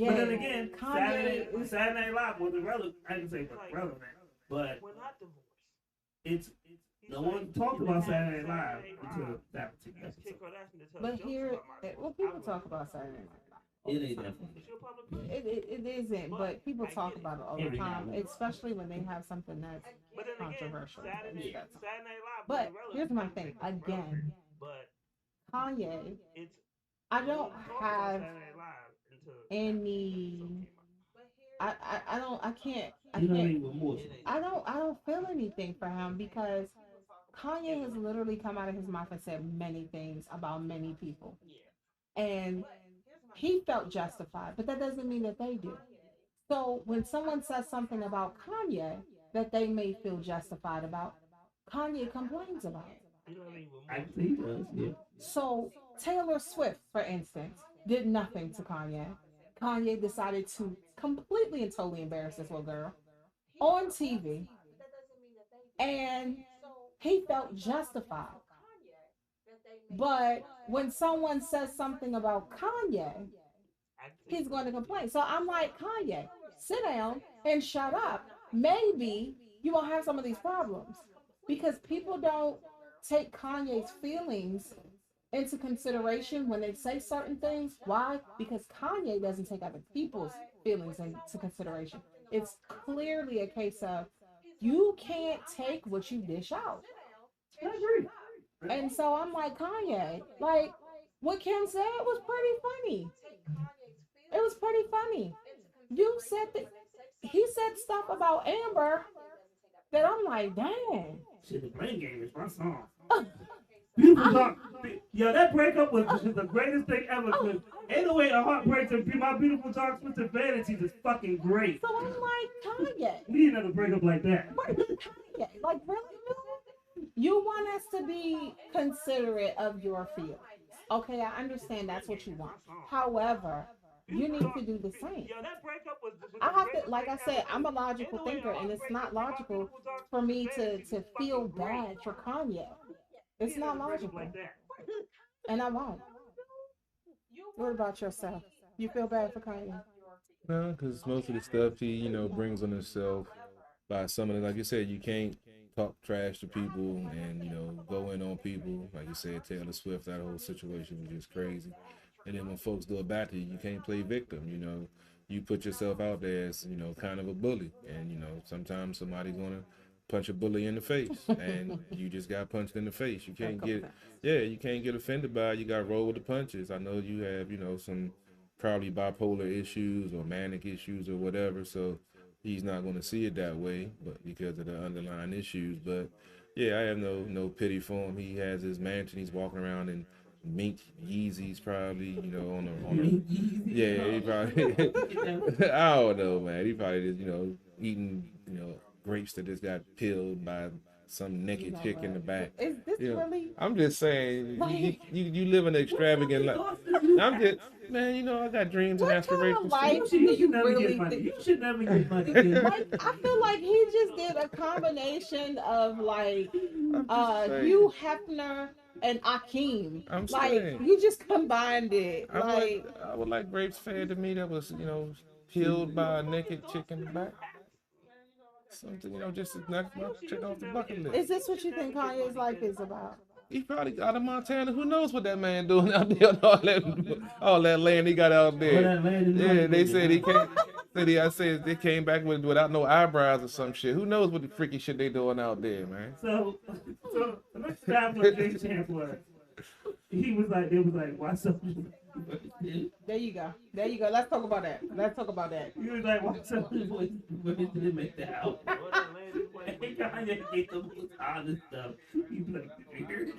but then again, Kanye Saturday Night Live was irrelevant. I can say relevant, but we're not divorced. It's no one talked about Saturday Night Live until that particular episode. But here, well, people talk about Saturday Night Live. It ain't definitely. It isn't, but people talk about it all the time, especially when they have something that's controversial. But here's my thing. Again, Kanye, I don't have any. I don't feel anything for him because Kanye has literally come out of his mouth and said many things about many people. And he felt justified, but that doesn't mean that they do. So when someone says something about Kanye that they may feel justified about, Kanye complains about it. I think he does, yeah. So Taylor Swift, for instance, did nothing to Kanye. Kanye decided to completely and totally embarrass this little girl on TV. And he felt justified. But when someone says something about Kanye, he's going to complain. So I'm like, Kanye, sit down and shut up. Maybe you won't have some of these problems because people don't take Kanye's feelings into consideration when they say certain things. Why? Because Kanye doesn't take other people's feelings into consideration. It's clearly a case of you can't take what you dish out. I agree. And so I'm like, Kanye, like what Kim said was pretty funny. It was pretty funny. You said that he said stuff about Amber that I'm like, dang. Shit, the Blame Game is my song. Beautiful song. Yo, that breakup was the greatest thing ever. Cause ain't no way a heart breaks and My Beautiful Dark Twisted Fantasies is fucking great. So I'm like, Kanye. We need another breakup like that. Kanye, like really? You want us to be considerate of your feelings. Okay, I understand that's what you want. However, you need to do the same. I have to, like I said, I'm a logical thinker, and it's not logical for me to feel bad for Kanye. It's not logical. And I won't. What about yourself? You feel bad for Kanye? No, because most of the stuff he, brings on himself by some of it, like you said, you can't talk trash to people and, go in on people. Like you said, Taylor Swift, that whole situation was just crazy. And then when folks do it back to you, you can't play victim, You put yourself out there as, kind of a bully. And, sometimes somebody's going to punch a bully in the face. And you just got punched in the face. You can't get offended by it. You got to roll with the punches. I know you have, some probably bipolar issues or manic issues or whatever. So he's not going to see it that way, but because of the underlying issues. But yeah, I have no pity for him. He has his mansion. He's walking around in mink Yeezys probably, you know, on a yeah, he probably I don't know, man. He probably just, you know, eating, you know, grapes that just got peeled by some naked chick in the back. Is this really? I'm just saying, you live an extravagant life. I'm just, man, you know, I got dreams and aspirations. You should never get money. Like, I feel like he just did a combination of like Hugh Hefner and Akeem. I'm like saying, you just combined it. I would like grapes fed to me that was, you know, peeled by a naked chick in the back. Something, you know, just to check off the bucket list. Is this what you think Kanye's life is about? He probably out of Montana. Who knows what that man doing out there on all that land he got out there? Yeah, they said he came. I said they came back without no eyebrows or some shit. Who knows what the freaky shit they doing out there, man? So let's stop what Jay Champ was. He was like, it was like, why so? There you go. Let's talk about that. He was like, why so? Didn't make that out. And Kanye get the most honest stuff. He was like, did you hear it?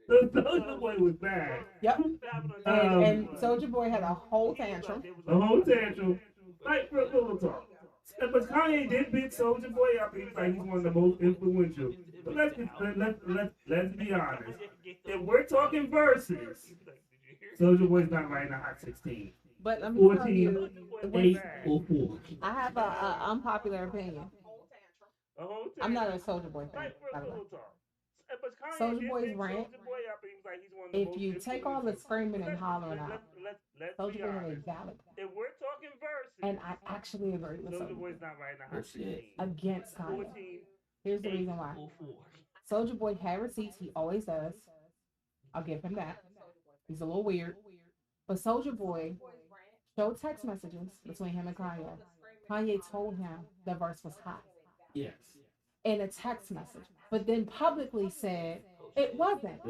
So Soulja Boy was bad. Yep. And Soulja Boy had a whole tantrum. Like, real talk. But Kanye did beat Soulja Boy up. He's like, he's one of the most influential. But let's be honest. If we're talking verses, Soulja Boy's not right in the Hot 16. But let me 14, 8, or 4. I have a unpopular opinion. I'm not a Soulja Boy fan. Soulja Boy's rant. If you take all the screaming and hollering out, Soulja Boy had a valid point. If we're talking verses, and I actually agree with Soulja Boy's not right now. Against Kanye. Here's the reason why. Soulja Boy had receipts. He always does. I'll give him that. He's a little weird. But Soulja Boy showed text messages between him and Kanye. Kanye told him the verse was hot. Yes. In a text message. But then publicly said it wasn't.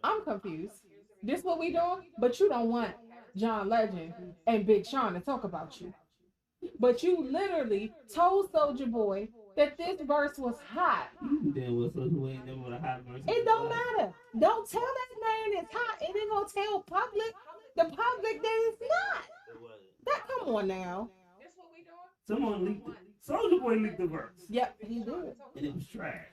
I'm confused. This what we doing? But you don't want John Legend and Big Sean to talk about you. But you literally told Soulja Boy that this verse was hot. It don't matter. Don't tell that man it's hot. It ain't gonna tell the public that it's not. That come on now. Someone leaked it. Soulja Boy leaked the verse. Yep, he did. And it was trash.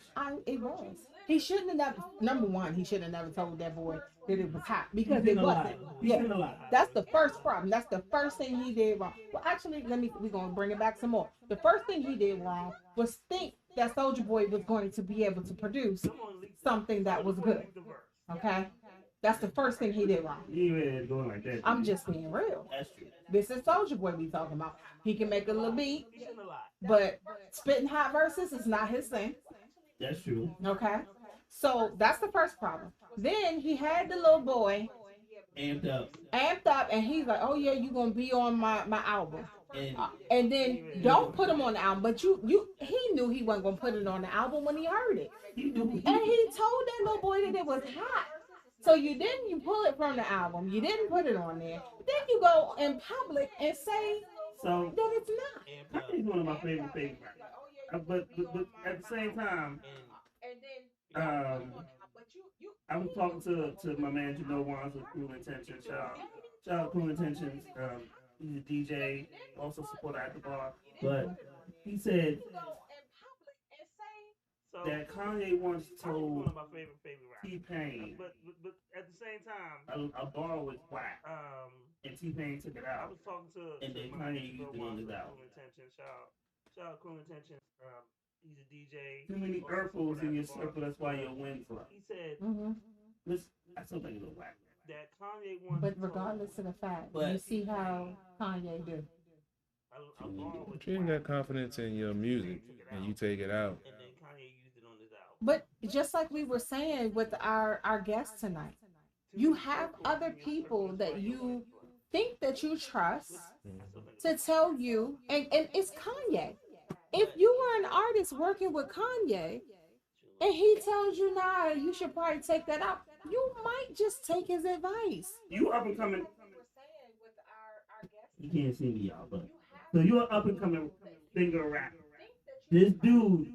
It was. He shouldn't have never. Number one, he should have never told that boy that it was hot because it wasn't. Yeah, that's the first problem. That's the first thing he did wrong. Well, actually, we're gonna bring it back some more. The first thing he did wrong was think that Soulja Boy was going to be able to produce something that was good. Okay, that's the first thing he did wrong. I'm just being real. This is Soulja Boy we talking about. He can make a little beat, but spitting hot verses is not his thing. That's true. Okay, so that's the first problem. Then he had the little boy amped up, and he's like, "Oh yeah, you gonna be on my album." And then don't put him on the album. But he knew he wasn't gonna put it on the album when he heard it, and he told that little boy that it was hot. So you pull it from the album. You didn't put it on there. Then you go in public and say that it's not. He's one of my favorite rappers. But at the same time, I was talking to my man Jano Wands with Cruel Intentions. Shout out Cruel Intentions. He's a DJ, also support at the bar. But he said that Kanye once told T-Pain, but at the same time, a bar was whack, and T-Pain took it out. I was talking to and then Kanye used it on his album. Shout out Cool Intentions. He's a DJ. Too many Urkels in your circle. That's why your win for. He said, I still think it's a whack. That Kanye wants. But regardless of the fact, you see how Kanye do. But you ain't got confidence in your music, and you take it out. And then Kanye used it on his album. But just like we were saying with our guest tonight, you have other people that you think that you trust to tell you, and it's Kanye. If you were an artist working with Kanye and he tells you, nah, you should probably take that out, you might just take his advice. You up and coming. You can't see me, y'all, but so you're an up and coming singer rapper. This dude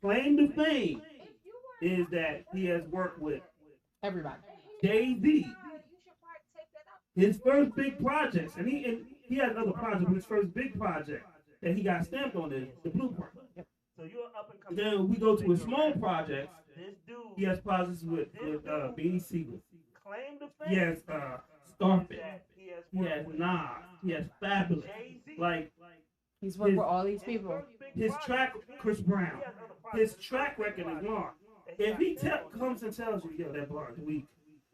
claimed to fame is that he has worked with everybody. Jay-Z. His first big projects, and he had other projects, but his first big project that he got stamped on is the Blueprint. So you're up and coming. Then we go to his small projects. This dude. He has projects with Beanie Siegel. Claim to He fame. has Scarface. He has Nas. He has Fabulous. Like he's worked with all these people. His track, Chris Brown. His track record is long. If he comes and tells you, yo, that bar is weak.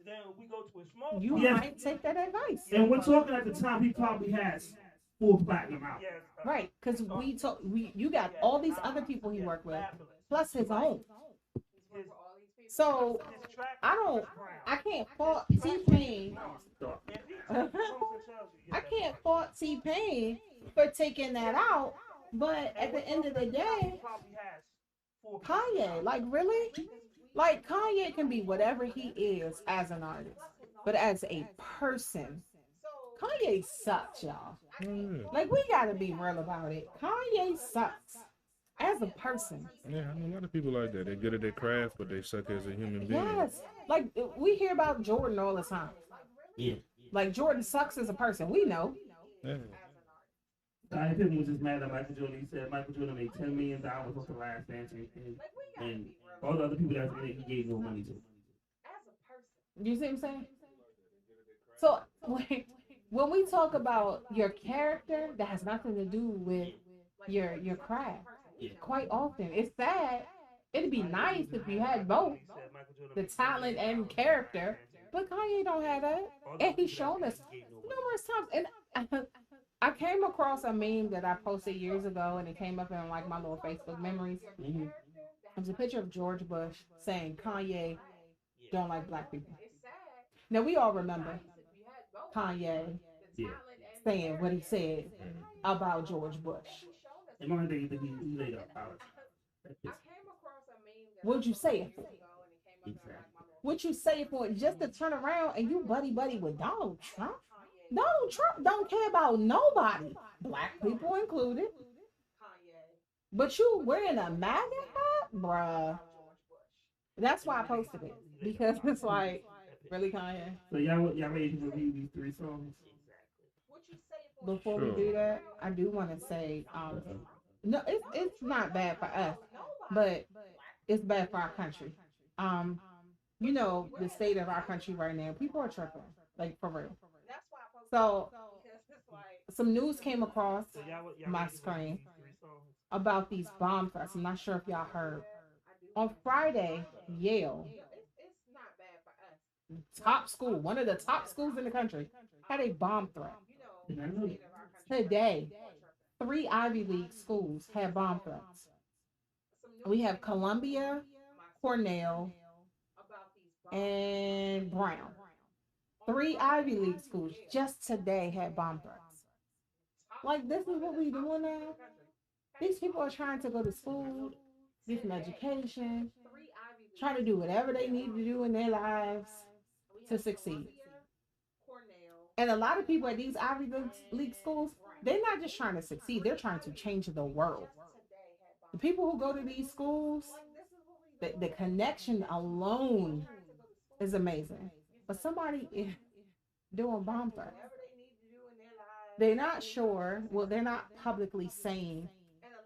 Then we go to a small. You Yes. might take that advice. And we're talking at the time, he probably has 4 platinum out. Yes. Right, because you got all these other people he worked with, plus his own. So I can't fault T-Pain. I can't fault T-Pain for taking that out, but at the end of the day, Kanye, like really? Like Kanye can be whatever he is as an artist, but as a person, Kanye sucks, y'all. Like we gotta be real about it. Kanye sucks as a person. Yeah, I know a lot of people like that. They're good at their craft, but they suck as a human being. Yes, like we hear about Jordan all the time. Yeah. Like Jordan sucks as a person. We know. Yeah. Scottie Pippen was just mad at Michael Jordan. He said Michael Jordan made $10 million off the last dance, and all the other people that he gave no money to. You see what I'm saying? So when we talk about your character, that has nothing to do with your craft. Yeah. Quite often, it's sad. It'd be nice if you had both, the talent and character, but Kanye don't have that, and he's shown us numerous times. And I came across a meme that I posted years ago, and it came up in like my little Facebook memories. Mm-hmm. It was a picture of George Bush saying Kanye don't like black people. Now we all remember Kanye saying what he said about George Bush. And one day he laid up out. What'd you say it for? Exactly. What you say it for? Just to turn around and you buddy with Donald Trump? Donald Trump don't care about nobody, black people included. But you wearing a MAGA hat, bruh. That's why I posted it, because it's like, really, Kanye? So y'all ready to review these 3 songs? Before we do that, I do want to say, no, it's not bad for us, but it's bad for our country. You know, the state of our country right now, people are tripping, like for real. So some news came across my screen about these bomb threats. I'm not sure if y'all heard. On Friday, Yale, top school, one of the top schools in the country, had a bomb threat. Today, 3 Ivy League schools had bomb threats. We have Columbia, Cornell, and Brown. 3 Ivy League schools just today had bomb threats. Like, this is what we doing now? These people are trying to go to school, get some education, trying to do whatever they need to do in their lives to succeed. And a lot of people at these Ivy League schools, they're not just trying to succeed, they're trying to change the world. The people who go to these schools, the connection alone is amazing. But somebody is doing bomb threats. They're not sure, well, they're not publicly saying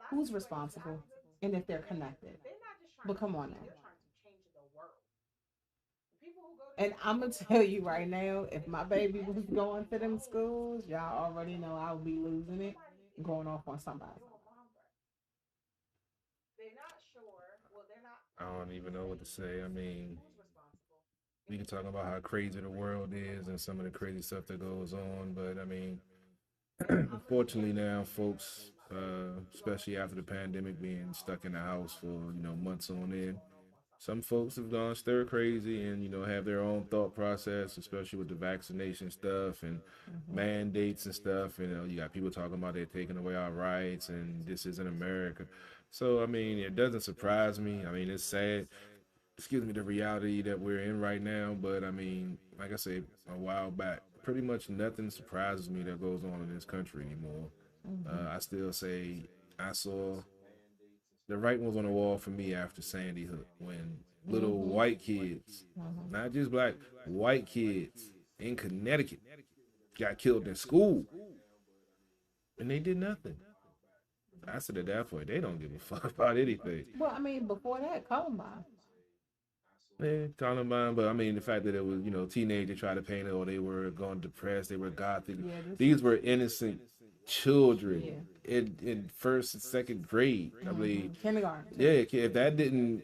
who's responsible and if they're connected. But come on now. And I'm going to tell you right now, if my baby was going to them schools, y'all already know I would be losing it and going off on somebody. I don't even know what to say. I mean, we can talk about how crazy the world is and some of the crazy stuff that goes on, but I mean, unfortunately now, folks, especially after the pandemic, being stuck in the house for, months on end, some folks have gone stir crazy and, have their own thought process, especially with the vaccination stuff and mandates and stuff. You got people talking about they're taking away our rights and this isn't America. So, I mean, it doesn't surprise me. I mean, it's sad. Excuse me, the reality that we're in right now. But, I mean, like I said a while back, pretty much nothing surprises me that goes on in this country anymore. I still say I saw the writing was on the wall for me after Sandy Hook when little white kids, not just black, white kids in Connecticut got killed in school, and they did nothing. I said at that point, they don't give a fuck about anything. Well, I mean, before that, Columbine. Yeah, Columbine, but I mean, the fact that it was, teenagers tried to paint it, or they were going depressed, they were gothic. Yeah, these were innocent children in first and second grade, I believe. Kindergarten. Yeah, if that didn't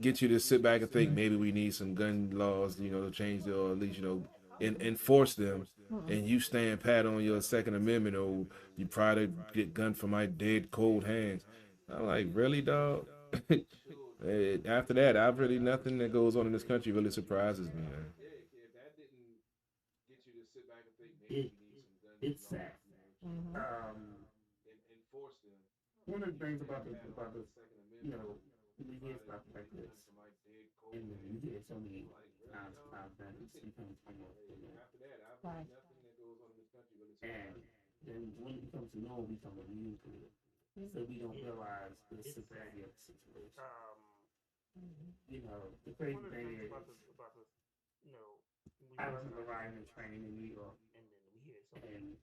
get you to sit back and think maybe we need some gun laws, to change or at least, enforce them, and you stand pat on your Second Amendment, or you probably get gunned from my dead cold hands. I'm like, really, dog? After that, I've really nothing that goes on in this country really surprises me, man. It's sad. One of the things about this, we hear stuff like this, and we hear so many times that it's becomes almost right. And then when it becomes normal, we become immune to it. So we don't realize the severity of the situation. The crazy thing is, I remember riding and training in New York, and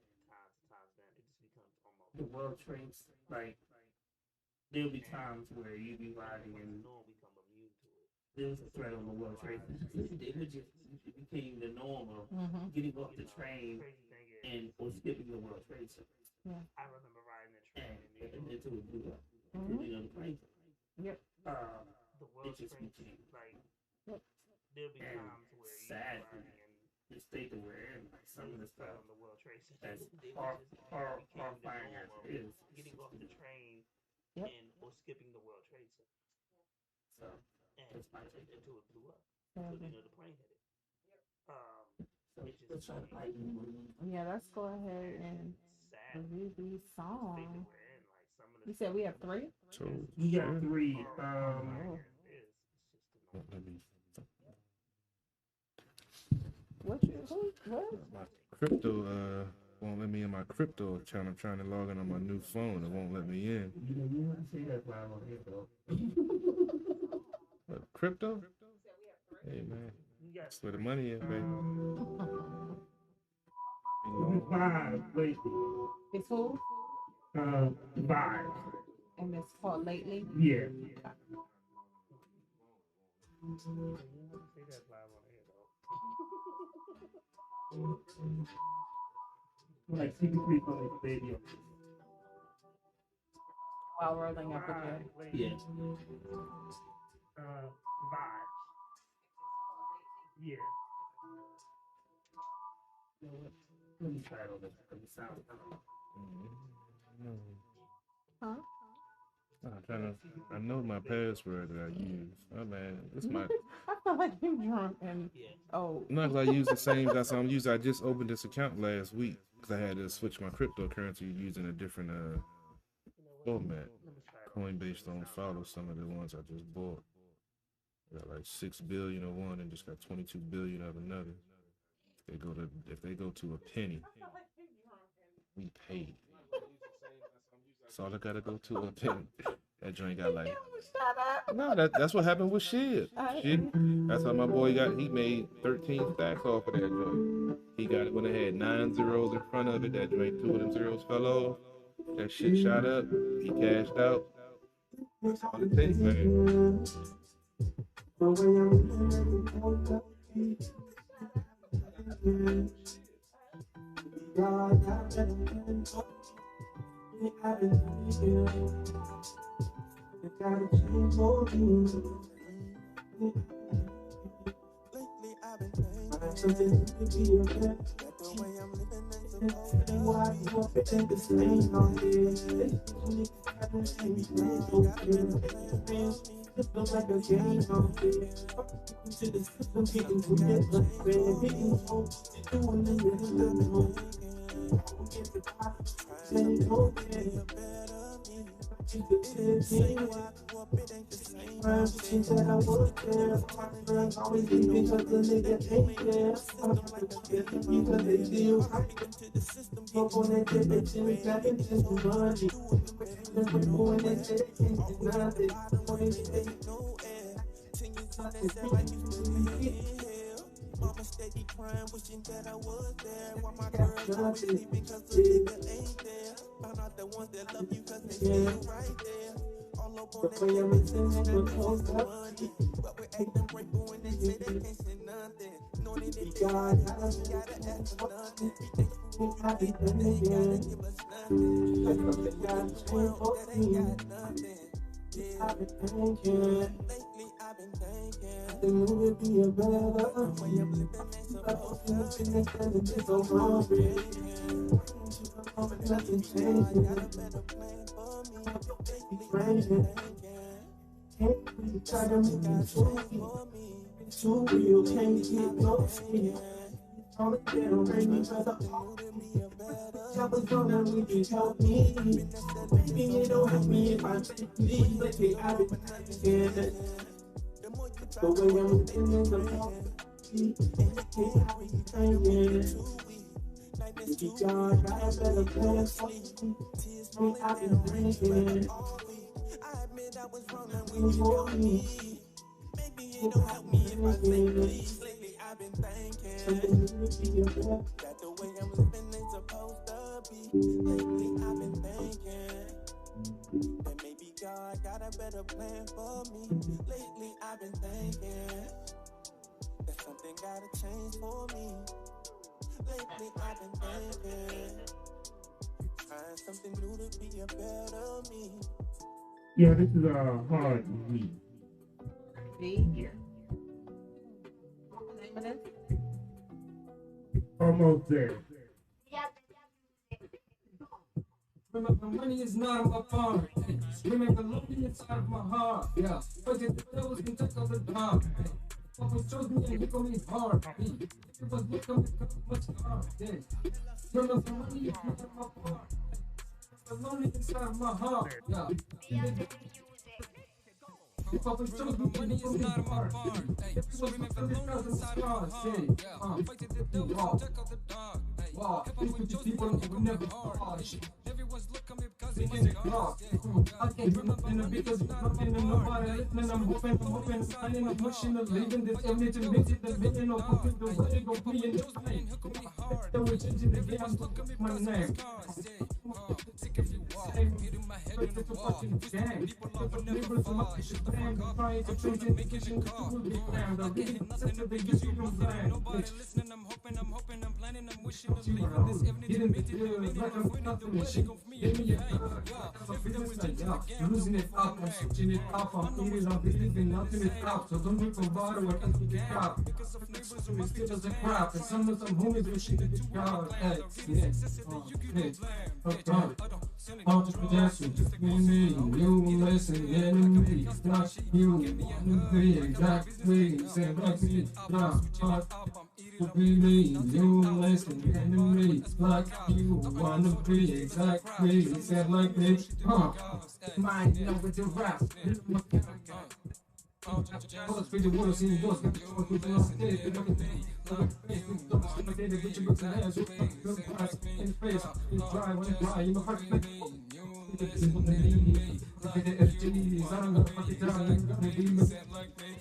the World Trades, like, there'll be times where you be riding and there was a threat on the World Trade Center. It became the norm of getting off the train or skipping the World Trade Center. Yeah. I remember riding the train and until it blew up. The plane. Yep. The World Trade became like there'll be times where you sad riding and the state that we're in, like some of the stuff on the World Trade Center. as horrifying as it is. Getting off the train or skipping the World Trade Center. So that's my take until it blew up. The plane hit it. So yeah, let's go ahead and review these songs. You said we have 3? So you got 3. What? My crypto won't let me in my crypto account. I'm trying to log in on my new phone. It won't let me in. You say that while I'm here, though. What, crypto? Hey, man. That's where the money is, baby. 5 lately. It's who? 5. And it's called Lately? Yeah. Like CP3 from the baby. While rolling up again. Yeah. Vibes. Yeah. Let me try it over the sound. Huh? I know my password that I use. Oh man, it's my. I feel like you're drunk and old. No, because I use the same. That's what I'm using. I just opened this account last week because I had to switch my cryptocurrency using a different format. Coinbase don't follow some of the ones I just bought. I got like 6 billion of one and just got 22 billion of another. If they go to a penny, we paid. So all I gotta go to a penny. That joint got like. No, that's what happened with Shib. That's how my boy he made 13 stacks off of that joint. He got it when it had 9 zeros in front of it. That joint, 2 of them zeros fell off. That shit shot up. He cashed out. That's all it takes, man. It feels like a game on here. To the system, getting to get like red. Hitting hope, doing the little get the top, then go get it. She said I was there. Friends always leave me because the nigga ain't there. Because they still up on that shit, they still got into some money. Just when they say they can't do nothing. They sound like you still in hell. Mama steady crying, wishing that I was there. While my girls always leave because the nigga ain't there. Found out the ones that love you cause they still right there. All up on that campus and they want some money. But we're acting grateful when they say they can't say nothing. Knowing that if they got it, we gotta ask for nothing. Be thankful for everything, but they ain't gotta give us nothing. Like from the world that ain't got nothing. Yeah. I've been thinking. Lately I've been thinking. The movie be a better. The way I'm living ain't supposed to be. It's so wrong, baby. Nothing changing. I got a better plan for me. Lately I've been thinking. Try to make it for me. It's too real, can't get no skin. All the ghetto rain for the I was gonna need you help me. Maybe it don't help me if I take me. Lately I've been thinking. The way I'm living is a problem. Maybe God got a better plan for me. I've been thinking. I admit I was wrong and when you help me. Maybe it don't help me if I say please. Lately I've been thinking that the way I'm living ain't supposed to be. Lately I've been thinking that maybe God got a better plan for me. Lately I've been thinking that something gotta change for me. Lately I've been thinking trying something new to be a better me. Yeah, this is a hard week. Yeah. What's the name of this? Almost there. Remember, money is not my part. Remember, lonely inside of my heart. Yeah, but the devils can take all the dark. Papa chose me and he called me hard. It was looking much hard. Remember, money is not my part. Remember, lonely inside of my heart. Yeah. Papa chose me, money is not my part. So remember, lonely inside of my heart. Fight the devil, check out the dark. Wow, these people will never hard. Everyone's looking at me because they want to I can't do nothing because it's nothing and nobody listening. I'm hoping, finding a pushing and leaving this image and makes it the vision of hoping the way it go be in this pain. Then we're changing the game, I'm looking at my name. Sick if you walk, hitting my head in the wall. People love never fall. I'm trying to change it, make it a call. I can't hit nothing to because you don't find nobody listening. I'm hoping, I'm planning, I'm wishing, I'm leaving this evening. I'm waiting the way she go for me. I'm losing it up, I'm switching it up, I'm thinking I'm believing nothing is out, so don't drink from bottle, I can't get crap. Because of neighbors who still doesn't crap, and some homies will shit at the crowd. Hey, I'll just be dancing, just be me, you listen, enemy, not you, wanna be exactly, say like me, to be me, you listen, enemy, like you, wanna be exactly, say like me, mind, you know, with the rap, Let's be the world, see the got the choice, we do not stay, we don't stay. Don't stay, my baby, get your books and hands, you price in the face, it's dry when it's dry, you know, hard to make it's in the knees, look at the FGs, I don't know what it's down, I'm gonna be like me.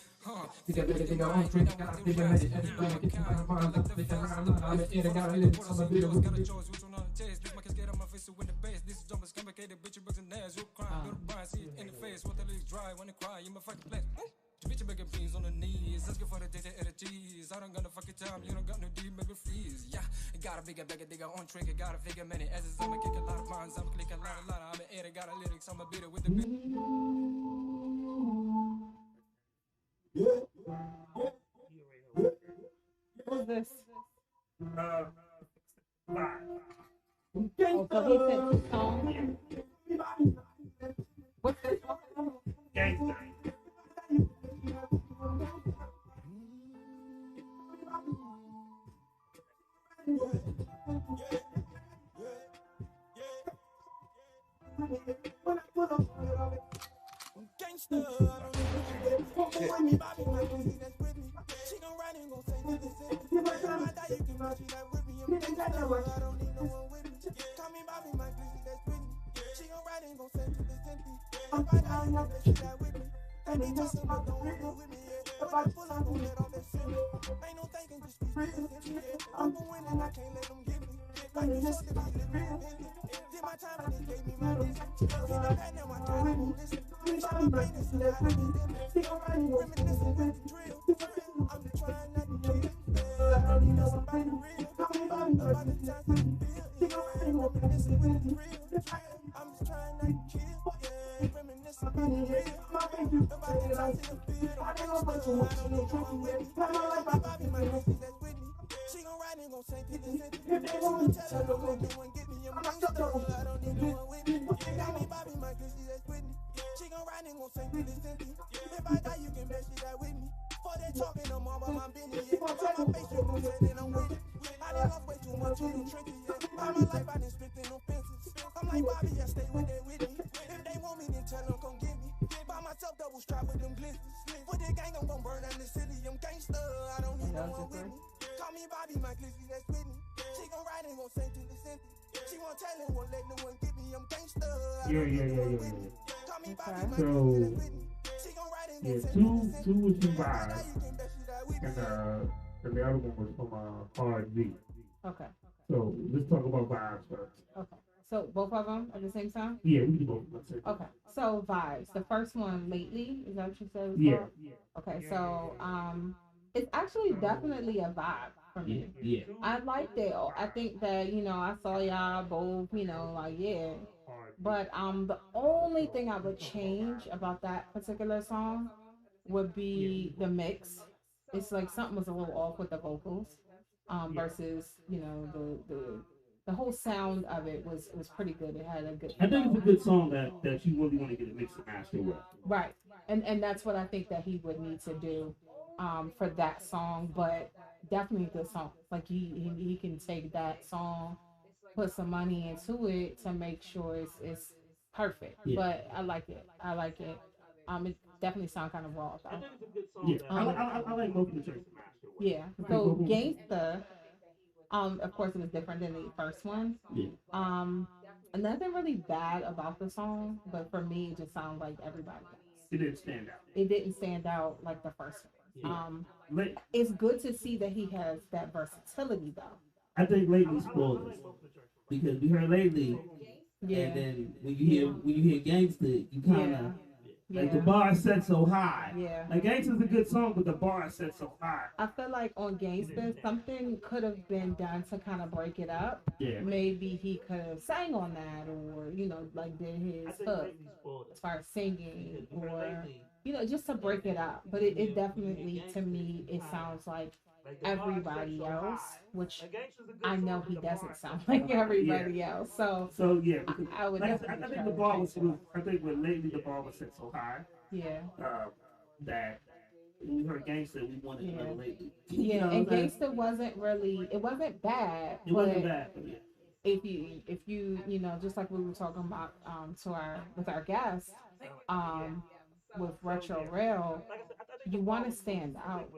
You got everything I want, drink, got a big money, everybody get out of mind, got to be around, I'm an idiot, got a little, some of it, got a choice, which one on the taste, this my kids get on my face, so in the base, this is dumb, it's complicated, bitch, your books and hands, you crying, little Brian, see it in the face, what the lips dry, when they cry, you my fucking flesh. Bitch, you begging please on the knees. Asking for the data at the cheese. I don't got no fucking time. You don't got no deep, make me freeze. Yeah, got a bigger bag of digger on trigger. Got a figure many asses. I'ma kick a lot of minds. I'ma click a lot. I'm an edit. Got a lyrics. I'm a beater with the beat. What's this? Five. Oh, so he said song. What's this? Gangster. Gangster, with me, Bobby, my pussy that's with me. She gon' ride and gon' say that this is me. If I die, you can watch it that with me. I'm gangsta, I don't need no one with me. Call me Bobby, my pussy that's with me. She gon' ride and gon' say that this is me. If I die, you can watch it that with me. Let me just say what don't with me, yeah. Nobody full of let off that shit. Ain't no thinking, just be real. I'm winning, I can't let them get me. Like you just to be living. Did my time and they gave me my list. Hit the pad, now I got it on listen. Bitch, I'm painting, so that I can reminiscing with the drill. I'm just trying not to kill. I need somebody real. I'm about to time to feel. Reminiscing with the drill. I'm just trying not to kill. Reminiscing with the real. Nobody time to feel. I don't know too much. I don't know with me. My Bobby, my Chrissy, that's with me. She gon' ride and gon' sing to the city. If they want to tell her, don't let no one get me. I'm gangsta, I don't need no one with me. Got me Bobby, my Chrissy, that's with me. She gon' ride and gon' sing to the city. If I die, you can bet she die with me. For that talking, I'm all about my business. Yeah, on my face, you gon' say that I'm with it. I done lost way too much, you too tricky. Yeah, all my life I done split in no fences. I'm like Bobby, I stay with that with me. If they want me, then tell them come get me. By myself, double strap with them glizzards. For the gang, I'm gon' burn down the city. I'm gangsta, I don't need no one with me. Call me Bobby, my Cliffy, that's with me. She gon' ride and gon' sing to the city. She won't tell him, won't let no one get me. I'm gangsta, I don't need no one with me. Call me Bobby, my Cliffy, that's with me. She gon' ride and gon' sing to the city. Two was from Vibe, and the other one was from Hard V. Okay. So let's talk about Vibes first. Okay. So both of them at the same time? Yeah, we can both. Okay. So Vibes. The first one, Lately, is that what you said? Yeah. Okay. So it's actually definitely a vibe for me. Yeah. I liked it. I think that I saw y'all both. Like yeah. But the only thing I would change about that particular song would be the mix. It's like something was a little off with the vocals, versus the whole sound of it was pretty good. It had a good. I think it's a good song that you really want to get a mix and master with. Right, and that's what I think that he would need to do, for that song. But definitely a good song. Like he can take that song, put some money into it to make sure it's perfect. Yeah. But I like it. It definitely sounds kind of raw though. I think it's a good song. Yeah. I like both of the choices. Yeah. So Gangsta, of course it was different than the first one. Yeah. And nothing really bad about the song, but for me it just sounded like everybody else. It didn't stand out. It didn't stand out like the first one. Yeah. It's good to see that he has that versatility though. I think Lately spoiled us because we heard Lately, and then when you hear Gangsta, you kind of like the bar is set so high. Yeah, like Gangsta's a good song, but the bar is set so high. I feel like on Gangsta, something could have been done to kind of break it up. Yeah, maybe he could have sang on that, or like did his hook as far as singing, or just to break it up. But it definitely, to me, it sounds like everybody else, which I know he doesn't sound like everybody else. So yeah, I would. Like I think the bar was. I think with Lately the bar was set so high. Yeah. That when we heard Gangsta, we wanted another Lately. Yeah, and Gangsta wasn't really. It wasn't bad. It wasn't bad. But yeah. If you just like we were talking about with our guests, with Retro Rail, you want to stand out.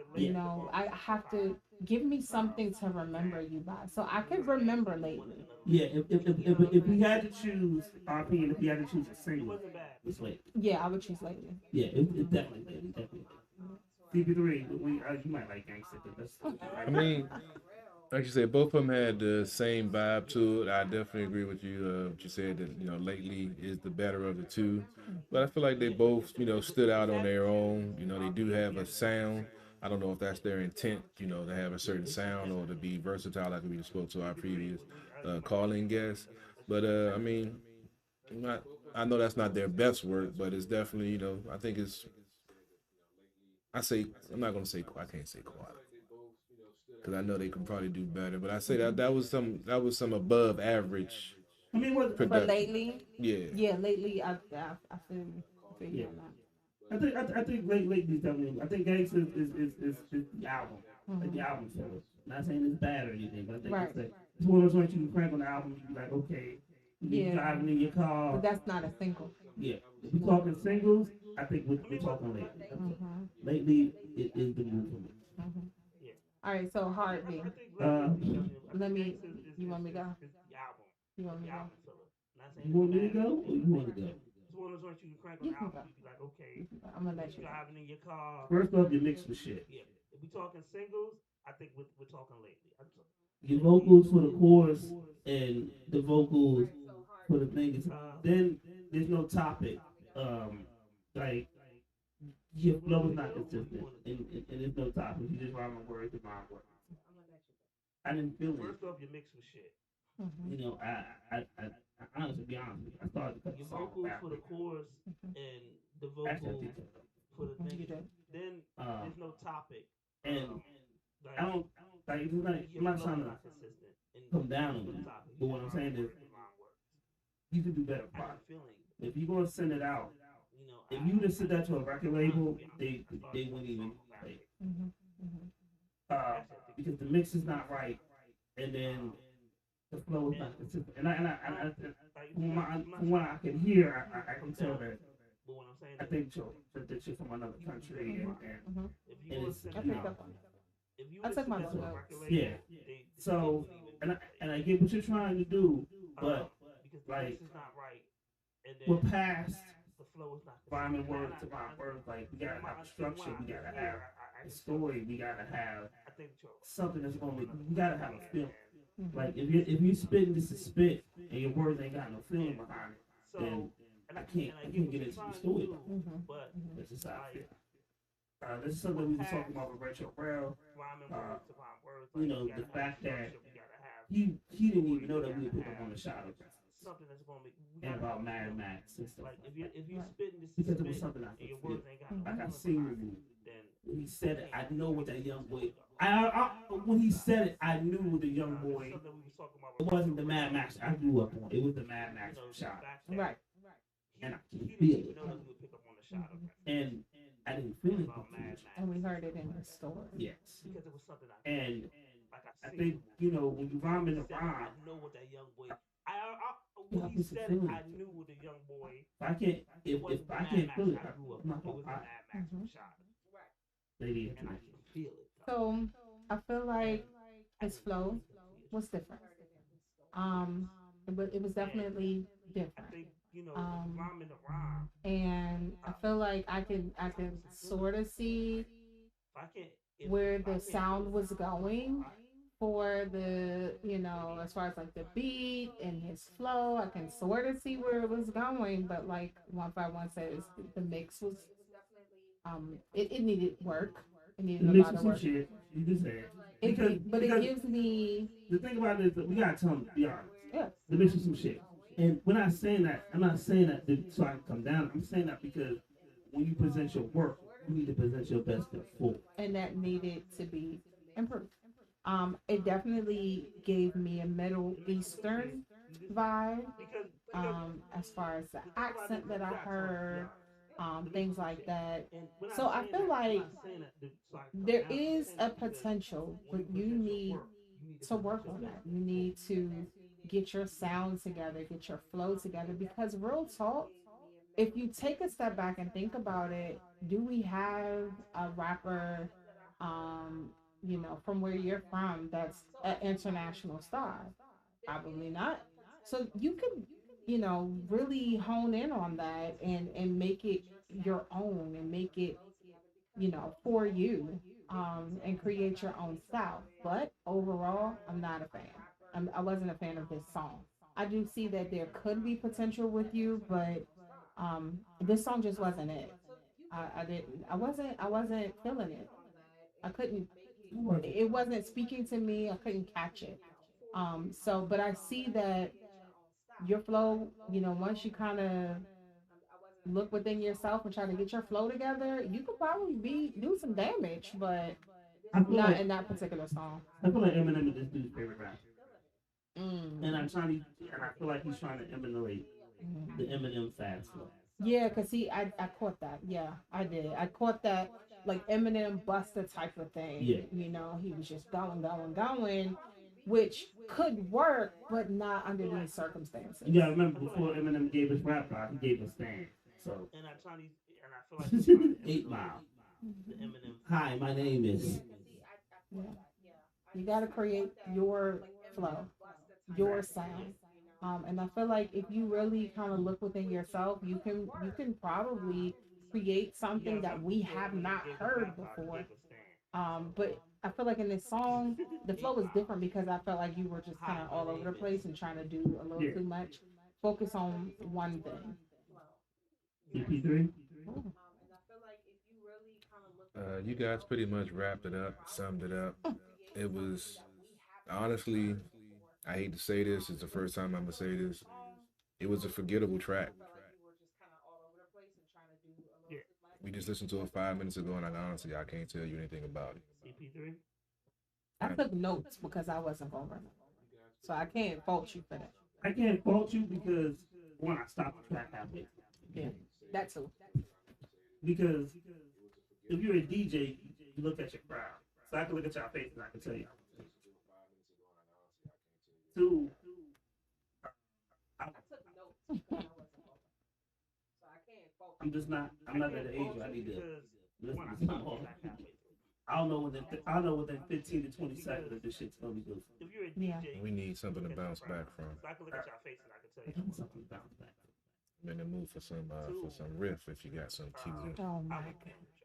I have to give me something to remember you by, so I could remember Lately. Yeah, if we had to choose our opinion, if we had to choose a single, it's Lately. Yeah, I would choose Lately. Yeah, it definitely. CP3, you might like Gangsta. I mean, like you said, both of them had the same vibe to it. I definitely agree with you. What you said that Lately is the better of the two, but I feel like they both stood out on their own. They do have a sound. I don't know if that's their intent, to have a certain sound or to be versatile, like we spoke to our previous calling guests. But I mean, I know that's not their best work, but it's definitely I think it's. I'm not gonna say I can't say quality, because I know they could probably do better. But I say that was some above average. I mean, for Lately. Yeah, Lately I feel yeah. I think Lately is definitely. I think Gangsta is the album, like the album filler. Not saying it's bad or anything, but I think it's one of those ones you can crank on the album. You be like, okay, you're driving in your car. But that's not a single. Yeah, if we're talking singles, I think we're talking Lately. Lately, it is the move for me. Yeah. All right, so Hard V. You want me to go? You want me to go, or you want to go? of those joints you can crank on the album. You be like, okay, I'm gonna let you driving in your car. First off, your mix was shit. Yeah, if we talking singles, I think we're talking lately. Your vocals for the chorus and the vocals for the thing. Then there's no topic. Like your flow is not consistent, and there's no topic. You just rhyme words to rhyme words. I didn't feel it. First off, your mix was shit. You know, I honestly, be honest with you, I started to cut the Your song vocals back. for the chorus and the vocals for the thing. Then there's no topic. And I don't like. It's like I'm not trying to come down on you, but what I'm saying is you can do better. If you're gonna send it out, if you just send that to a record label, they wouldn't even play. Because the mix is not right, and then the flow is not consistent. From what I can hear, I can tell that. I think that you're from another country, and it's, I took my notes. Yeah. So, and I get what you're trying to do, but like we're past rhyming word to rhyme word. Like we gotta have a structure, we gotta have a story, we gotta have something that's gonna make. We gotta have a feeling. Like if you spit this is spit and your words ain't got no feeling behind it, then I can't get into the story. But that's just how I feel. This is something we were talking about with Rachel Brown. You know, the fact that he didn't even know that we would put him on the shot of something that's gonna make and about Mad Max and stuff. Like if you spitting this because it was something I could feel. Like I seen the movie. When he said it, I know what that young boy. When he said it, I knew the young boy. It wasn't the Mad Max I grew up on. It was the Mad Max shot. Right. And I could feel it. And I didn't feel it. And we heard it in the store. Yes. And I think, you know, when you rhyme in the rhyme, I know what that young boy. When he said it, I knew what the young boy. If I can't feel it, I'm not gonna cry. Lady, I can feel it. So I feel like his flow was different. But it was definitely different. And I feel like I can sort of see where the sound was going for the, you know, as far as like the beat and his flow. I can sort of see where it was going, but like 151 says, the mix was it needed work. It needed a lot of work. Shit. You just said it gives me. The thing about it is that we gotta tell them to be honest. Yeah. The mix is some shit. And we're not saying that. I'm not saying that so I can come down. I'm saying that because when you present your work, you need to present your best to full. And that needed to be improved. It definitely gave me a Middle Eastern vibe. As far as the accent that I heard, things like that. So I feel like there is a potential, but you need to work on that. You need to get your sound together, get your flow together, because real talk, if you take a step back and think about it, do we have a rapper, you know, from where you're from that's an international star? Probably not. So you can, you know, really hone in on that and make it your own and make it, you know, for you, and create your own style. But overall, I'm not a fan. I wasn't a fan of this song. I do see that there could be potential with you, but this song just wasn't it. I wasn't feeling it. I couldn't. It wasn't speaking to me. I couldn't catch it. But I see that your flow, you know, once you kind of look within yourself and try to get your flow together, you could probably do some damage, but not in that particular song. I feel like Eminem is this dude's favorite rapper. And I feel like he's trying to emulate the Eminem fast flow. Yeah, because I caught that. Yeah, I did. I caught that, like Eminem Busta type of thing. Yeah. You know, he was just going, which could work, but not under these circumstances. You gotta remember, before Eminem gave his rap out, he gave a stand. So. And I feel like 8 Mile. Hi, my name is. Yeah. You gotta create your flow, your sound, And I feel like if you really kind of look within yourself, you can probably create something that we have not heard before. But I feel like in this song, the flow is different because I felt like you were just kind of all over the place and trying to do a little too much. Focus on one thing. CP3. You guys pretty much wrapped it up, summed it up. It was honestly, I hate to say this, it's the first time I'm gonna say this. It was a forgettable track. We just listened to it 5 minutes ago, and honestly, I can't tell you anything about it. CP3. I took notes because I wasn't gonna remember, so I can't fault you for that. I can't fault you because when I stopped the track halfway. Yeah, that too. Because if you're a DJ, you look at your crowd. So I can look at your face and I can tell you. Two, I'm not at the age where I need to listen to stuff. I don't know within 15 to 20 seconds if this shit's gonna be good. Yeah. We need something to bounce back from. So I can look at your face and I can tell you. Something to bounce back. I'm in the mood for some riff if you got some TZ. Oh my god.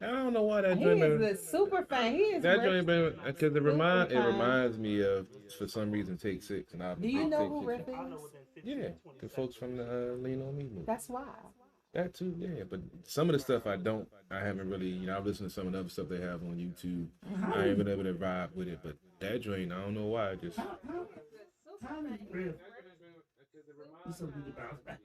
I don't know why that He joint is been, a super fan. He is. that Rick. joint been because it reminds fan. me of for some reason Take Six and Do you know who Riff is? Yeah, the folks from the Lean On Me movie. That's why. That too, yeah. But some of the stuff I haven't really, I've listened to some of the other stuff they have on YouTube. I ain't been able to vibe with it, but that joint, I don't know why, it just. Something to bounce back.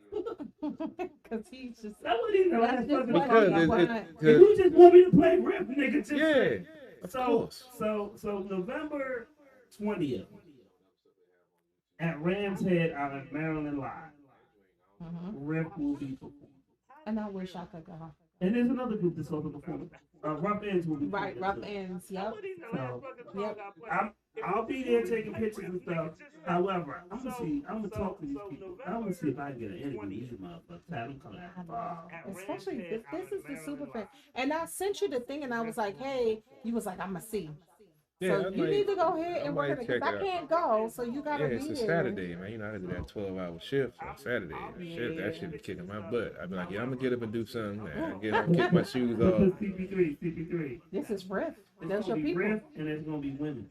Because he's just. That wasn't even the last That's just fucking what song I I want. If you just want me to play riff, nigga, just Yeah, say. of So course. November 20th at Rams Head out of Maryland Live. Riff will be performed. And I wish I could go. And there's another group that's also performing. Rough Ends will be Right, performing Rough too. Ends. Yep. So, Yep. I'll be there taking pictures and stuff. However, I'm gonna talk to these people. I'm gonna see if I can get an interview with these motherfuckers. Have them come out. Especially this is the super fan. And I sent you the thing, and I was like, "Hey," you was like, "I'm gonna see." Yeah, So I you might- need to go ahead I and might work it check because I it out. can't go, so you Yeah, gotta it's be a there. Saturday, man. You know, I do that 12-hour shift on Saturday. That shit be kicking my butt. I'd be like, yeah, I'm gonna get up and do something. Man. Get up, kick my shoes This is off. CP3. This is Riff. It's Those your gonna be people. Riff and there's gonna be women.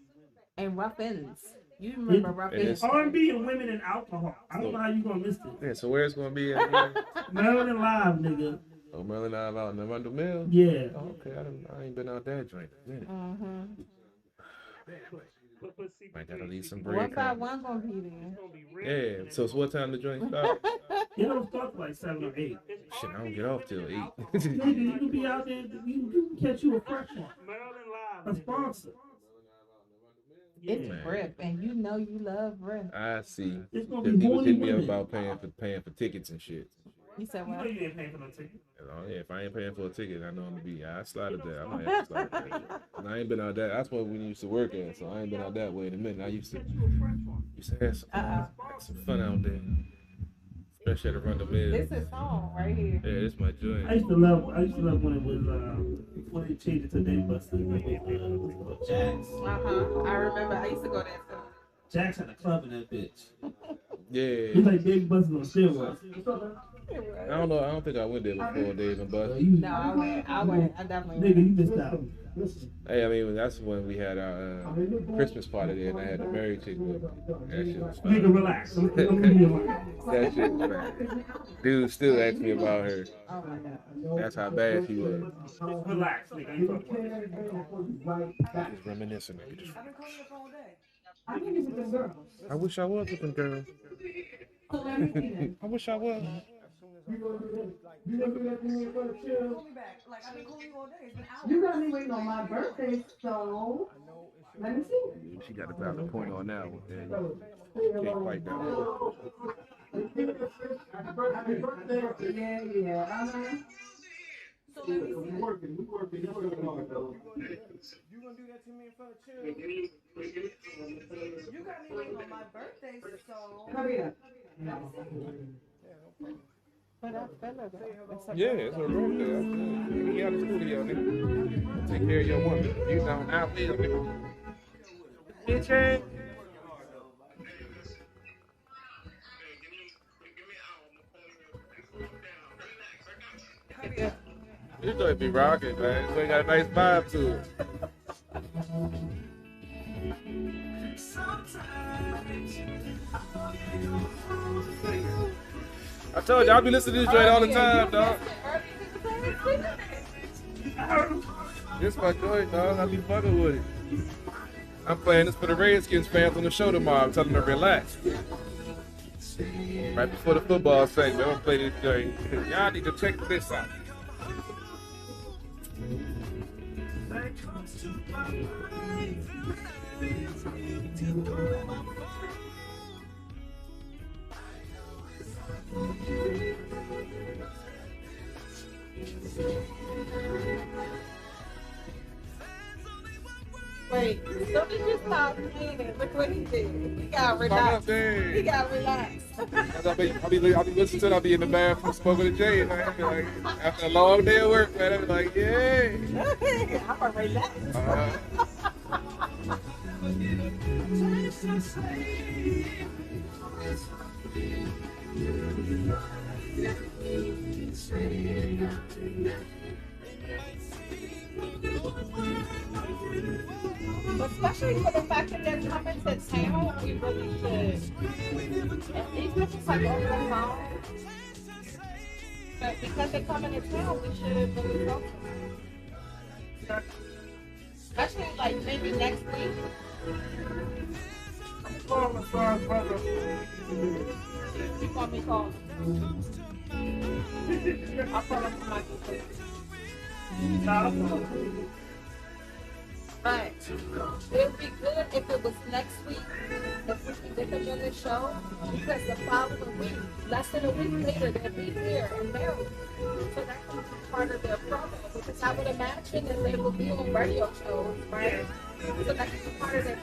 And Rough Ends. You remember Rough And Ends? it's- R&B and women and alcohol. I don't know how you gonna miss this. Yeah, so where it's gonna be at again? Maryland Live, nigga. Oh, Maryland Ave out in the Arundel Mill? Yeah. Oh, okay, I ain't been out that joint. Yeah. Might gotta leave some bread. One by one gonna be there. Yeah, so it's what time the joint start? It don't start till like 7 or 8. Shit, I don't get off till 8. Nigga, you can be out there, you can catch you a fresh one. A sponsor. It's Yeah. Riff, and you know you love Riff. I see. It's gonna He be was hitting me women. up about paying for tickets and shit. You said You know what? you ain't paying for no ticket. Yeah, if I ain't paying for a ticket, I know I'm gonna be. I slided there. I might have to slide there. And I ain't been out that. That's what we used to work at. So I ain't been out that way in a minute. I used to have some fun out there, especially at around the mill. This is home right here. Yeah, this my joint. I used to love when it was when they changed it to Dave Buster. Jax. I remember. I used to go there too. Jax had a club in that bitch. Yeah. It's like Dave Buster on steroids. I don't know. I don't think I went there before Dave and Buster. No, I went. I definitely Nigga, went. you missed out. Hey, I mean, that's when we had our Christmas party there, and I had the married chick with me. That shit was fun. Nigga, relax. Don't leave me alone. That shit was fun. Dude still asks me about her. Oh my god. That's how bad she was. Relax, nigga. You talking about Just reminiscing, nigga. Just... I wish I was with them girls. I wish I was. You got me waiting on my birthday, so let me see. She got a valid point on that one. Yeah, can't fight that one. Happy birthday. Yeah. So let me see. We working hard, though. You gonna do that to me in front of children? You got me waiting on my birthday, so. Hurry up. But I feel it. Yeah, it's her birthday. You out of the studio, nigga. Take care of your woman. You down out there, nigga. Bitch, This joint be rocking, man. This joint got a nice vibe to it. I told you, I be listening to this joint all the time, dog. This my joint, dog. I be fucking with it. I'm playing this for the Redskins fans on the show tomorrow. I'm telling them to relax. Right before the football segment, I'm gonna play this joint. Y'all need to check this out. Wait, so he just stopped playing it. Look what he did. He got relaxed. He got relaxed. I'll be listening to it. I'll be in the bathroom smoking a J, man. I'll be like, after a long day of work, man, I'll be like, yeah. I'm gonna relax. Especially for the fact that they're coming to town, we really should. And even if it's like over the phone, but because they're coming to town, we should really focus. Especially like maybe next week. Oh, my son, brother. You want me to call? I'll call him from my computer. Right. It would be good if it was next week, if we could get them on the show, because the following week, less than a week later, they'll be here in Maryland. So that can be part of their program, because I would imagine that they will be on radio shows, right? So that can be part of their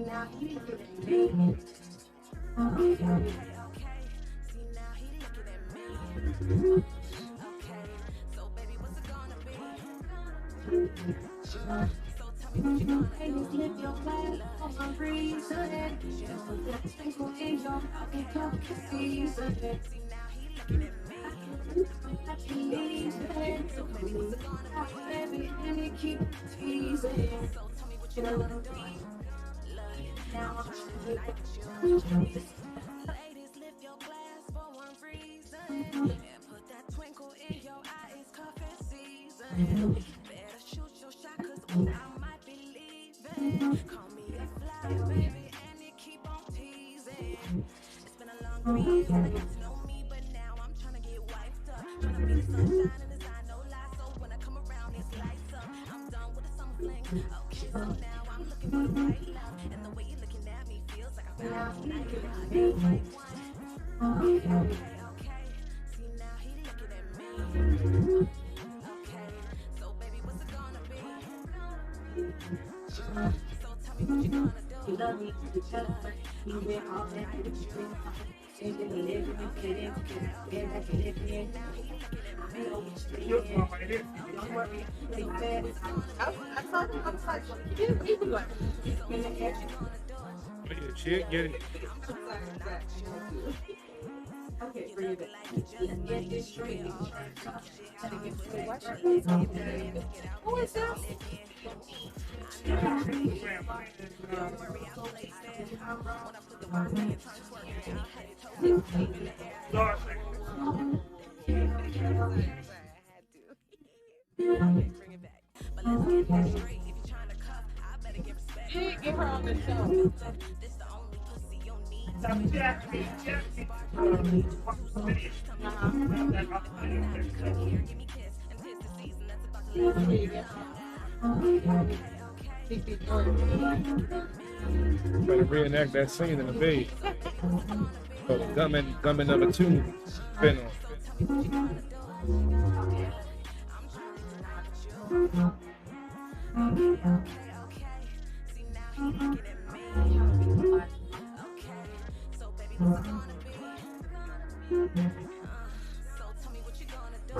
Now he looking at me. Okay. See now he looking at me. Okay. So baby, what's it gonna be? So tell me what you gonna do. Lift your flag on my reason. Just put that twinkle in your eye and come to season. See now he looking at me. So baby, what's it gonna be? And he keep teasing. So tell me what you gonna do. Now I'm like you. Ladies, lift your glass for one reason. And put that twinkle in your eye, it's cuffing season. Better shoot your shot, cause I might be leaving. on me. Said they got to know me, but now I'm trying to get wiped up. Trying to be the sunshine in his eye, no lie. So when I come around, it's lights up. I'm done with the summer fling. Okay, so now I'm looking for the right love. And the way you're looking at me feels like I found tonight. The right one. Okay. See, now he looking at me. Okay. So, baby, what's it gonna be? So, tell me what you gonna do. You love me, you tell me, you been all that I do. Chick, get it. Okay, for you to get this straight. Who is this? But let's get that straight. If you're trying to cuff, I better get respect. Yeah, get her on the show. This the only pussy you'll need. Give me kiss and tis the season that's about to leave. Try to reenact that scene in the bay. So Gummin number 2, spin on. See now he looking at me. Okay, so baby, what's it gonna be? So tell me what you gonna do.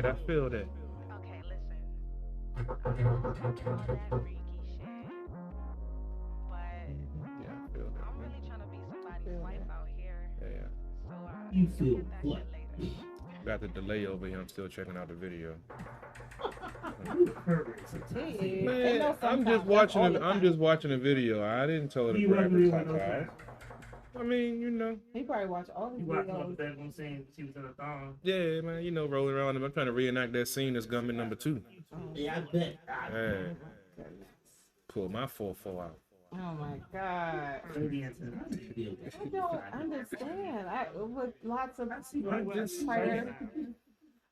I feel that. Okay, listen. Freaky shit. But Yeah, I feel that. I'm really trying to be somebody's wife out here. Yeah. So You feel get that what? shit later. Got the delay over here. I'm still checking out the video. Hey, Man, they know I'm sometimes, just watching. that's all the I'm time. just watching a video. I didn't tell her to You grab wasn't the really top no time. out. I mean, you know. He probably watched all the You watched all the videos. bedroom scenes. She was in a thong. Yeah, man. You know, rolling around. I'm trying to reenact that scene as Gummin number 2. Yeah, I bet. Yeah. Pull my 4-4 out. Oh my God. I don't understand. With lots of fire.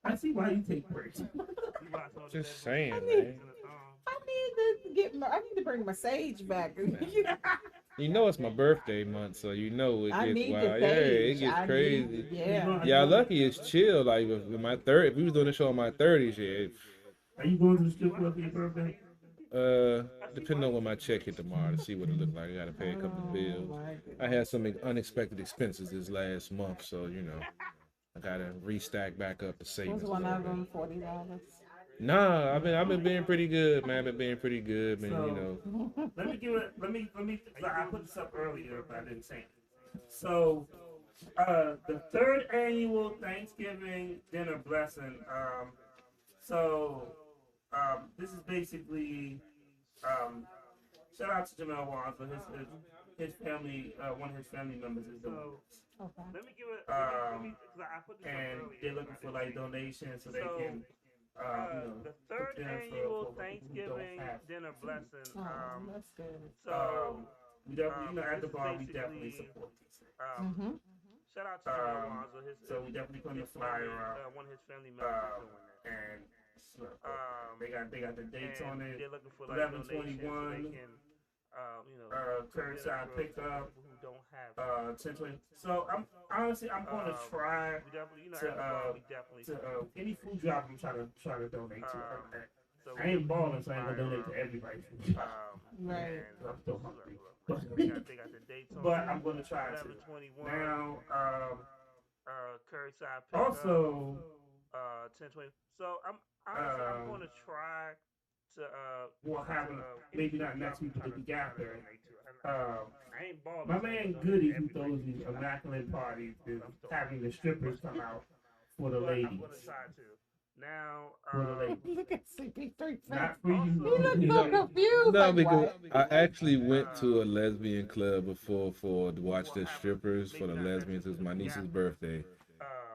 I see why you take breaks. Just saying, I man. need to bring my sage back. You know it's my birthday month, so you know it I gets need wild. the Yeah, it sage. gets I crazy. need- yeah. Yeah, lucky it's chill. Like with my if we was doing the show on my 30s, yeah. Are you going to the strip club for your birthday? Depending on when my check hit tomorrow to see what it look like. I gotta pay a couple of bills. I had some unexpected expenses this last month, so you know, I gotta restack back up the savings. Was one of them $40? Nah, I've been being pretty good, man. I've been being pretty good, man. You know. Let me. I put this up earlier, but I didn't say it. So, the 3rd annual Thanksgiving dinner blessing. This is basically, shout out to Jamel Wanza. His family, one of his family members is doing this. Okay. Let me give it. And they're looking for like donations so they can. The 3rd annual Thanksgiving dinner blessing. That's good. So we definitely, at the bar, we definitely support these things. Shout out to Jamel Wanza. So we definitely put the flyer up. One of his family members is doing that. And they got the dates on it. They're looking for like 11/21. donations so they can, curbside pickup. Who don't have 10/20. So I'm going to try to any food drop I'm trying to donate to. I ain't balling, so I ain't gonna donate to everybody's food drop. Right. I'm still hungry. They got the dates on But I'm gonna try to. 11/21. Now, curbside pickup. also, 10/20. So I'm going to try to we'll have maybe not next week, but the week after. I ain't balling. My man Goody, who throws these immaculate parties, is having the strippers come out for the ladies. I'm going to try to. Now, For the ladies. Look at CP3. Not for you. He looks so confused. No, like, because what? I actually went to a lesbian club before to watch the strippers for the lesbians. It was my niece's birthday,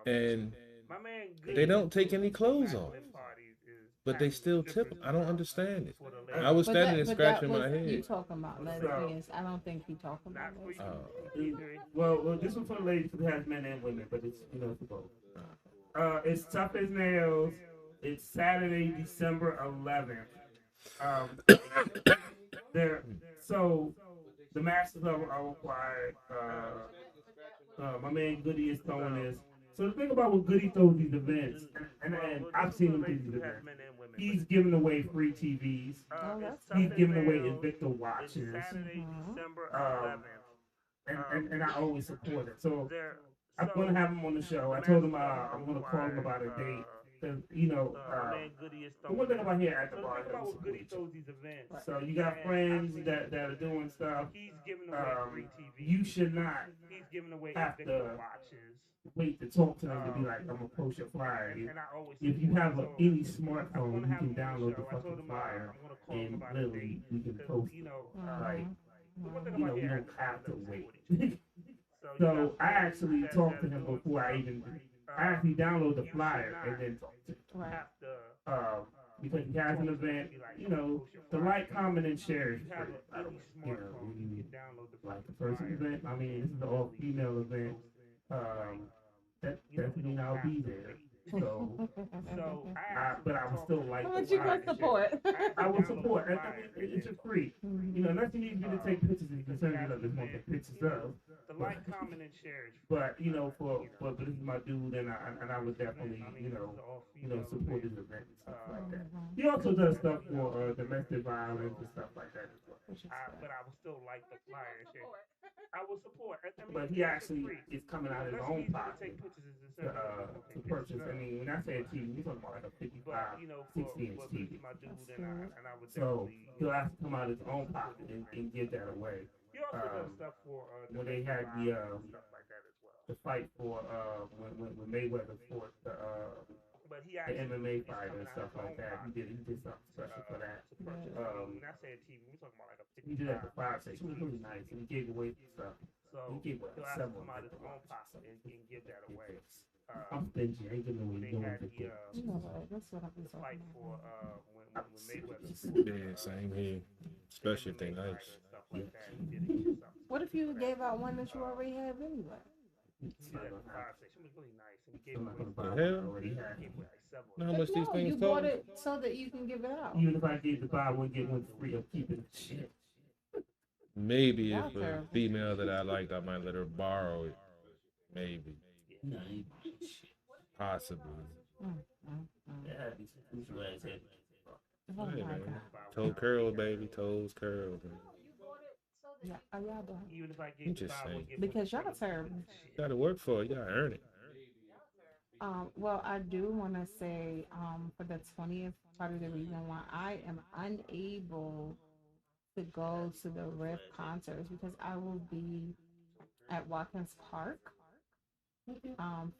and my man they don't take any clothes off. But they still tip them. I don't understand it. I was standing and scratching my You head. talking about lesbians? I don't think he talking about lesbians. Well, this one for the ladies because it has men and women, but it's it's both. It's Tough as Nails. It's Saturday, December 11th. So the masters are required. My man Goody is throwing this. So the thing about when Goody throws these events, and I've seen him do these events, he's giving away free TVs. He's giving away Invicta watches. And I always support it. So I'm going to have him on the show. I told him I'm going to call him about a date. Because, the one thing about here at the bar, so you got friends that are doing stuff. You should not have to wait to talk to them to be like, I'm going to post your flyer. If you have any smartphone, you can download the fucking flyer and literally you can post it. Like, you don't have to wait. So I actually talked to him before I actually download the flyer and then talk to him. Because he has an event, the like, comment, and share is free. Like the first event, I mean, this is an all-female event. That doesn't mean I'll be there. But I would still like. But you can support. I will support. It's a free. Unless you need me to take pictures and concern you there's more pictures of. The like, comment, and share. But but this is my dude, and I would definitely support his event and stuff like that. He also does stuff for domestic violence and stuff like that as well. But I would still like the flyer and share. I will support. But he actually is coming out of his own pocket to purchase. I mean, when I say a TV, we're talking about like a 55, 60-inch TV. So he'll have to come out of his own pocket and give that away. When they had the fight for when Mayweather fought the MMA fight and stuff like that, he did something special for that. When I say a TV, we're talking about like a 55. He did that for 5 seconds. It was really nice, and he gave away stuff. So he gave away he'll have to several. come out of his own pocket and give that away. I'm stingy. I ain't giving away no one. That's what I'm fight for when Mayweather. Yeah, same here. Especially if they nice. What if you gave out one that you already have anyway? The hell? Know how much these things you bought it so that you can give it out. Even if I gave the buy one get one free, I'm keeping it. Shit. Maybe if a female that I liked, I might let her borrow it. Maybe. Possibly. Oh hey, my man. God. Toe curl, baby. Toes curl. Yeah, y'all don't. Even if I I'm just saying. Because y'all terrible. You gotta work for it. You gotta earn it. Well, I do want to say, for the 20th, part of the reason why I am unable to go to the Riff concerts because I will be at Watkins Park,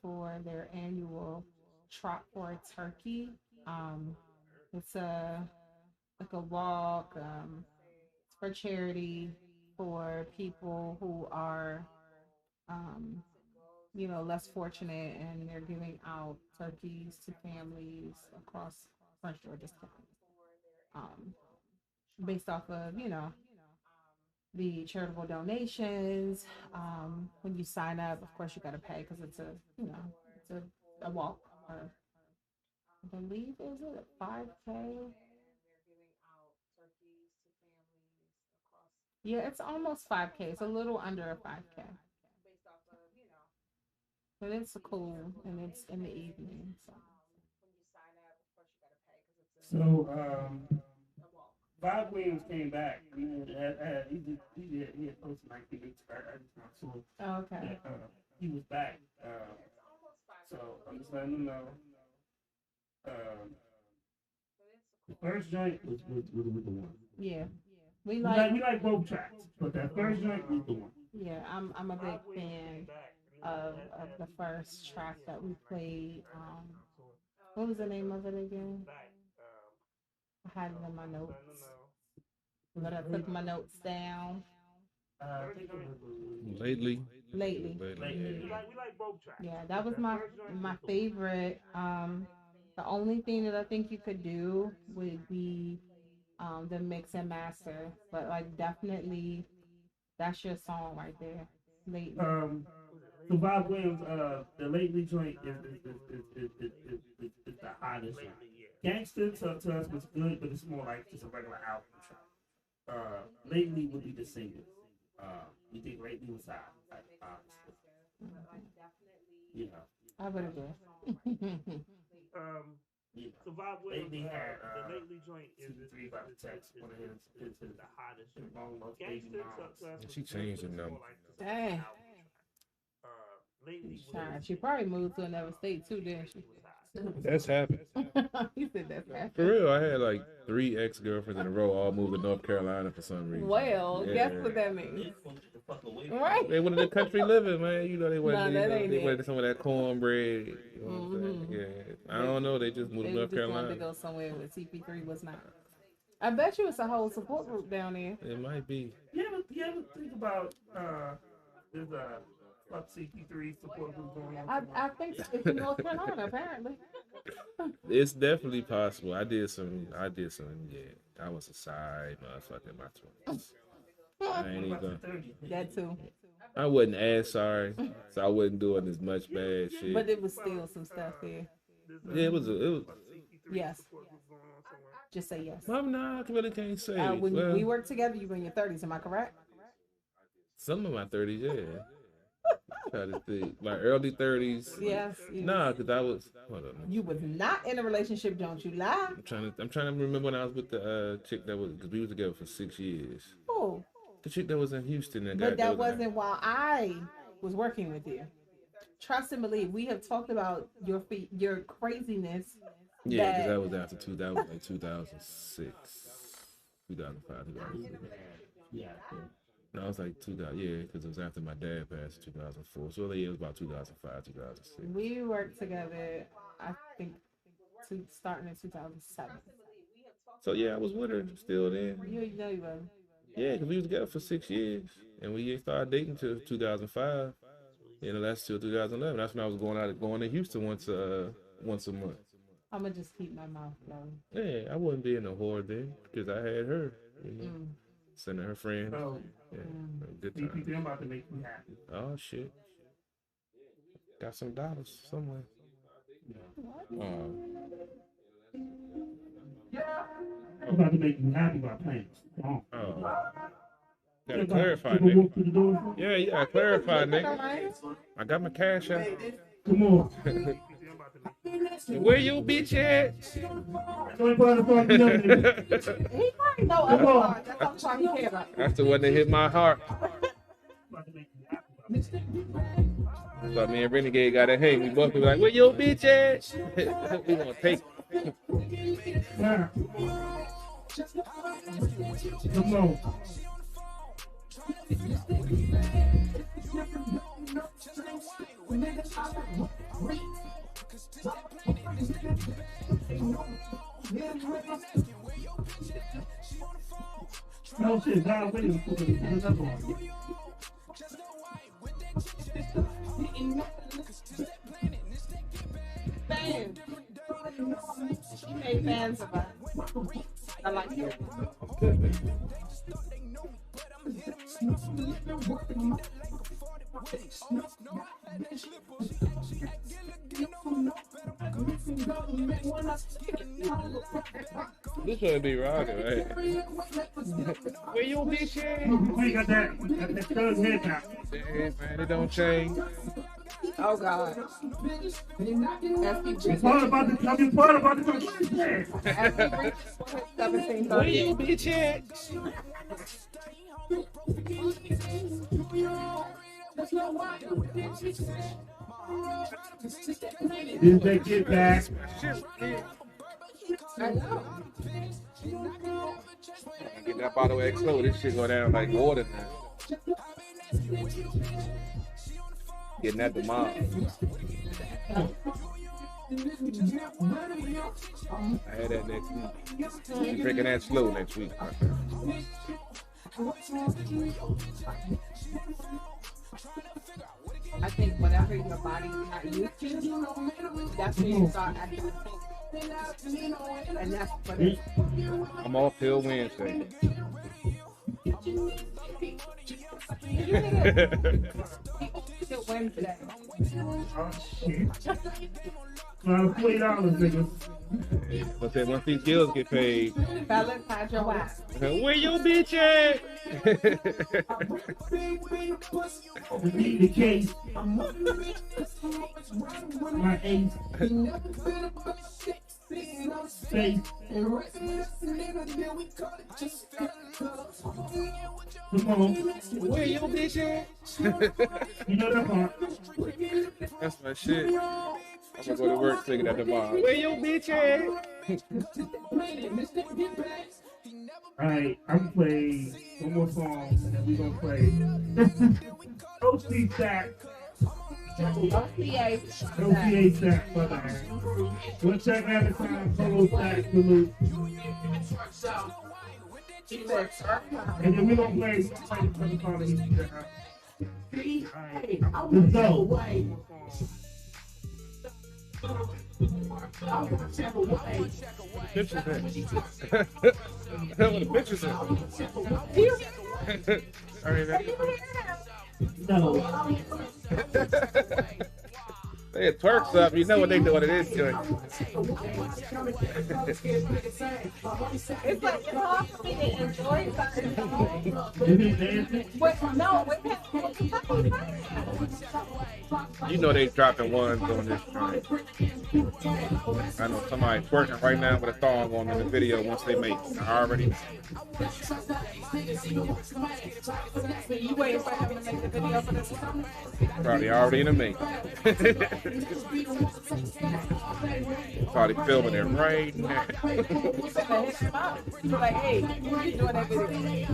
for their annual Trot for a Turkey. It's like a walk, for charity for people who are, less fortunate, and they're giving out turkeys to families across French Georgia County, based off of, the charitable donations. When you sign up, of course, you got to pay because it's a walk. Or I believe, is it a 5K? Yeah, it's almost 5K. It's a little under a 5K. But it's cool, and it's in the evening. So, Bob Williams came back. He had posted like 2 weeks back. I just saw Okay. that, he was back. So I'm just letting him know. The first joint was the one. Yeah. We like both tracks, but that first joint was the one. Yeah, I'm a big fan of the first track that we played. What was the name of it again? I had it in my notes. But I took my notes down. Lately. Yeah. We like both tracks. Yeah, that was my favorite The only thing that I think you could do would be the mix and master, but like definitely that's your song right there. Lately. So Bob Williams, the lately joint is the hottest. Gangster to us was good, but it's more like just a regular album track. Lately would be the single. You think lately was hot? You know. I would agree. So Bob Williams, the lately joint is three by the text. One of his the hottest. Gangster to us. She changed the number. Dang. She probably moved to another state too, didn't she? That's happened. You said that's happened. For real, I had like 3 ex-girlfriends in a row, all moved to North Carolina for some reason. Well, guess what that means. Right. They wanted the country living, man. You know, they wanted, they wanted some of that cornbread. You know what I'm saying? Yeah. I don't know. They just moved to North Carolina. Wanted to go somewhere where CP3 was not. I bet you it's a whole support group down there. It might be. You ever think about there's a fuck CP3 support group going on? I think it's in North Carolina, apparently. It's definitely possible. I did some, yeah. I was a side motherfucker in my 20s. I ain't even. That too. I wasn't as sorry, so I wasn't doing as much bad shit. But it was still some stuff there. Yeah, it was. Yes. Just say yes. Well, no, I really can't say. When we worked together, you were in your 30s. Am I correct? Some of my 30s, yeah. Try to think, my early 30s. Yes. Nah, because I was. Hold on. You was not in a relationship, don't you lie? I'm trying to remember when I was with the chick that was, because we was together for 6 years. Oh. The chick that was in Houston. But that wasn't while I was working with you. Trust and believe. We have talked about your craziness. Yeah, because that was after 2000, like 2006, 2005, 2006. Yeah. No, it was like 2000. Yeah, because it was after my dad passed in 2004. So yeah, it was about 2005, 2006. We worked together, I think, starting in 2007. So yeah, I was with her still then. You know you were. Yeah, because we was together for 6 years, and we started dating until 2005. And that's till 2011. That's when I was going to Houston once a month. I'm gonna just keep my mouth closed. Yeah, I wasn't being a whore then because I had her. You know, sending her friends. Yeah, good time. I'm about to make you happy. Oh shit, got some dollars somewhere. I'm about to make you happy by playing. Gotta clarify, nigga. Yeah, I clarified, nigga. I got my cash out. Come on. Where you bitch at? He probably know other part. That's what I'm trying to care about. That's the one that hit my heart. So me and Renegade got to hang. We both be like, where your bitch at? We gonna take it. Come on. No shit, God waiting for another one. Fans. She made fans of us. I like it. This would be rocking, right? Where you bitch at? We got that third head now. Yeah, man, it don't change. Oh God. It's all about the coming part about the 17, where you bitch at? Did they get back? I know. Get that bottle of XO, this shit go down like water now. Getting at the mom. I had that next week. I'm drinking that slow next week. I think whatever your body's not used to, that's when you start acting. And that's what it is. I'm off till Wednesday. Wednesday. Oh, shit. $20, nigga. But then once these bills get paid, Fellas, hide your ass. where your bitch at? The case. My ace. Face. Come on. Where your bitch at? You know that part. That's my shit. I'm gonna go to work singing at the bar. Where your bitch at? Alright, I'm gonna play one more song and then we're gonna play OC Stack. OCA Stack, my bad. We'll check out the time, solo Stack, salute. And then we're gonna play the song that he's there. Alright, let's go. Pictures in. What the pictures in? No. They had twerks up. You know what they doing in this joint. It's like it's hard for me to enjoy something. Is it dancing? But no, You know they dropping ones on this joint. I know somebody twerking right now with a thong on in the video once they make it. I already know. You waiting for him to make the video for this one? Probably already in the make. Probably filming it right now. Like, hey, you doing that video?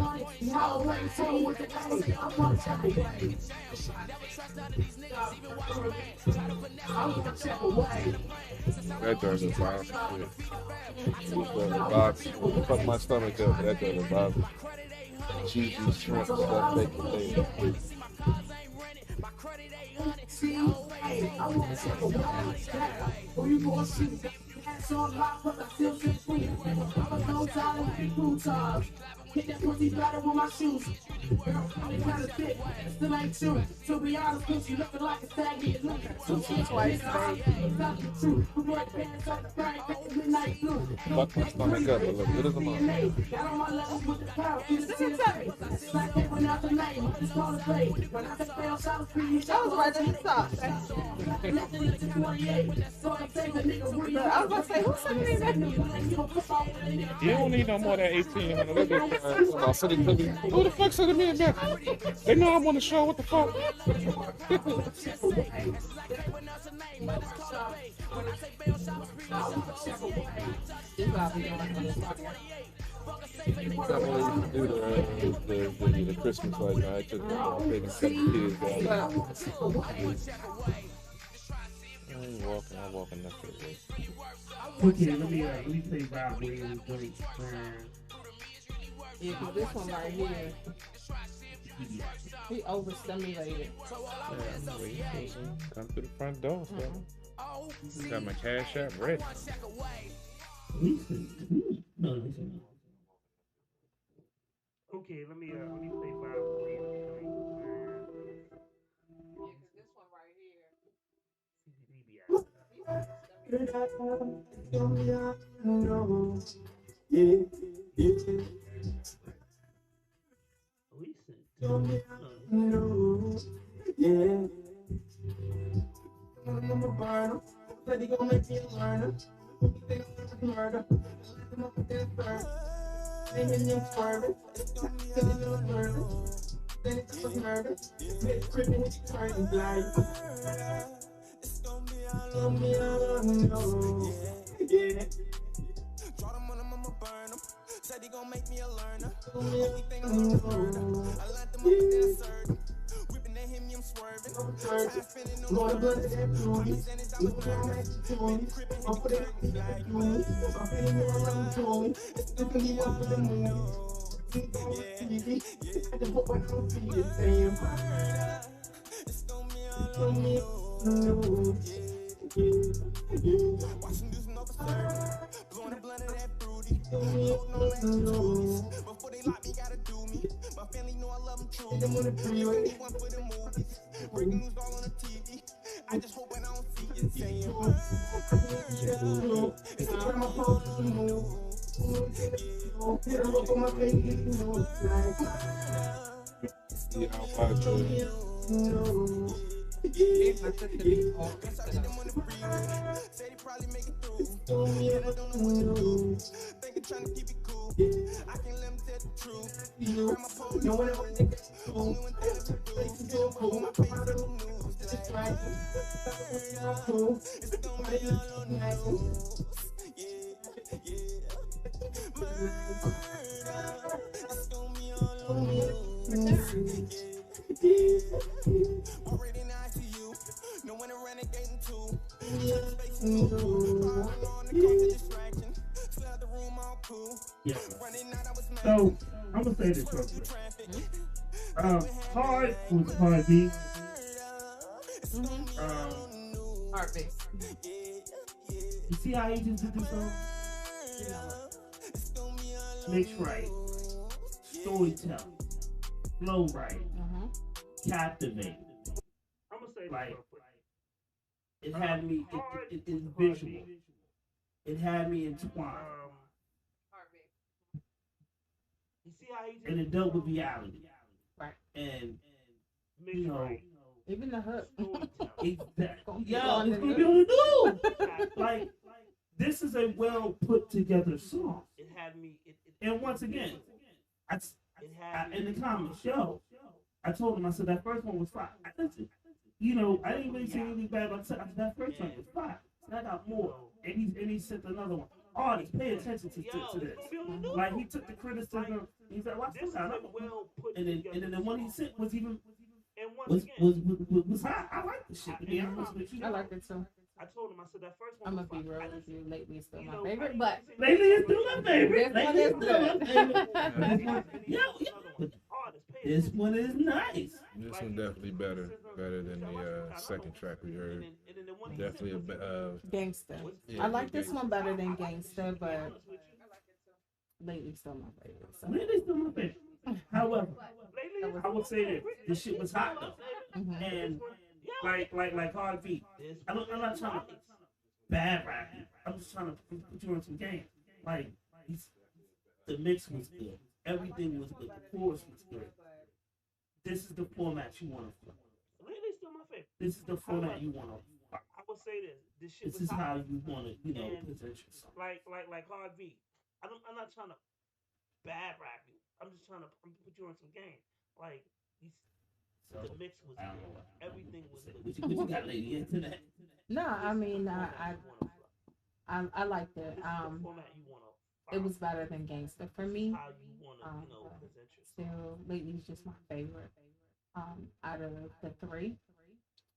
That joint is wild. Fuck my stomach up, but that joint is wild. Cheesy shrimp stuff, baked potato. Hit that pussy better with my shoes. I'm kind of thick, still ain't true. To be honest, pussy looking like a saggy. Twice, Fuck my stomach up, but look good as a mother. That was right in the top. I was about to say, who's sending that? You don't need no more than 18. Who the fuck sending me a message? They know I'm on the show. What the fuck? I'm do the Christmas light night. I took taking some kids out. I'm walking up there. Okay, let me play Bob Williams. Yeah, cause this one right here, he overstimulated. Come through the front door, so. Got my cash app ready. Okay, let me play Bob Williams. This one right here. Said he gon' make me a learner. Only thing I'm gonna learn. I let them up in that circle. Whipping at him, I'm swerving. Try spinning on the blood of that joint. Then it's out the joint. I'll put it in the joint. I'm feeling more around the joint. It's looking me up with the moon. I just hope I don't see it, damn. It's gonna be on you. Watching this numbers. Blowing a blunt of that fruity. Holding on like some toolies. Before they lock me, gotta do me. My family know I love them truly. Give me one for the movies. Breaking news all on the TV. I just hope I don't see you saying, it's the time I'm holding you. Thinking trying to keep it cool. I can't let him tell the truth. Grab my pole, no one ever only one thing to do. Hold my face to the news. It's right. It's gonna be all on the news. Murder. It's gonna be all on the news. Already in ICU. No one around the gate and two. Space and two. Falling on the coast of distraction. Slide the room all cool. Yeah. Running out, I was mad. So I'm gonna say this real quick. Hard was Hard B. Hard B. You see how he just did this song? Mix right, storytelling, flow right, captivate. I'm gonna say like it had me. It is visual. It had me entwined. You see how he And it dealt with reality. Right. And you know, even the hook. Exactly. Yeah, it's gonna be on the news. Like this is a well put together song. It had me. And once again, in the comments, I told him, I said that first one was fire. I didn't really say anything bad about that first one was fire. So I got more, and he sent another one. Artists, pay attention to this. Like he took the criticism. He's like, "What's this?" And then the one he sent was even was high. I like the shit. To be honest with you, I like it too. I told him, I said that first one. I'm gonna be real with you. Lately, it's still my favorite, but lately it's still my favorite. This one is good. This one is nice. This one definitely better than the second track we heard. Definitely Gangsta. Yeah, I like this one better than Gangsta, but lately still my favorite. So. Lately still my favorite. However, I would say that this shit was hot though, and like Hard B. I'm not trying to bad rap you. I'm just trying to put you on some game. Like the mix was good. Everything was good. The chorus was good. This is the format you want to play. Lately still my favorite. This is the format you want to. I would say this. This is how you want to, present yourself. Like Hard B. I'm not trying to bad rap you. I'm just trying to put you on some game. Like the mix was good. Everything was good. What you got, lady, into that? No, I mean I liked it. It was better than Gangsta for me. Still, lately is just my favorite out of the three.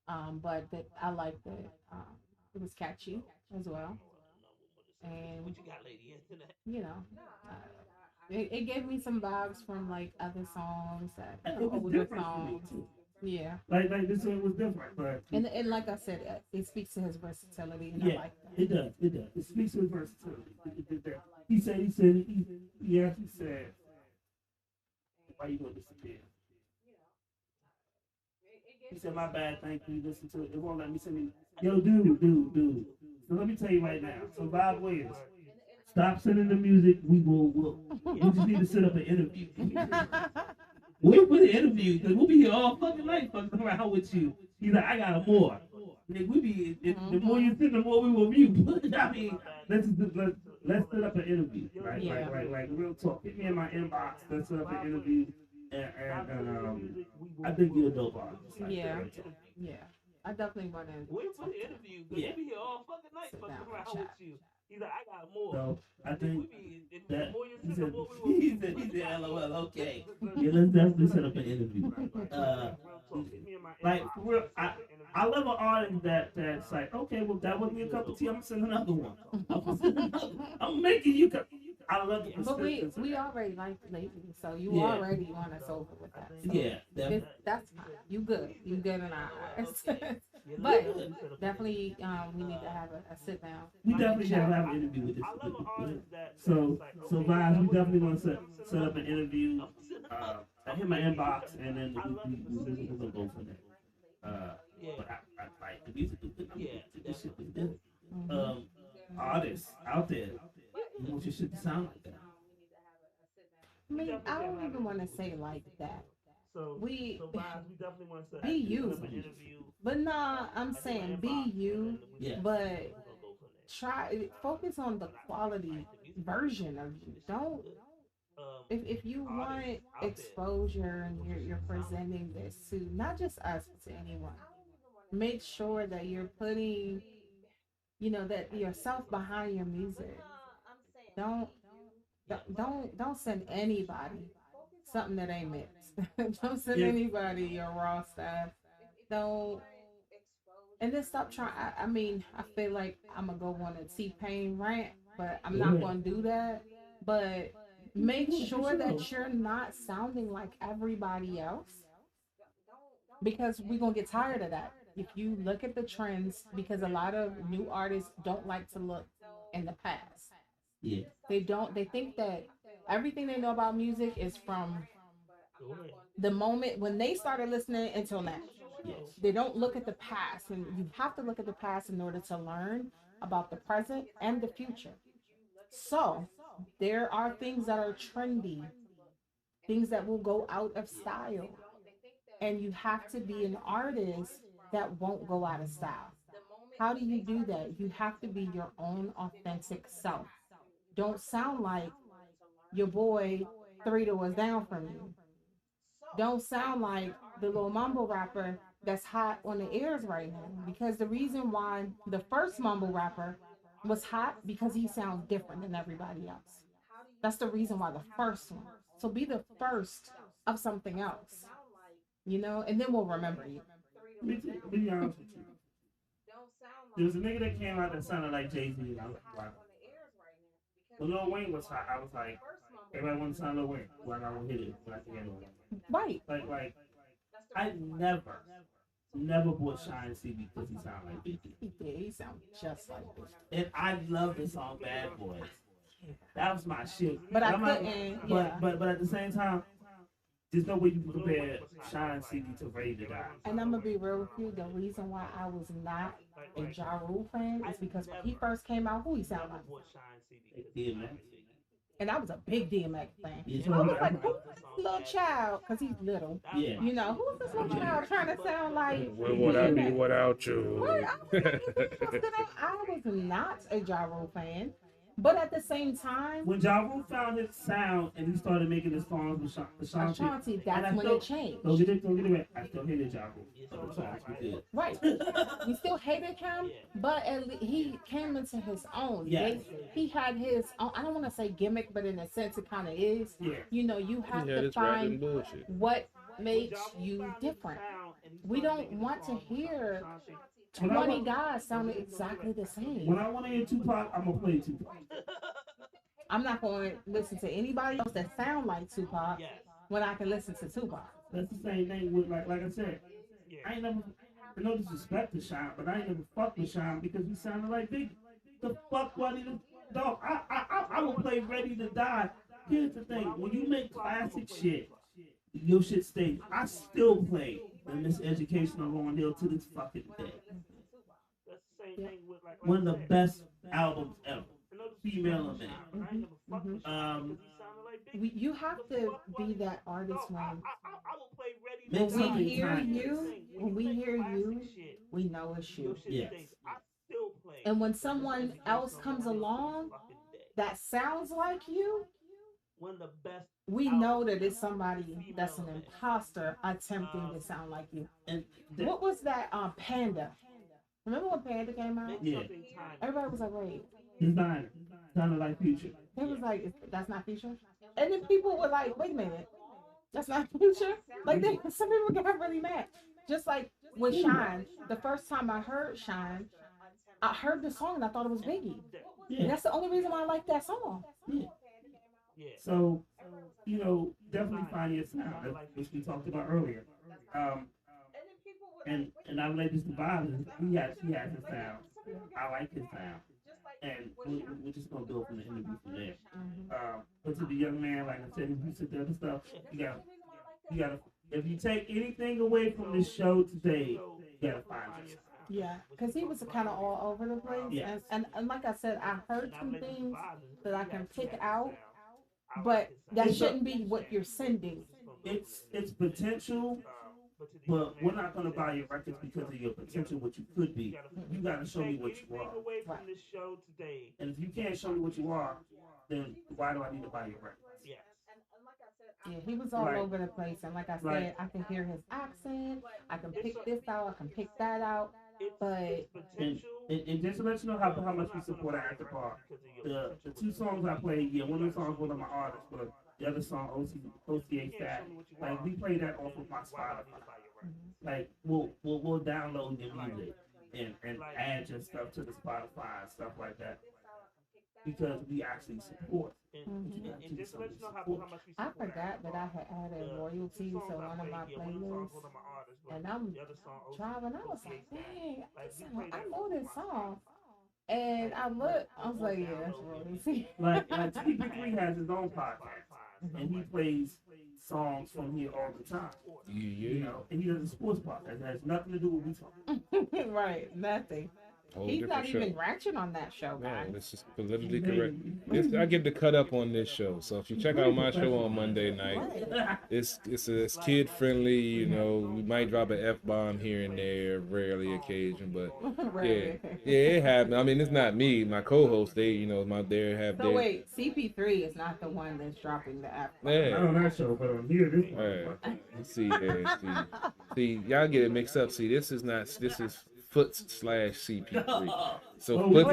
But I liked it. It was catchy as well. And what you got, lady? It gave me some vibes from like other songs that it was older different for me songs. too. Yeah. Like this one was different, but and like I said, it speaks to his versatility, and yeah, I like that. It does. It speaks to his versatility. He said, why you gonna disappear? He said, my bad, thank you. Listen to it. It won't let me send me. Yo, dude. So let me tell you right now. So Bob Williams, stop sending the music. We just need to set up an interview. Wait for the interview, because we'll be here all fucking night fucking around with you. He's like, I got more. Nigga, the more you send, the more we will view. I mean, let's set up an interview. Right, real talk. Hit me in my inbox. Let's set up an interview. And I think you're a dope artist. Yeah. I definitely want to. Wait for the interview, because we'll be here all fucking night fucking around with you. He's like, I got more. So I think that he said, LOL, okay. Yeah, let's definitely set up an interview. Like for real, I love an artist that's like, okay, well that wasn't your cup of tea. I'm gonna send another one. I'm making you cup. I love it. But we already liked lately, so you already want us over with that. So yeah, that's fine. You good in our eyes. But definitely, we need to have a sit down. We definitely should have an interview with this. So Vibes, we definitely want to set up an interview. Hit my inbox, and then we're gonna go from there. But I like the music. This shit is good. Artists out there, you want your shit to sound like that. I mean, I don't even want to say like that. We definitely want to be you. But nah, I'm saying be you, but focus on the quality version of you. Don't, if you want exposure and you're presenting this to not just us, but to anyone, make sure that you're putting, that yourself behind your music. Don't send anybody something that ain't mixed. Don't send anybody your raw stuff. Don't, and then stop trying. I mean, I feel like I'm gonna go on a T-Pain rant, but I'm not gonna do that. But make sure that you're not sounding like everybody else, because we're gonna get tired of that. If you look at the trends, because a lot of new artists don't like to look in the past. Yeah. They think that everything they know about music is from the moment when they started listening until now. Yes. They don't look at the past, and you have to look at the past in order to learn about the present and the future. So there are things that are trendy, things that will go out of style, and you have to be an artist that won't go out of style. How do you do that? You have to be your own authentic self. Don't sound like your boy 3 Doors Down from you. Don't sound like the little mumble rapper that's hot on the ears right now. Because the reason why the first mumble rapper was hot, because he sounds different than everybody else. That's the reason why the first one. So be the first of something else, and then we'll remember you. Be honest with you. There was a nigga that came out that sounded like Jay-Z, and I was like, wow. When Lil Wayne was hot, I was like, everybody wants to sound Lil Wayne. Well, I don't hit it. Right. Like, I never bought Shine CD because he sounded like Biggie. He sounds just like Biggie. And I love the song Bad Boys. That was my shit. But I couldn't. But at the same time, there's no way you can compare Shine CD to Ready to Die. And I'm gonna be real with you. The reason why I was not a Ja Rule fan is because when he first came out, who he sounded like? DMX. And I was a big DMX fan. Yeah. I was like, who's this little child? Because he's little. Yeah. Who's this little child trying to sound like? Where would I be without you? Right, I was not a Ja Rule fan. But at the same time, when Ja Rule found his sound and he started making his songs with Ashanti, that's when it changed. Don't get it right. I still hated Ja Rule. Right. We still hated him, but he came into his own. Yes. He had his own, I don't want to say gimmick, but in a sense it kind of is. Yeah. You have to find what makes you different. We don't want to hear 20 guys sounding exactly the same. When I want to hear Tupac, I'm going to play Tupac. I'm not going to listen to anybody else that sound like Tupac when I can listen to Tupac. That's the same thing with, like I said, I ain't never, no disrespect to Sean, but I ain't never fucked with Sean because he sounded like Biggie. The fuck do I need to, dog? I will play Ready to Die. Here's the thing, when you make classic shit, your shit stays. I still play the Miseducation of Lauryn Hill to this fucking day. One of the best albums ever. Female on that. You have to be that artist When we hear you, we know it's you. Yes. And when someone else comes along that sounds like you, we know that it's somebody that's an imposter attempting to sound like you. And what was that Panda? Remember when Panda came out? Yeah. Everybody was like, wait. Designer. Sounded like Future. They was like, that's not Future? And then people were like, wait a minute. That's not Future? Like, some people got really mad. Just like with Shine. The first time I heard Shine, I heard the song and I thought it was Biggie. Yeah. And that's the only reason why I like that song. Yeah. So, definitely find your sound, which we talked about earlier. and I relate this to Biden. He has his sound. I like his sound. And we're just gonna go from the interview from there. But to the young man, like I said, if you sit there and stuff, you gotta. If you take anything away from this show today, you gotta find it. Yeah, because he was kind of all over the place. Yes. And like I said, I heard some things that I can pick out, but that shouldn't be what you're sending. It's potential, but we're not gonna buy your records because of your potential, what you could be. You gotta show me what you are. Right. And if you can't show me what you are, then why do I need to buy your records? Yeah, he was all over the place, and like I said, I can hear his accent. I can pick this out. I can pick that out. But and just to let you know how much we support our After Bar, the two songs I played, one of the songs was on my artist, but the other song OCA Stat, like we play that off of my Spotify. Like we'll download your music and add your stuff to the Spotify and stuff like that. Because we actually support. I forgot that I had added royalties to one of my playlists, and I'm driving. I was like, dang, I know this song. And I looked, I was like, yeah, that's royalty. Like TP3 has his own podcast, and he plays songs from here all the time. Yeah. You know, and he does a sports podcast that has nothing to do with we talk. Right, nothing. Whole He's not show. even ratchet on that show, guys. Man, this is politically correct. I get to cut up on this show. So if you check out my show on Monday night, it's kid friendly. You know, we might drop an F-bomb here and there, rarely occasion, but yeah, it happened. I mean, it's not me. My co-host, they have So their. wait, CP3 is not the one that's dropping the F. Not on that show, but on here, this. See, y'all get it mixed up. See, this is Foot/CP3. So Foot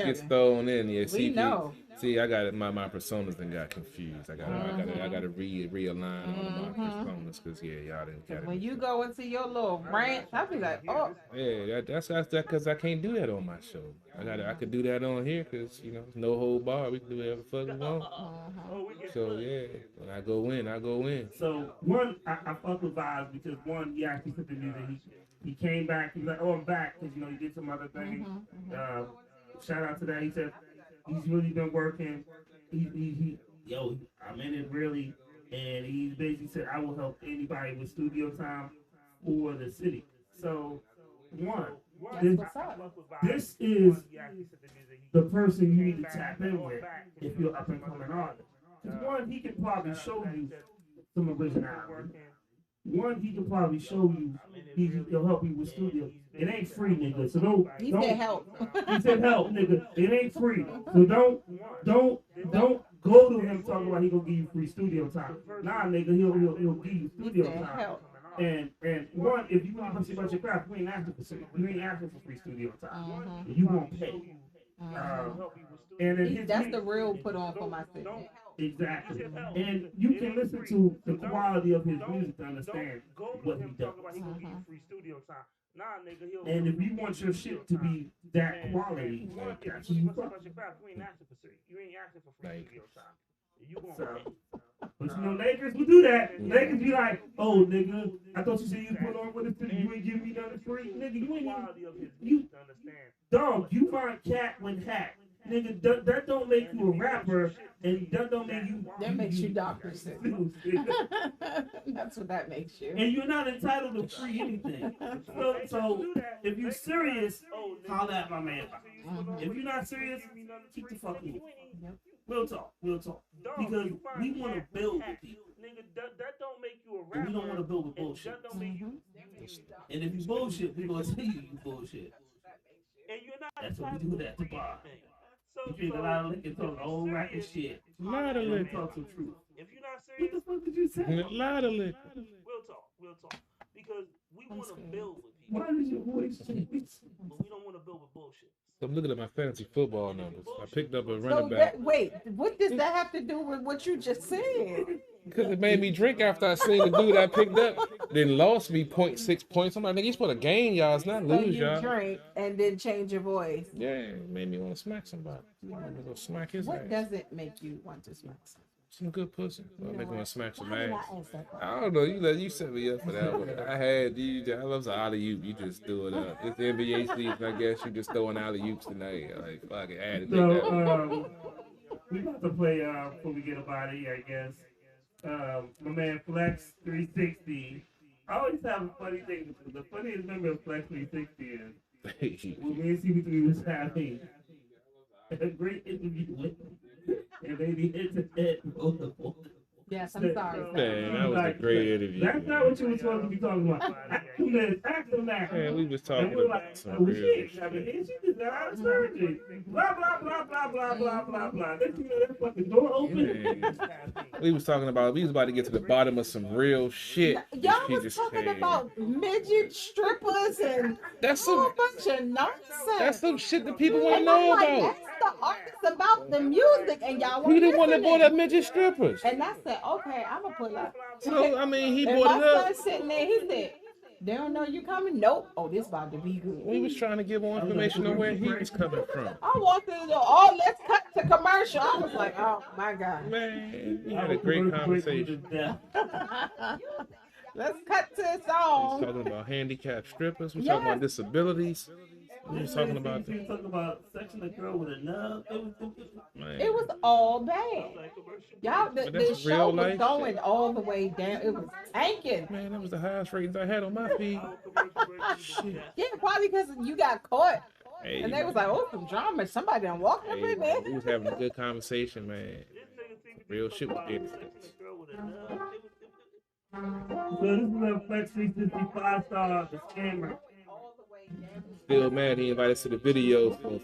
gets thrown in. Yeah, CP. We know. See, I got it. My personas then got confused. I got to realign all my personas because y'all didn't get it. When you go into your little rant, I'll be like, oh. Yeah, that's because I can't do that on my show. I could do that on here because no hold bar. We can do whatever the fuck we want. So when I go in. So one, I fuck with Vibes because one, he actually put the music. He came back. He's like, "Oh, I'm back," because he did some other things. Shout out to that. He said he's really been working. I'm in it really, and he basically said, "I will help anybody with studio time for the city." So this is the person you need to tap in with if you're up and coming artist. Because one, he can probably show you some originality. One, he can probably show you. He'll help you with studio. It ain't free, nigga. So don't. He said help. He said help, nigga. It ain't free. So don't go to him talking about he gonna give you free studio time. Nah, nigga. He'll give you studio time. And one, if you want to see about your craft, you ain't asking for free studio time. You won't pay. And that's the real put on for my city. Exactly. And you can listen to the quality of his music to understand what he does. And if you want your shit to be that quality, that's who you fuck. But Lakers will do that. Lakers be like, "Oh, nigga, I thought you said you put on with us, you ain't giving me nothing free, nigga. You ain't dog. You find cat with hat." Nigga, that don't make you a rapper, and that don't make you. That makes you Dr. Seuss. That's what that makes you. And you're not entitled to free anything. So if you're serious, holler at my man. If you're not serious, keep the fuck in. We'll talk. Because we want to build with people. That don't make you a rapper. And we don't want to build with bullshit. And if you bullshit, we're going to tell you bullshit. And you're not. That's what we do at the bar. You drink a lot of liquor, talk old rack and shit. A lot of liquor. Talk some truth. If you're not serious, what the fuck did you say? A lot of liquor. We'll talk. Because we want to build with people. Why did your voice change? But we don't want to build with bullshit. So I'm looking at my fantasy football numbers. I picked up a running back. Wait, what does that have to do with what you just said? Because it made me drink after I seen the dude I picked up. Then lost me 0.6 points. I'm like, nigga, you're supposed to gain y'all. It's not lose y'all. You drink and then change your voice. Yeah, it made me want to smack somebody. I'm gonna go smack his ass. What does it make you want to smack somebody? Some good pussy. I'll make me smack some Why did I ass. ask that? I don't know. You set me up for that one. I had you. I love the alley oop. You just threw it up. It's the NBA season. I guess you just throwing alley oops tonight. Like fuck it. I had to take that one. We about to play before we get up out of here, I guess. My man Flex 360. I always have a funny thing. The funniest member of Flex 360 is when me and CB3 was having a great interview with him. And they hit the head both of them. Yes, I'm sorry. Man, that was a great interview. That's not what you were supposed to be talking about. Ask them that. Man, we was talking and we're about like, some real shit. I mean, she just got out of surgery. Blah, blah, blah, blah, blah, blah, blah, blah. Then you know that fucking door open. We was about to get to the bottom of some real shit. Y'all was talking about midget strippers and that's a whole bunch of nonsense. That's some shit that people want to know about. That's the artist about the music, and y'all He want the one that bought up midget strippers. And I said, okay, I'm gonna pull up. So I mean, he and bought it my up. son sitting there, he said, they don't know you coming? Nope. Oh, this about to be good. We was trying to get more information on where he was coming from. I walked in the door, oh, let's cut to commercial. I was like, oh my God. Man, we had a great conversation. Let's cut to the We song. was talking about handicapped strippers. We talking about disabilities. We was talking about We talking about sexing a girl with a nub. It was all bad. Y'all, the show was going all the way down. It was tanking. Man, that was the highest ratings I had on my feed. Shit. Yeah, probably because you got caught. Hey, And they was like, oh, some drama. Somebody done walked up in there. We was having a good conversation, man. Real shit was getting. So this is a Flex 365 star, the scammer. Still mad he invited us to the video for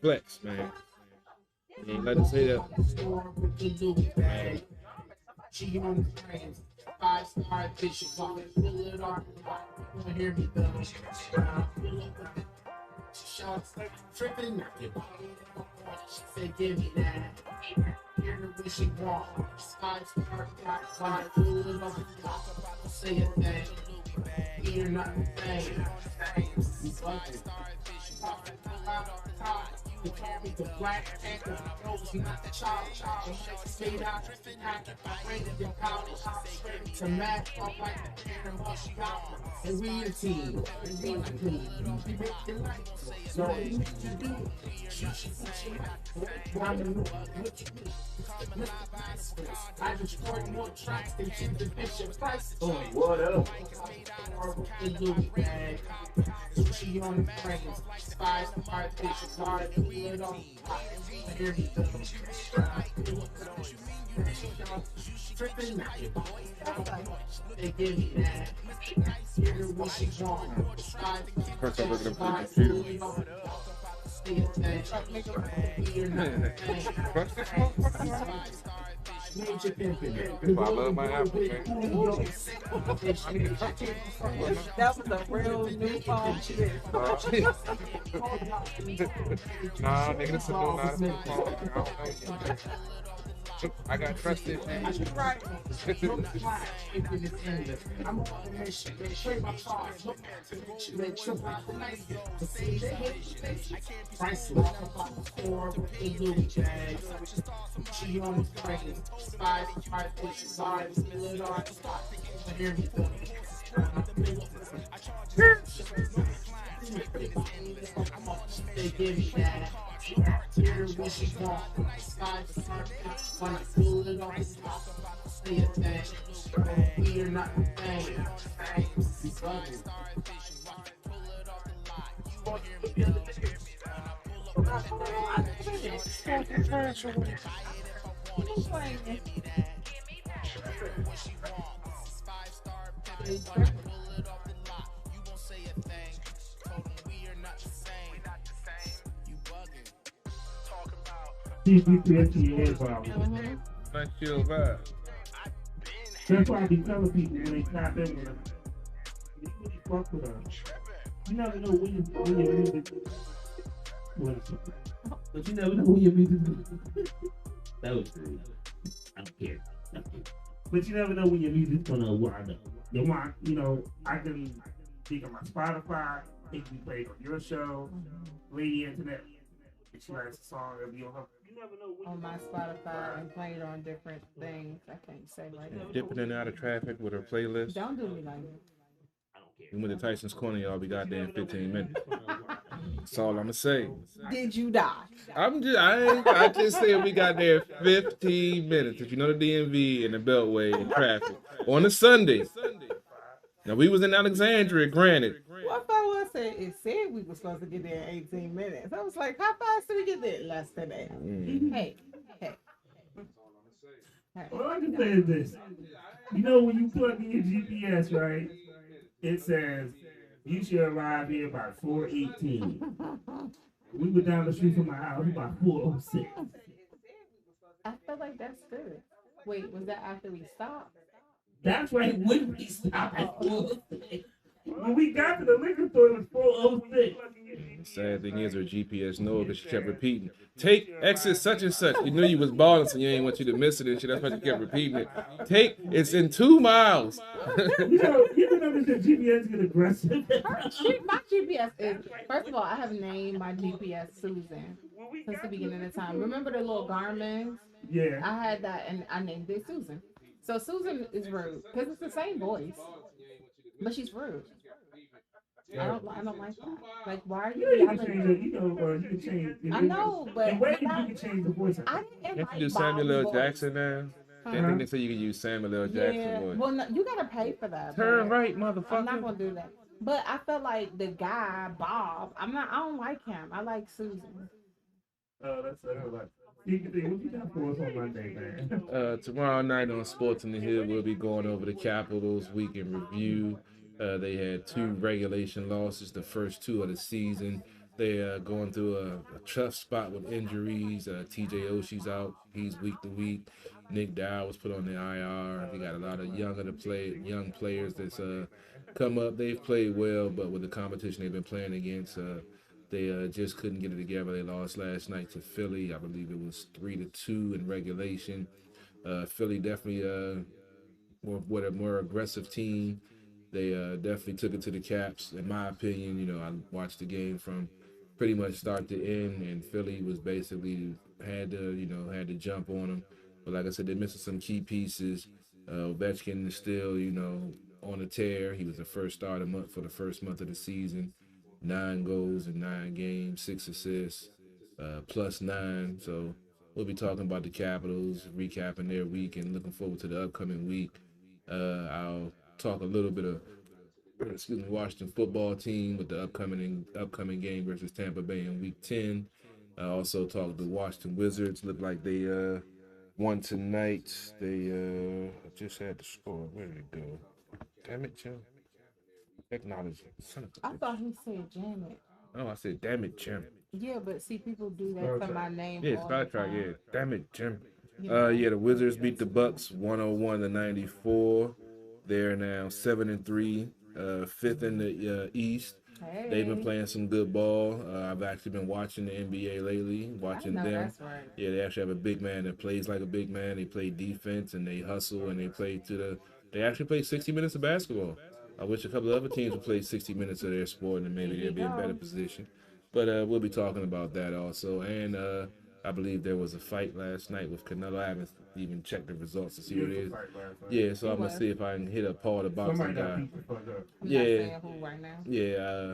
Flex, man. He ain't let us say that. Man. She on the frames, 5-star fish, fill it off. You wanna hear me though? She shouts, tripping. She said, give me that. Hear her when she walk. 5-star, 5-star, fill it off. Say a thing. You're not the thing. You fucking. You call me the Black Panther, knows not the child. Stayed out, rain in your college. To match off like the parent what she got. And we a team, and we a team. We make the light, so what you do? I destroyed more tracks than Jim the Bishop Price. Oh, what up? She on the frames, 5-star fish, hard to pull it off. Here he goes. Tripping. They give me that. Hear what she want. First I'm looking at the computer. I love my Apple, man. That was a real new phone shit. Nah, nigga, this is no nice phone. I got trusted. I'm on the mission. Straight my charge. They trip out the night. Price about the core with the Louis bags. She on the frame. 5-star fish. Sorry, spill it on. Here we go. They give me that. Hear what she want. 5-star fish. Wanna pull it on. Say a thing. We are not the thing. We bugging. Nice chill vibe. That's why I be telling people when they tap in with them, you really fuck with them. You never know when your music. But you never know when your music. That was great. I don't care. But you never know when your music's gonna wind up. You know, I can think on my Spotify, it can be played on your show, Lady Internet. If she writes a song, it'll be on her on my Spotify and play it on different things. I can't say right now. Dipping in and out of traffic with her playlist. Don't do me like that. We went to Tyson's Corner, y'all. We got there in 15 minutes. That's all I'm gonna say. Did you die? I just said we got there 15 minutes. If you know the DMV and the Beltway and traffic on a Sunday. Now we was in Alexandria, granted. What if I was saying it said we were supposed to get there in 18 minutes? I was like, how fast did we get there? Less than that. Hey. All I can say is this. You know when you plug in your GPS, right? It says you should arrive here by 4:18. We were down the street from my house by 4:06. I feel like that's good. Wait, was that after we stopped? That's right. When we stopped at 4:06. When we got to the liquor store, it was 4:06. The sad thing is her GPS knows because she kept repeating, take exit such and such. You knew you was balling, so you ain't want you to miss it and shit. That's why she kept repeating it. It's in 2 miles. You know the GPS get aggressive. My GPS is, first of all, I have named my GPS Susan since the beginning of time. Remember the little Garmin? Yeah. I had that and I named it Susan. So Susan is rude because it's the same voice, but she's rude. I don't like that. Like, why are you yelling? You can change. I know, but you can change the voice. I didn't If you do Samuel L. Jackson now, I think they say you can use Samuel L. Jackson voice. Well, no, you gotta pay for that. Turn right, motherfucker. I'm not gonna do that. But I feel like the guy Bob. I don't like him. I like Susan. Oh, that's what you got for us on Monday, man? Tomorrow night on Sports in the Hill, we'll be going over the Capitals week in review. They had 2 regulation losses, the first 2 of the season. They are going through a tough spot with injuries. TJ Oshie's out; he's week to week. Nick Dowd was put on the IR. They got a lot of young players that's come up. They've played well, but with the competition they've been playing against, they just couldn't get it together. They lost last night to Philly. I believe it was 3-2 in regulation. Philly definitely with a more aggressive team. They definitely took it to the Caps. In my opinion, I watched the game from pretty much start to end, and Philly was basically had to jump on them. But like I said, they're missing some key pieces. Ovechkin is still, on a tear. He was the first starter for the first month of the season. 9 goals in 9 games, 6 assists, +9. So we'll be talking about the Capitals, recapping their week, and looking forward to the upcoming week. I'll talk a little bit of Washington football team with the upcoming game versus Tampa Bay in Week 10. I also talk the Washington Wizards. Look like they won tonight. They just had the score. Where did it go? Damn it, Jim. Technology. I thought he said Janet. Oh, I said, damn it, Jim. Yeah, but see, people do that to my name. Yeah, Star Trek. Yeah, damn it, Jim. The Wizards beat the Bucks 101-94. They're now 7-3, 5th in the East. Hey. They've been playing some good ball. I've actually been watching the NBA lately, watching them. That's right. Yeah, they actually have a big man that plays like a big man. They play defense and they hustle and they actually play 60 minutes of basketball. I wish a couple of other teams would play 60 minutes of their sport and maybe they'd be in a better position. But we'll be talking about that also. And I believe there was a fight last night with Canelo. I haven't even checked the results to see who it is. Yeah, so I'm going to see if I can hit up Paul, the boxing guy. Yeah.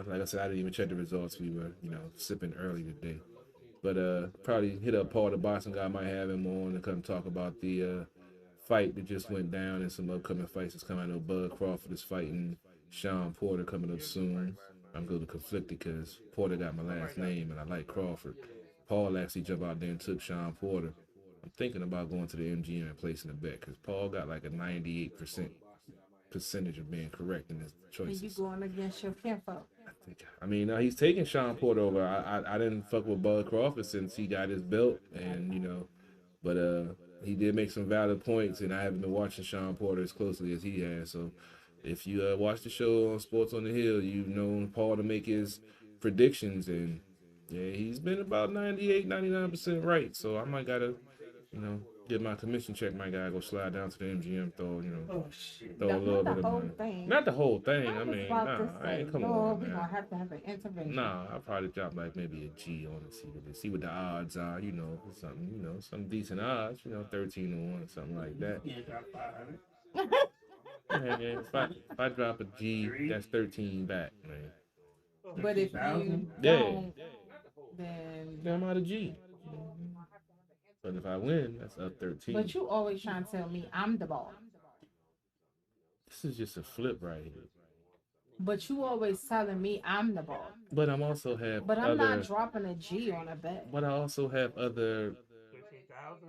Like I said, I didn't even check the results. We were, sipping early today. But probably hit up Paul, the boxing guy. I might have him on to come talk about the fight that just went down and some upcoming fights that's coming. I know Bud Crawford is fighting Sean Porter coming up soon. I'm a little conflicted because Porter got my last name and I like Crawford. Paul actually jumped out there and took Sean Porter. I'm thinking about going to the MGM and placing a bet because Paul got like a 98% percentage of being correct in his choices. And you going against your kinfolk? He's taking Sean Porter over. I didn't fuck with Bud Crawford since he got his belt, and but he did make some valid points, and I haven't been watching Sean Porter as closely as he has. So if you watch the show on Sports on the Hill, you've known Paul to make his predictions, and yeah, he's been about 98, 99% right. So I might gotta, get my commission check, my guy, go slide down to the MGM, throw a Not little the bit of whole money. thing. Not the whole thing. I was mean, about nah, to I say, ain't come Lord, on, we're man. gonna have to have an intervention. Nah, I'll probably drop like maybe a G on it, see what the odds are, something, some decent odds, 13 to 1, something like that. You can't drop 500. Man, if I drop a G, that's 13 back, man. But if you Yeah. don't, then I'm out of G. But if I win, that's up 13. But you always trying to tell me I'm the ball. This is just a flip right here. But you always telling me I'm the ball. But I'm also have. But I'm not dropping a G on a bet. But I also have other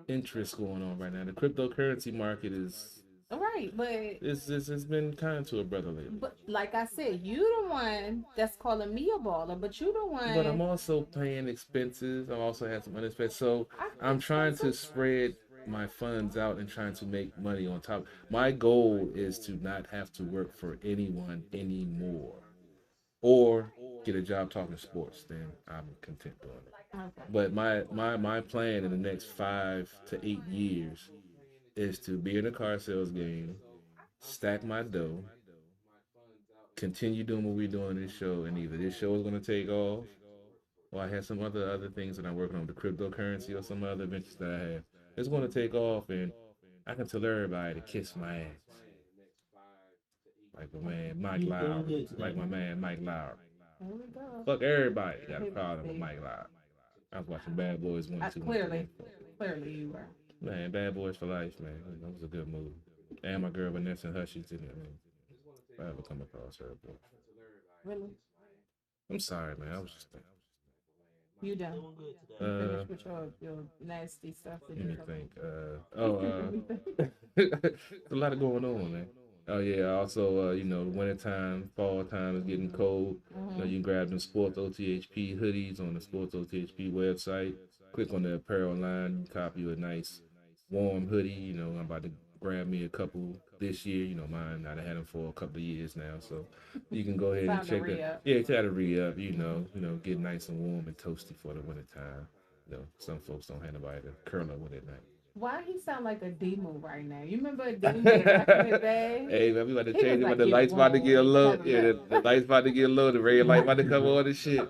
interests going on right now. The cryptocurrency market is right, but it's been kind to a brother lately. But like I said, you the one that's calling me a baller, but you the one. But I'm also paying expenses. I also have some unexpected. So I'm trying to spread my funds out and trying to make money on top. My goal is to not have to work for anyone anymore, or get a job talking sports. Then I'm content doing it. Okay. But my plan in the next 5 to 8 years is to be in a car sales game, stack my dough, continue doing what we're doing in this show, and either this show is going to take off, or I have some other things that I'm working on, the cryptocurrency or some other ventures that I have. It's going to take off, and I can tell everybody to kiss my ass. Like my man Mike Lowry. Like my man Mike Lowry. Fuck everybody got a problem with Mike Lowry. I was watching Bad Boys 1, 2, Clearly you were. Man, Bad Boys for Life, man. That was a good movie. And my girl Vanessa Hudgens in it, man. If I ever come across her, but... Really? I'm sorry, man. I was just thinking. You done? Finish with your nasty stuff. Let me think. There's a lot of going on, man. Oh yeah. Also, wintertime, fall time is getting cold. Mm-hmm. You can grab them Sports OTHP hoodies on the Sports OTHP website. Click on the apparel line, copy you a nice warm hoodie. I'm about to grab me a couple this year. Mine, I've had them for a couple of years now, so you can go ahead and check that. Yeah, try to re-up. Get nice and warm and toasty for the winter time. Some folks don't have nobody to curl up with at night. Why he sound like a D-Move right now? You remember D-Move back in the day? Hey, man, we about to change it when the lights about to get low. Yeah, the lights about to get low. The red light about to come on and shit.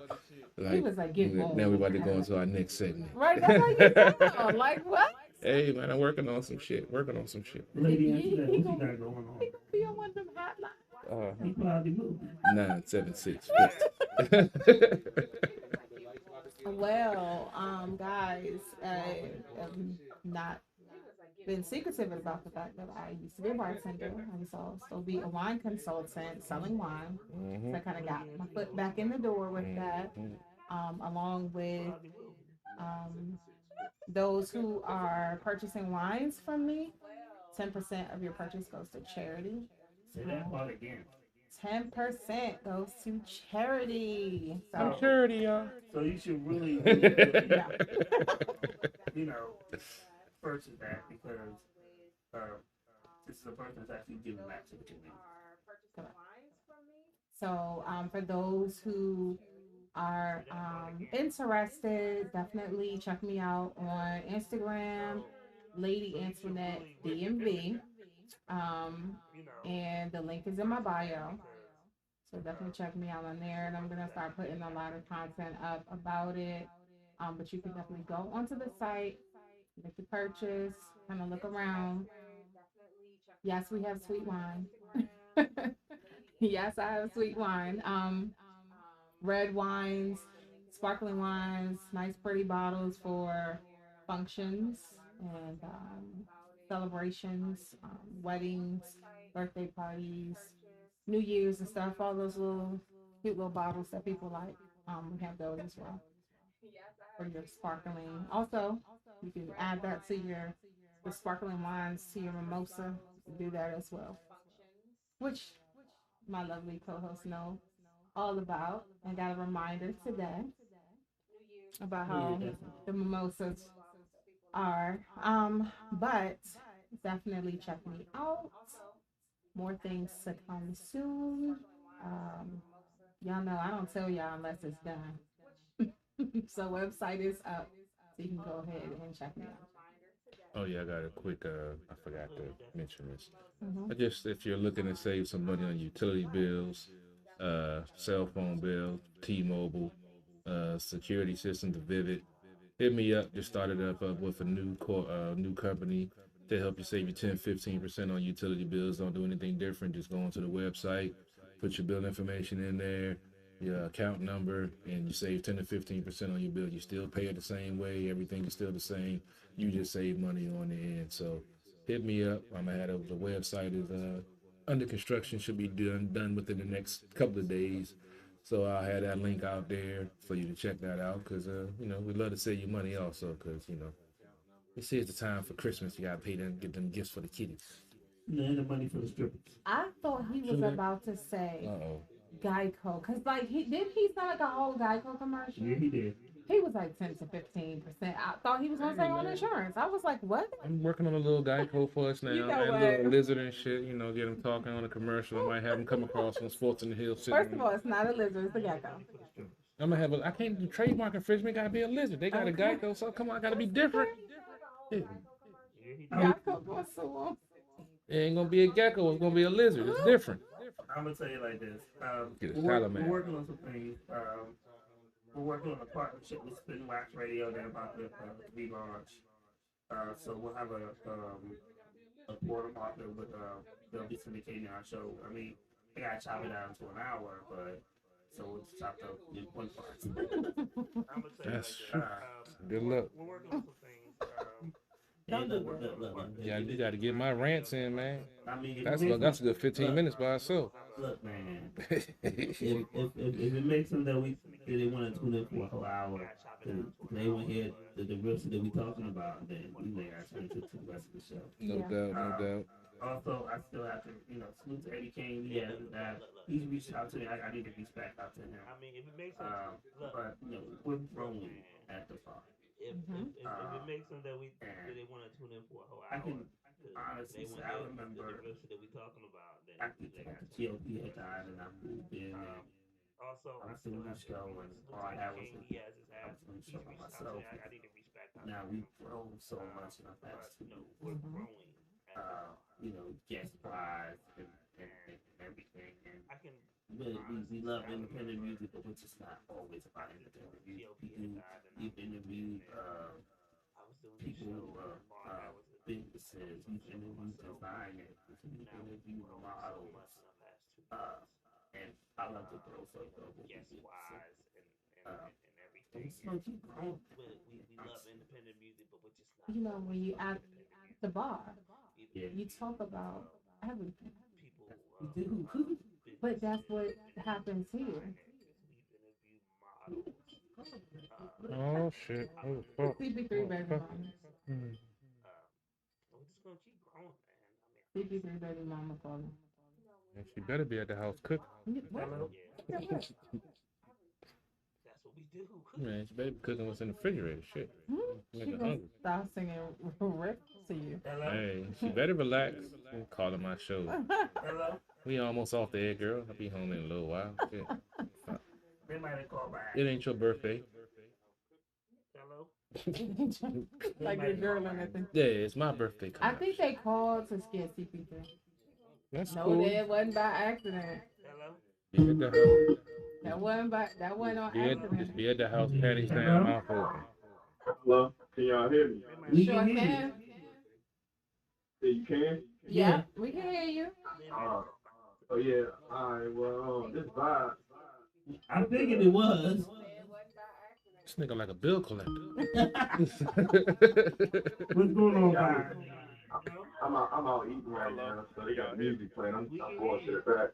He was like, get warm. Now we about to go into our next segment. Right, that's how you sound. Like what? Hey, man, I'm working on some shit. Lady, what you got going on? He gonna be on one of them hotlines. He probably moved. 976. Well, guys, I have not been secretive about the fact that I used to be a bartender. I used to also be a wine consultant selling wine. So I kind of got my foot back in the door with that, along with those who are purchasing wines from me. 10% of your purchase goes to charity. Say that part again. 10% goes to charity. So charity, y'all. So you should really purchase that because this is a person that's actually giving back to the community. So for those who are interested, definitely check me out on Instagram, Lady Antoinette DMV. And the link is in my bio. So definitely check me out on there. And I'm going to start putting a lot of content up about it. But you can definitely go onto the site, make the purchase, kind of look around. Yes, we have sweet wine. Yes, I have sweet wine. Red wines, sparkling wines, nice pretty bottles for functions and celebrations, weddings, birthday parties, New Year's and stuff, all those little cute little bottles that people like. We have those as well for your sparkling. Also, you can add that to the sparkling wines to your mimosa. You can do that as well, which my lovely co-hosts know all about. And got a reminder today about how the mimosas are. But definitely check me out. More things to come soon. Y'all know I don't tell y'all unless it's done. So website is up, so you can go ahead and check me out. Oh yeah, I got a quick. I forgot to mention this. Mhm. I just if you're looking to save some money on utility bills, cell phone bills, T-Mobile, security systems, Vivid, hit me up. Just started up with a new company to help you save you 10-15% on utility bills. Don't do anything different. Just go onto the website, put your bill information in there, your account number, and you save 10 to 15% on your bill. You still pay it the same way. Everything is still the same. You just save money on the end. So hit me up. I'm gonna have the website is under construction. Should be done within the next couple of days. So I'll have that link out there for you to check that out because we'd love to save you money also because they say it's the time for Christmas. You gotta pay them, get them gifts for the kiddies. And the money for the strippers. I thought he was about to say Geico, cause like he sound like a whole Geico commercial. Yeah, he did. He was like 10 to 15%. I thought he was gonna say on insurance. I was like, what? I'm working on a little Geico for us now. You know and a what? little lizard and shit. Get him talking on a commercial. I might have him come across on Sports in the Hill. First of all, it's not a lizard, it's a gecko. I'm gonna have I can't do trademark infringement. Gotta be a lizard. They got a Geico, so come on, I gotta be different. Yeah. Geico going so long. It ain't gonna be a gecko. It's gonna be a lizard. It's different. I'm gonna tell you like this. Get a We're Salaman. working on some things. We're working on a partnership with Spin Wax Radio. They're about to relaunch. So we'll have a quarter partner with they'll be syndicating our show. I mean, they gotta chop it down to an hour, but so it's chopped up in one part. That's good luck. We're working on some things. Yeah, you got to get my rants in, man. I mean, That's a good 15 minutes by itself. Look, man. if it makes them that they want to tune in for a whole hour, they want to hear the real shit that we talking about, then we may actually to the rest of the show. No doubt. Also, I still have to, salute to Eddie Kane. Yeah, he's reached out to me. I need to reach back out to him. I mean, if it makes sense, but we're growing at the farm. If it makes them that they want to tune in for a whole hour, I can honestly say I remember that we talking about. After GOP had died and I moved in, also I was doing the show and all I had was the show by myself. Now we've grown so much in the past 2 years. We're growing. Guest wise and everything. And I can. We love independent music, but we're just not always about independent music. We've interviewed people who are businesses, we've interviewed designers, we've interviewed models, and I love to grow so global. Guest wise and everything. We love independent music, but we're just not. When you at the bar, you talk about everything. We do. But that's what happens here. Oh shit! Oh fuck! CP3 baby mama. We're just gonna keep growing, man. CP3 baby mama calling. And she better be at the house cooking. What? That's what we do. Man, she better be cooking what's in the refrigerator. Shit. She Make her gonna hungry. start singing Rick to you. Hey, she better relax. I'm calling my show. Hello? We almost off the air, girl. I'll be home in a little while. Shit. They might have called back. It ain't your birthday. Hello? Like you're journaling at the. Yeah, it's my birthday. I think they called to scare CP3. That's No, cool. that wasn't by accident. Hello? Be at the house. That wasn't on Just accident. be at the house, panties down, mouth open. Hello? Can y'all hear me? We Sure can hear you. can. You can? Yeah, we can hear you. Oh yeah. Alright, well, this vibe. I figured it was. This nigga like a bill collector. What's going on, Byron? I'm out eating right now, so they got music playing. I'm going to the back.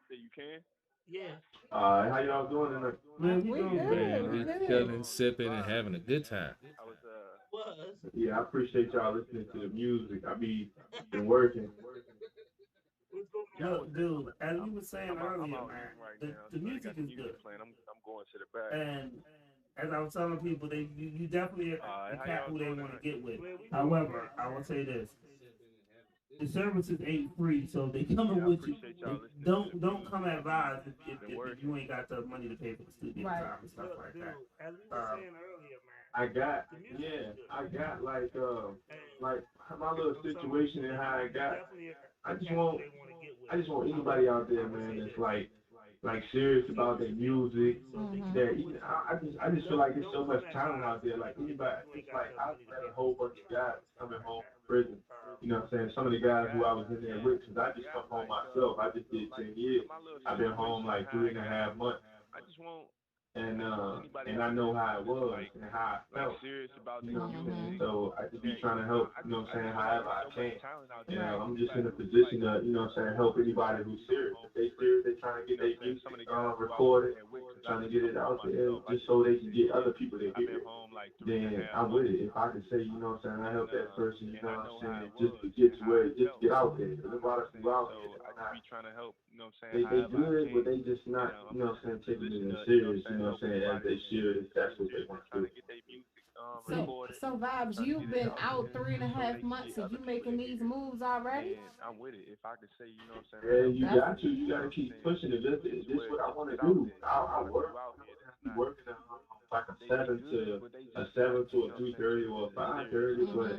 So you can? Yeah. How y'all doing tonight? Man, we doing Man, we good. chilling, sipping, and having a good time. I was Yeah, I appreciate y'all listening to the music. I been working. Yo, dude, as you were saying I'm earlier, out man, right the now. So they music got the is music good. playing. I'm going to the back. And as I was telling people, you definitely the how cat y'all who they doing want to tonight? get with. However, I will say this: the services ain't free, so they coming with you. appreciate y'all listening Don't come at vibes if Been you working. ain't got the money to pay for the studio Right. time and stuff like that. As we were saying earlier, man, I got, yeah, I got like my little situation and how I got. I just want, I just want anybody out there, man, that's like serious about their music. That even, I just feel like there's so much talent out there. Like anybody, it's like I've met a whole bunch of guys coming home from prison. You know what I'm saying? Some of the guys who I was in there with, because I just come home myself. I just did 10 years. I've been home like 3.5 months. I just want And I know how it was and how I felt. serious about You their know what I'm saying? music. So I just be trying to help, you know what I'm saying, however I can. Talent out And there. I'm just in a position to, you know what I'm saying, help anybody who's serious. If they serious, they trying to get their music recorded, trying to get it out there just so they can get other people to hear it. Then I'm with it. If I can say, you know what I'm saying, I help that person, you know what I'm saying, just to get to where, just to get out there. Because a lot of people out there, Trying to help, you know what I'm they saying? good, but they just not, you know what I'm saying, taking it as serious, you know what I'm saying, as they should, if that's what they want to do. So Vibes, you've been out 3.5 months and you making these moves already? I'm with it. If I could say, you know what I'm Yeah, saying? you got to keep pushing it. This is what I want to do. I work. I'm working like a 7 to a 3:30 or a 5:30, but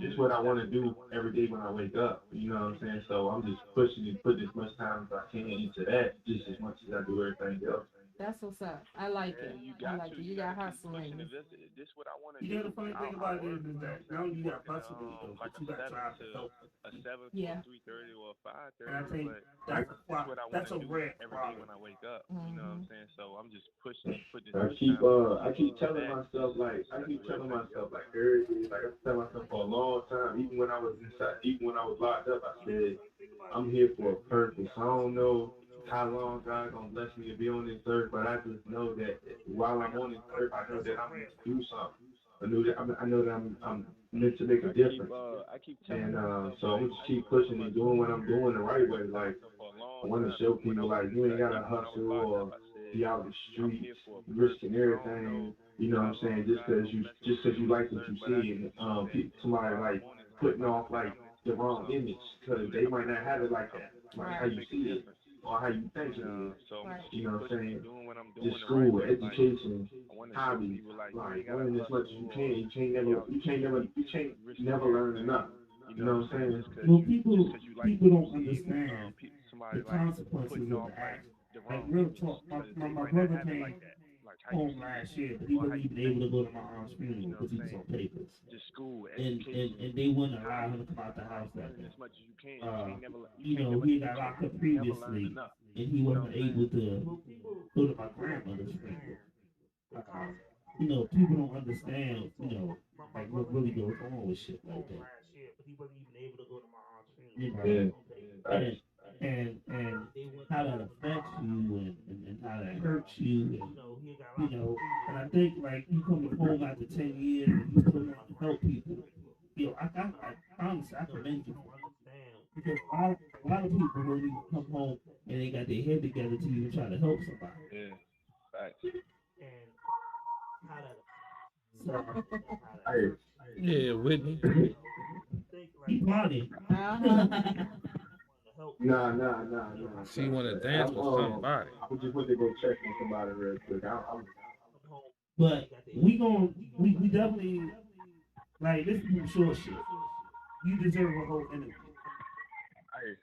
it's what I want to do every day when I wake up. You know what I'm saying? So I'm just pushing and putting as much time as I can into that, just as much as I do everything else. That's what's up. I like it. I like it. You got hustling. This what I want to You do. know the funny thing about it is that now you got hustling, but you got time to help. A 7 Yeah. to 3:30 or 5:30. And I think But that's what I that's a want to do rare every day when I wake up. You know what I'm saying? So I'm just pushing, putting I keep telling myself like every day, like I tell myself for a long time, even when I was inside, even when I was locked up, I said I'm here for a purpose. I don't know how long God gonna bless me to be on this earth, but I just know that while I'm on this earth, I know that I'm meant to do something. I know that I'm meant to make a difference. And so I'm just keep pushing and doing what I'm doing the right way. Like I want to show people like you ain't gotta hustle or be out the streets risking everything. You know what I'm saying? Just cause you like what you see, and somebody like putting off like the wrong image, cause they might not have it like that, like how you see it or how you think it is. You know what I'm saying? Just school, education, hobbies, like learn as much as you can. You can't never learn enough. You know what I'm saying? Well, people don't understand the consequences of the act. Like real talk, my brother came home last year, but he wasn't even able to go to my aunt's funeral because he was on papers. And they wouldn't allow him to come out the house that day. You know, he got locked up previously, and he wasn't able to go to my grandmother's funeral. You know, people don't understand, you know, like what really goes on with shit like that. You know, and how that affects you and how that hurts you, and you know, and I think like you coming home after 10 years and you still want to help people. You know, I honestly I commend you for it. Because a lot of people don't even come home and they got their head together to even try to help somebody. Yeah, facts. Yeah, Whitney. He party. Nah. She want to dance with somebody. I just went to go check on somebody real quick. But we definitely like this is some short shit. You deserve a whole interview.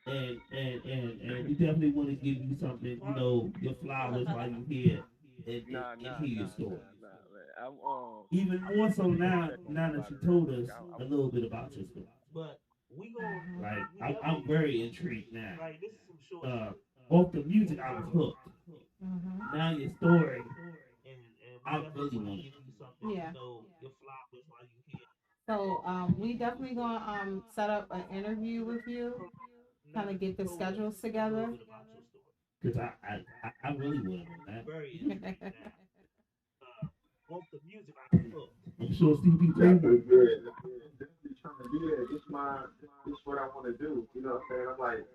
And we definitely want to give you something, you know, your flowers while you're here and hear your story. Even more so now that you told us a little bit about your story. But like I'm very intrigued now. Off the music, I was hooked. Now your story, I really want to. Yeah. So we definitely gonna set up an interview with you, kind of get the schedules together. Cause I really want that. I'm sure CP Definitely good. Definitely trying to do that. This what I want to do. You know what I'm saying? I'm like,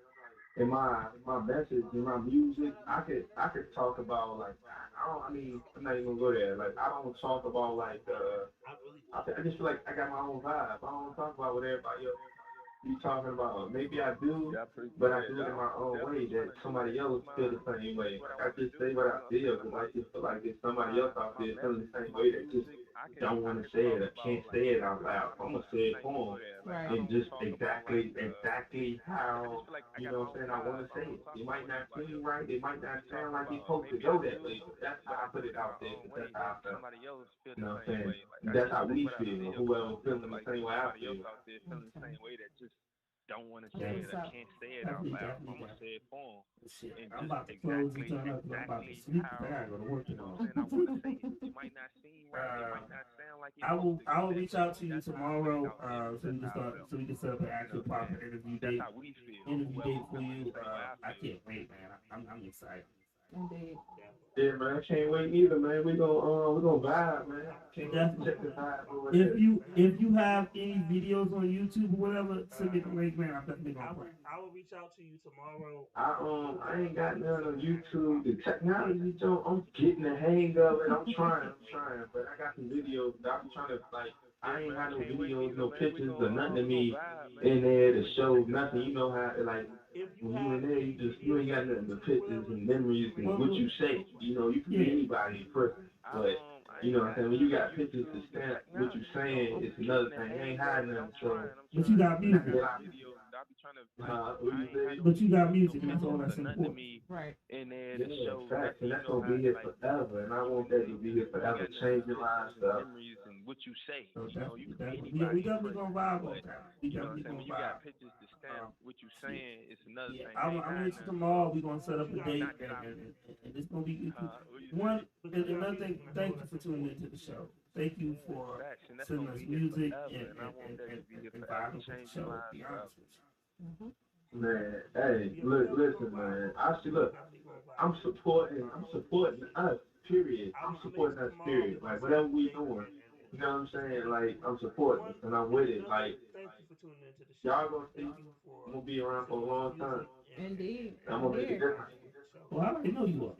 in my message, in my music, I could talk about like I'm not even gonna go there. Like I don't talk about like I just feel like I got my own vibe. I don't talk about what everybody else be talking about. Maybe I do, but I do it in my own way that somebody else feel the same way. Like I just say what I feel because I just feel like there's somebody else out there feeling the same way that just don't want to say it or can't say it out loud. I'm gonna say it for him, and just exactly how you know what I'm saying. I want to say it. It might not seem right. It might not sound like he's supposed to go that way, but that's how I put it out there. That's how I felt. You know what I'm saying? That's how we feel. Whoever feeling the same way I feel. Don't want to say it, I can't say it out loud. I'm gonna say it for him. Shit, I'm about to close and turn up. I'm about to sleep. I gotta go to work tomorrow. It might not seem right. It might not sound like I will reach out to you tomorrow so we can set up an actual proper interview date. For you. I can't wait, man. I'm excited. Indeed. Yeah, man, I can't wait either, man. We're gonna vibe, man. Can't check the vibe. If you have any videos on YouTube or whatever, send me the link, man. I'm definitely gonna play. I will reach out to you tomorrow. I ain't got none on YouTube. The technology, I'm getting the hang of it. I'm trying, but I got some videos. I'm trying to I ain't got no videos, no pictures, or nothing to me in there to show nothing. You know how when you in there, you ain't got nothing but pictures and memories and what you say. You know, you can be anybody in person, but you know what I'm saying. When you got pictures to stamp what you saying, it's another thing. You ain't hiding nothing. So, but you got music. But you got music, and that's all that's important. Right. And facts, and that's gonna be here forever, and I want that to be here forever. Change your lives, stuff. What you say, we definitely gonna vibe on that. We definitely gonna vibe. You got pictures to stamp what you saying. It's another thing. I'm ready tomorrow. We're gonna set up a date, and it's gonna be one. And another thing, thank you for tuning into the show. Thank you for sending us music and vibing with the show. To be honest with you. Man, hey, listen, man. I'm supporting us. Period. I'm supporting us. Period. Like whatever we doing. You know what I'm saying? Like, I'm supporting it, and I'm with it. Like, y'all gonna see, I'm gonna be around for a long time. Indeed. I'm gonna make a difference. Well, I already know you are.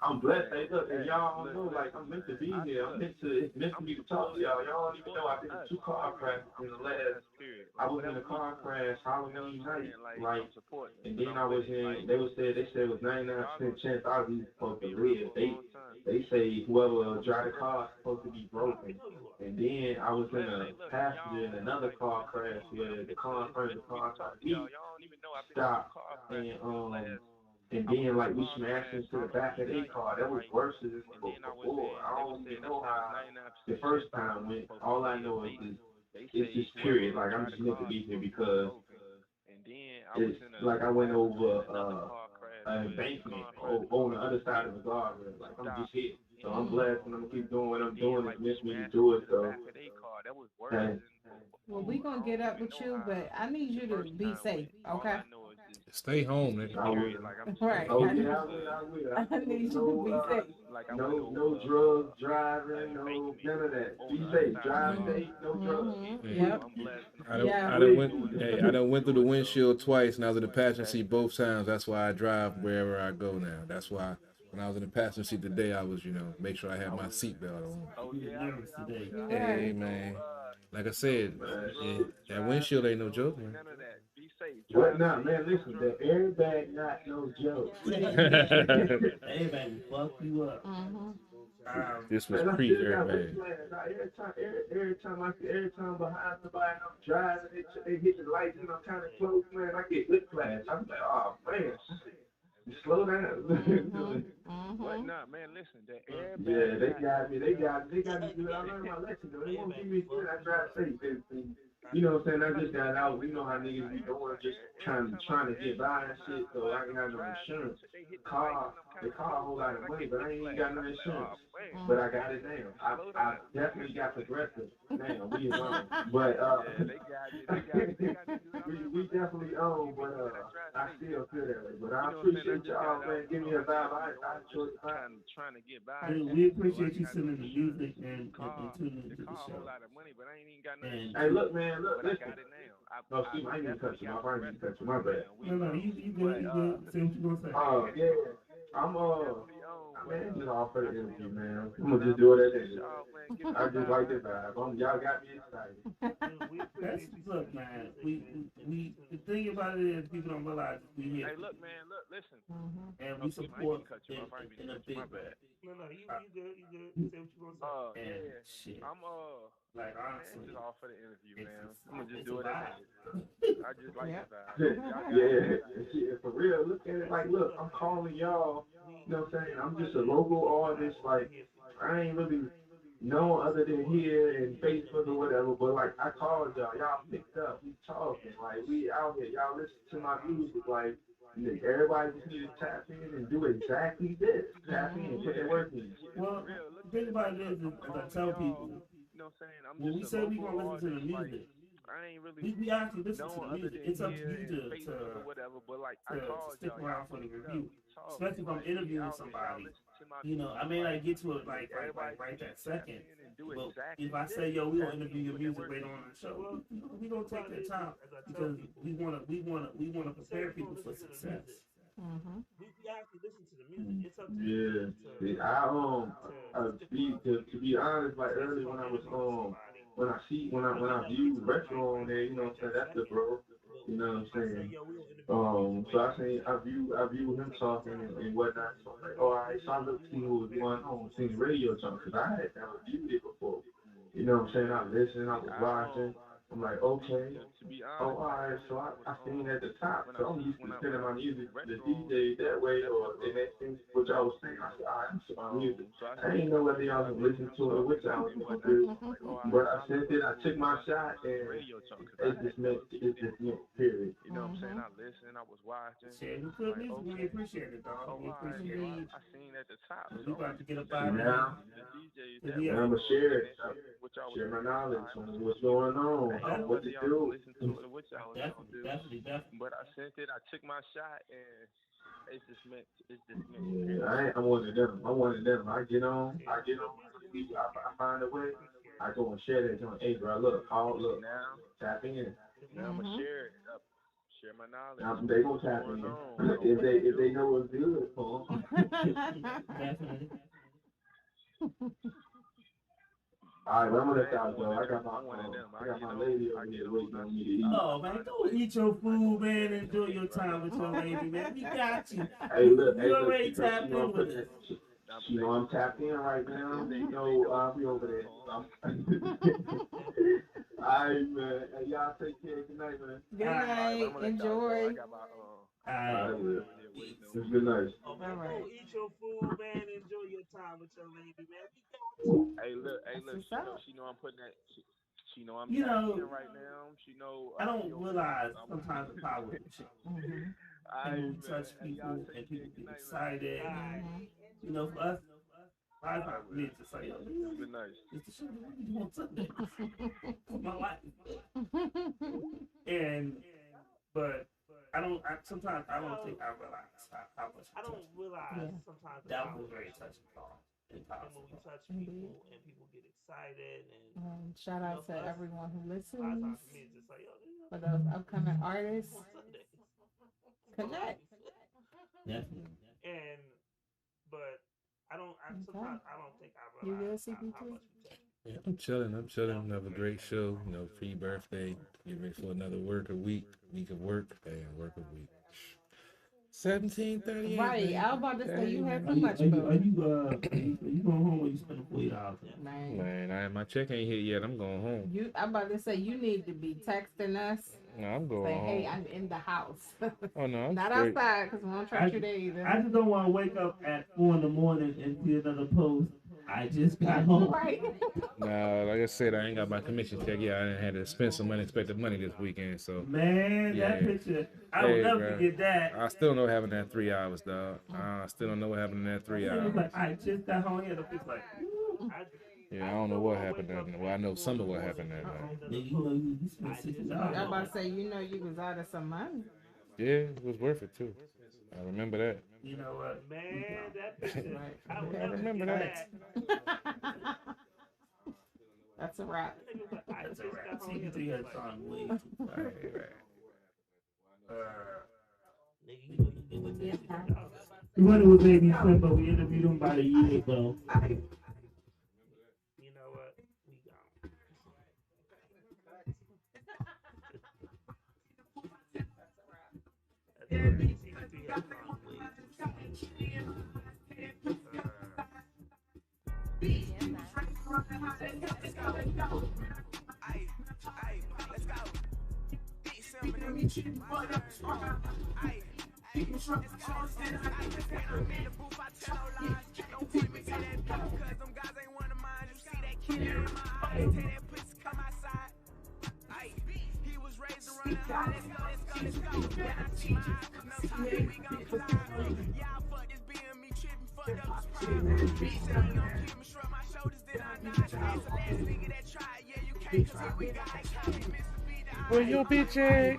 I'm blessed. Hey, look, and y'all don't know, like, I'm meant to be here. It's meant for me to talk to y'all. Y'all don't even know I've been in 2 car crashes in the last. I was in a car crash Halloween night, like, and then I was in. They said it was 99% chance I was even supposed to live. They say whoever drive the car is supposed to be broken. And then I was in a passenger in another car crash where the car stopped and then like we smashed into the back of their car. That was worse than before. I don't even know how the first time went. All I know is it's just period. Like I'm just meant to be here because it's like I went over an embankment on the other side of the guardrail. Like I'm just here. So I'm blessed and I'm gonna keep doing what I'm doing. It's meant me to do it. So well, we gonna get up with you, but I need you to be safe, okay? Stay home, nigga. Right. Oh yeah, I will. I need you to be safe. No drugs, driving, no none of that. Be safe, drive safe, no drugs. Yep. I done went through the windshield twice, and I was in the passenger seat both times. That's why I drive wherever I go now. That's why when I was in the passenger seat today, I was, make sure I had my seatbelt on. Hey man, like I said, that windshield ain't no joke, man. What now, man? Listen, the airbag not no joke. Airbag will fuck you up. This was pre-airbag. Every time behind somebody and I'm driving, they hit the lights and I'm kind of close, man. I get whiplash. I'm like, oh man, slow down. But nah, man, listen, the airbag. Yeah, they got me good. I learned my lesson though. They won't give me good. I drive safe. You know what I'm saying? I just got out. You know how niggas be doing, just trying to get by and shit. So I can have no insurance. The car a whole lot of money, but I ain't even got no insurance. But I got it now. I definitely got progressive now. We is on, but we definitely own. But I still feel that way. But I appreciate y'all, man. Give me a vibe. I enjoy the vibe. Trying to get by. We appreciate you sending the music and tuning into the show. Hey, look, man. Listen. No, excuse me. I didn't cut you off. I didn't cut you. My bad. No, you good. Say what you gonna say. Yeah. I'm man, it's just all for the interview, man. I'm gonna just do it as it is. I just like the vibe. Y'all got me excited. Look, man. We the thing about it is people don't realize we here. Hey, look, man. Look, listen. And we support in a big my bad. No, you good. You say what you gonna say. Yeah. Shit. I'm like honestly, honestly, just all for the interview, man. I'm gonna just do it. I just like that. Yeah, for real. Look at it like, look, I'm calling y'all. You know what I'm saying? I'm just a local artist. Like, I ain't really known other than here and Facebook or whatever. But like, I called y'all. Y'all picked up. We talking. Like, we out here. Y'all listen to my music. Like, everybody just need to tap in and do exactly this. Tap in and put their work in. Well, the thing about it is, as I tell people, you know what I'm saying? when we say we gonna listen to the music, I ain't really we actually listen to the music. It's up to you to whatever, but like stick around for the review. Especially if I'm interviewing somebody. You know, I may not get to it like right that second. But if I say, yo, we gonna interview your music later on in the show, well, we gonna take that time because we wanna prepare people for success. We actually listen to the music. It's up to you. To be honest, like earlier when I was when I view retro on there, you know what I'm saying, that's the bro. You know what I'm saying? So I view him talking and whatnot. So I'm like, all right, so I looked to see what was going on, seen the radio talk, because I had never viewed it before. You know what I'm saying? I listened, I was watching. I'm like, okay. Oh, all right. So I seen at the top. So I'm used to sending my music to the DJ that way, or the next thing, which I was saying. I said, all right, I'm sending my music. I didn't know whether y'all was listening to it, which I was going to do. But I sent it. I took my shot, and it just meant, period. You know what I'm saying? I listened, I was watching. Shit, we appreciate it, dog. We appreciate it. I seen at the top. We about to get up out of here. Now, I'm going to share it. Share my knowledge on what's going on. What to do. Definitely. But I sent it. I took my shot, and it's just meant. I'm one of them. I get on. I find a way. I go and share that joint. Hey, bro, look, now, tap in. Now I'm gonna share it. Share my knowledge. They gonna tap in. if they know what's good for them. Definitely. All right, I'm gonna let y'all go. I got my lady over here waiting on me to eat. Oh man, go eat your food, man. Enjoy your time with your lady, man. We got you. Hey, look, you already tapped in with us. You know I'm tapped in right now. You know I'll be over there. All right, man. Hey, y'all take care. Good night, man. Good night. Enjoy. It's good night. All right. Go eat your food, man. Enjoy your time with your lady, man. Hey, look. She know I'm putting that. She know I'm in right now. She know. I don't realize sometimes the power of shit. And we touch people and people get excited. You know, for us, I need to say, yo, good night. It's the shit that we do on Sunday for my life. But sometimes I don't think I realize how much. I don't realize sometimes that was very touching thought. And when we touch people and people get excited and shout out to everyone who listens. Like, for those upcoming artists. Connect. Definitely. But sometimes I don't think I You realize good, how much we Yeah, I'm chilling. Have a great show. You know, pre-birthday. Get ready for another week of work and work a week. 17:38. Right, I was about to say you had so much. Are you going home or you spending $40? Man, my check ain't hit yet. I'm going home. I'm about to say you need to be texting us. No, I'm going home. Hey, I'm in the house. Oh no, I'm not straight. outside because we don't trust you there either. I just don't want to wake up at 4 a.m. and see another post. I just got home. Right. No, like I said, I ain't got my commission check yet. I didn't had to spend some unexpected money this weekend. So man, that picture, I will never forget that. I still know what happened in that 3 hours, dog. I still don't know what happened in that 3 hours. Like, I just got home here. It's like, yeah, I don't know what happened that night. Well, I know some of what happened that night. I'm about to say, you was out of some money. Yeah, it was worth it too. I remember that. You know what, man? That picture. I remember that. That's a wrap. That's a wrap. TP has gone way too far. Nigga, you know you did what We running with Baby Slim, but we interviewed him about a year ago. You know what? We gone. Where your bitch at?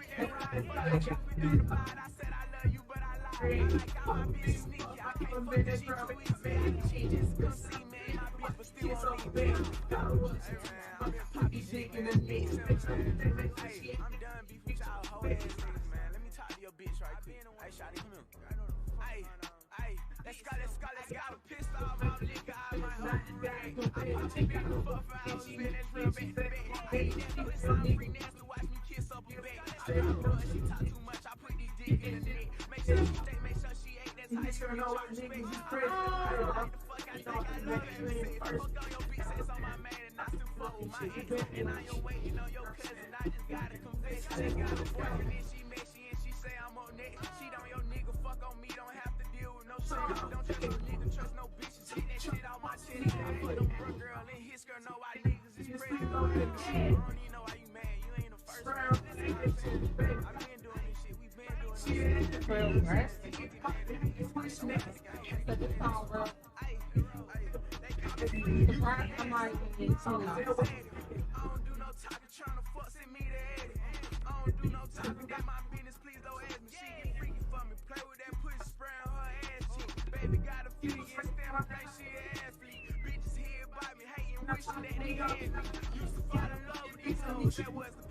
That was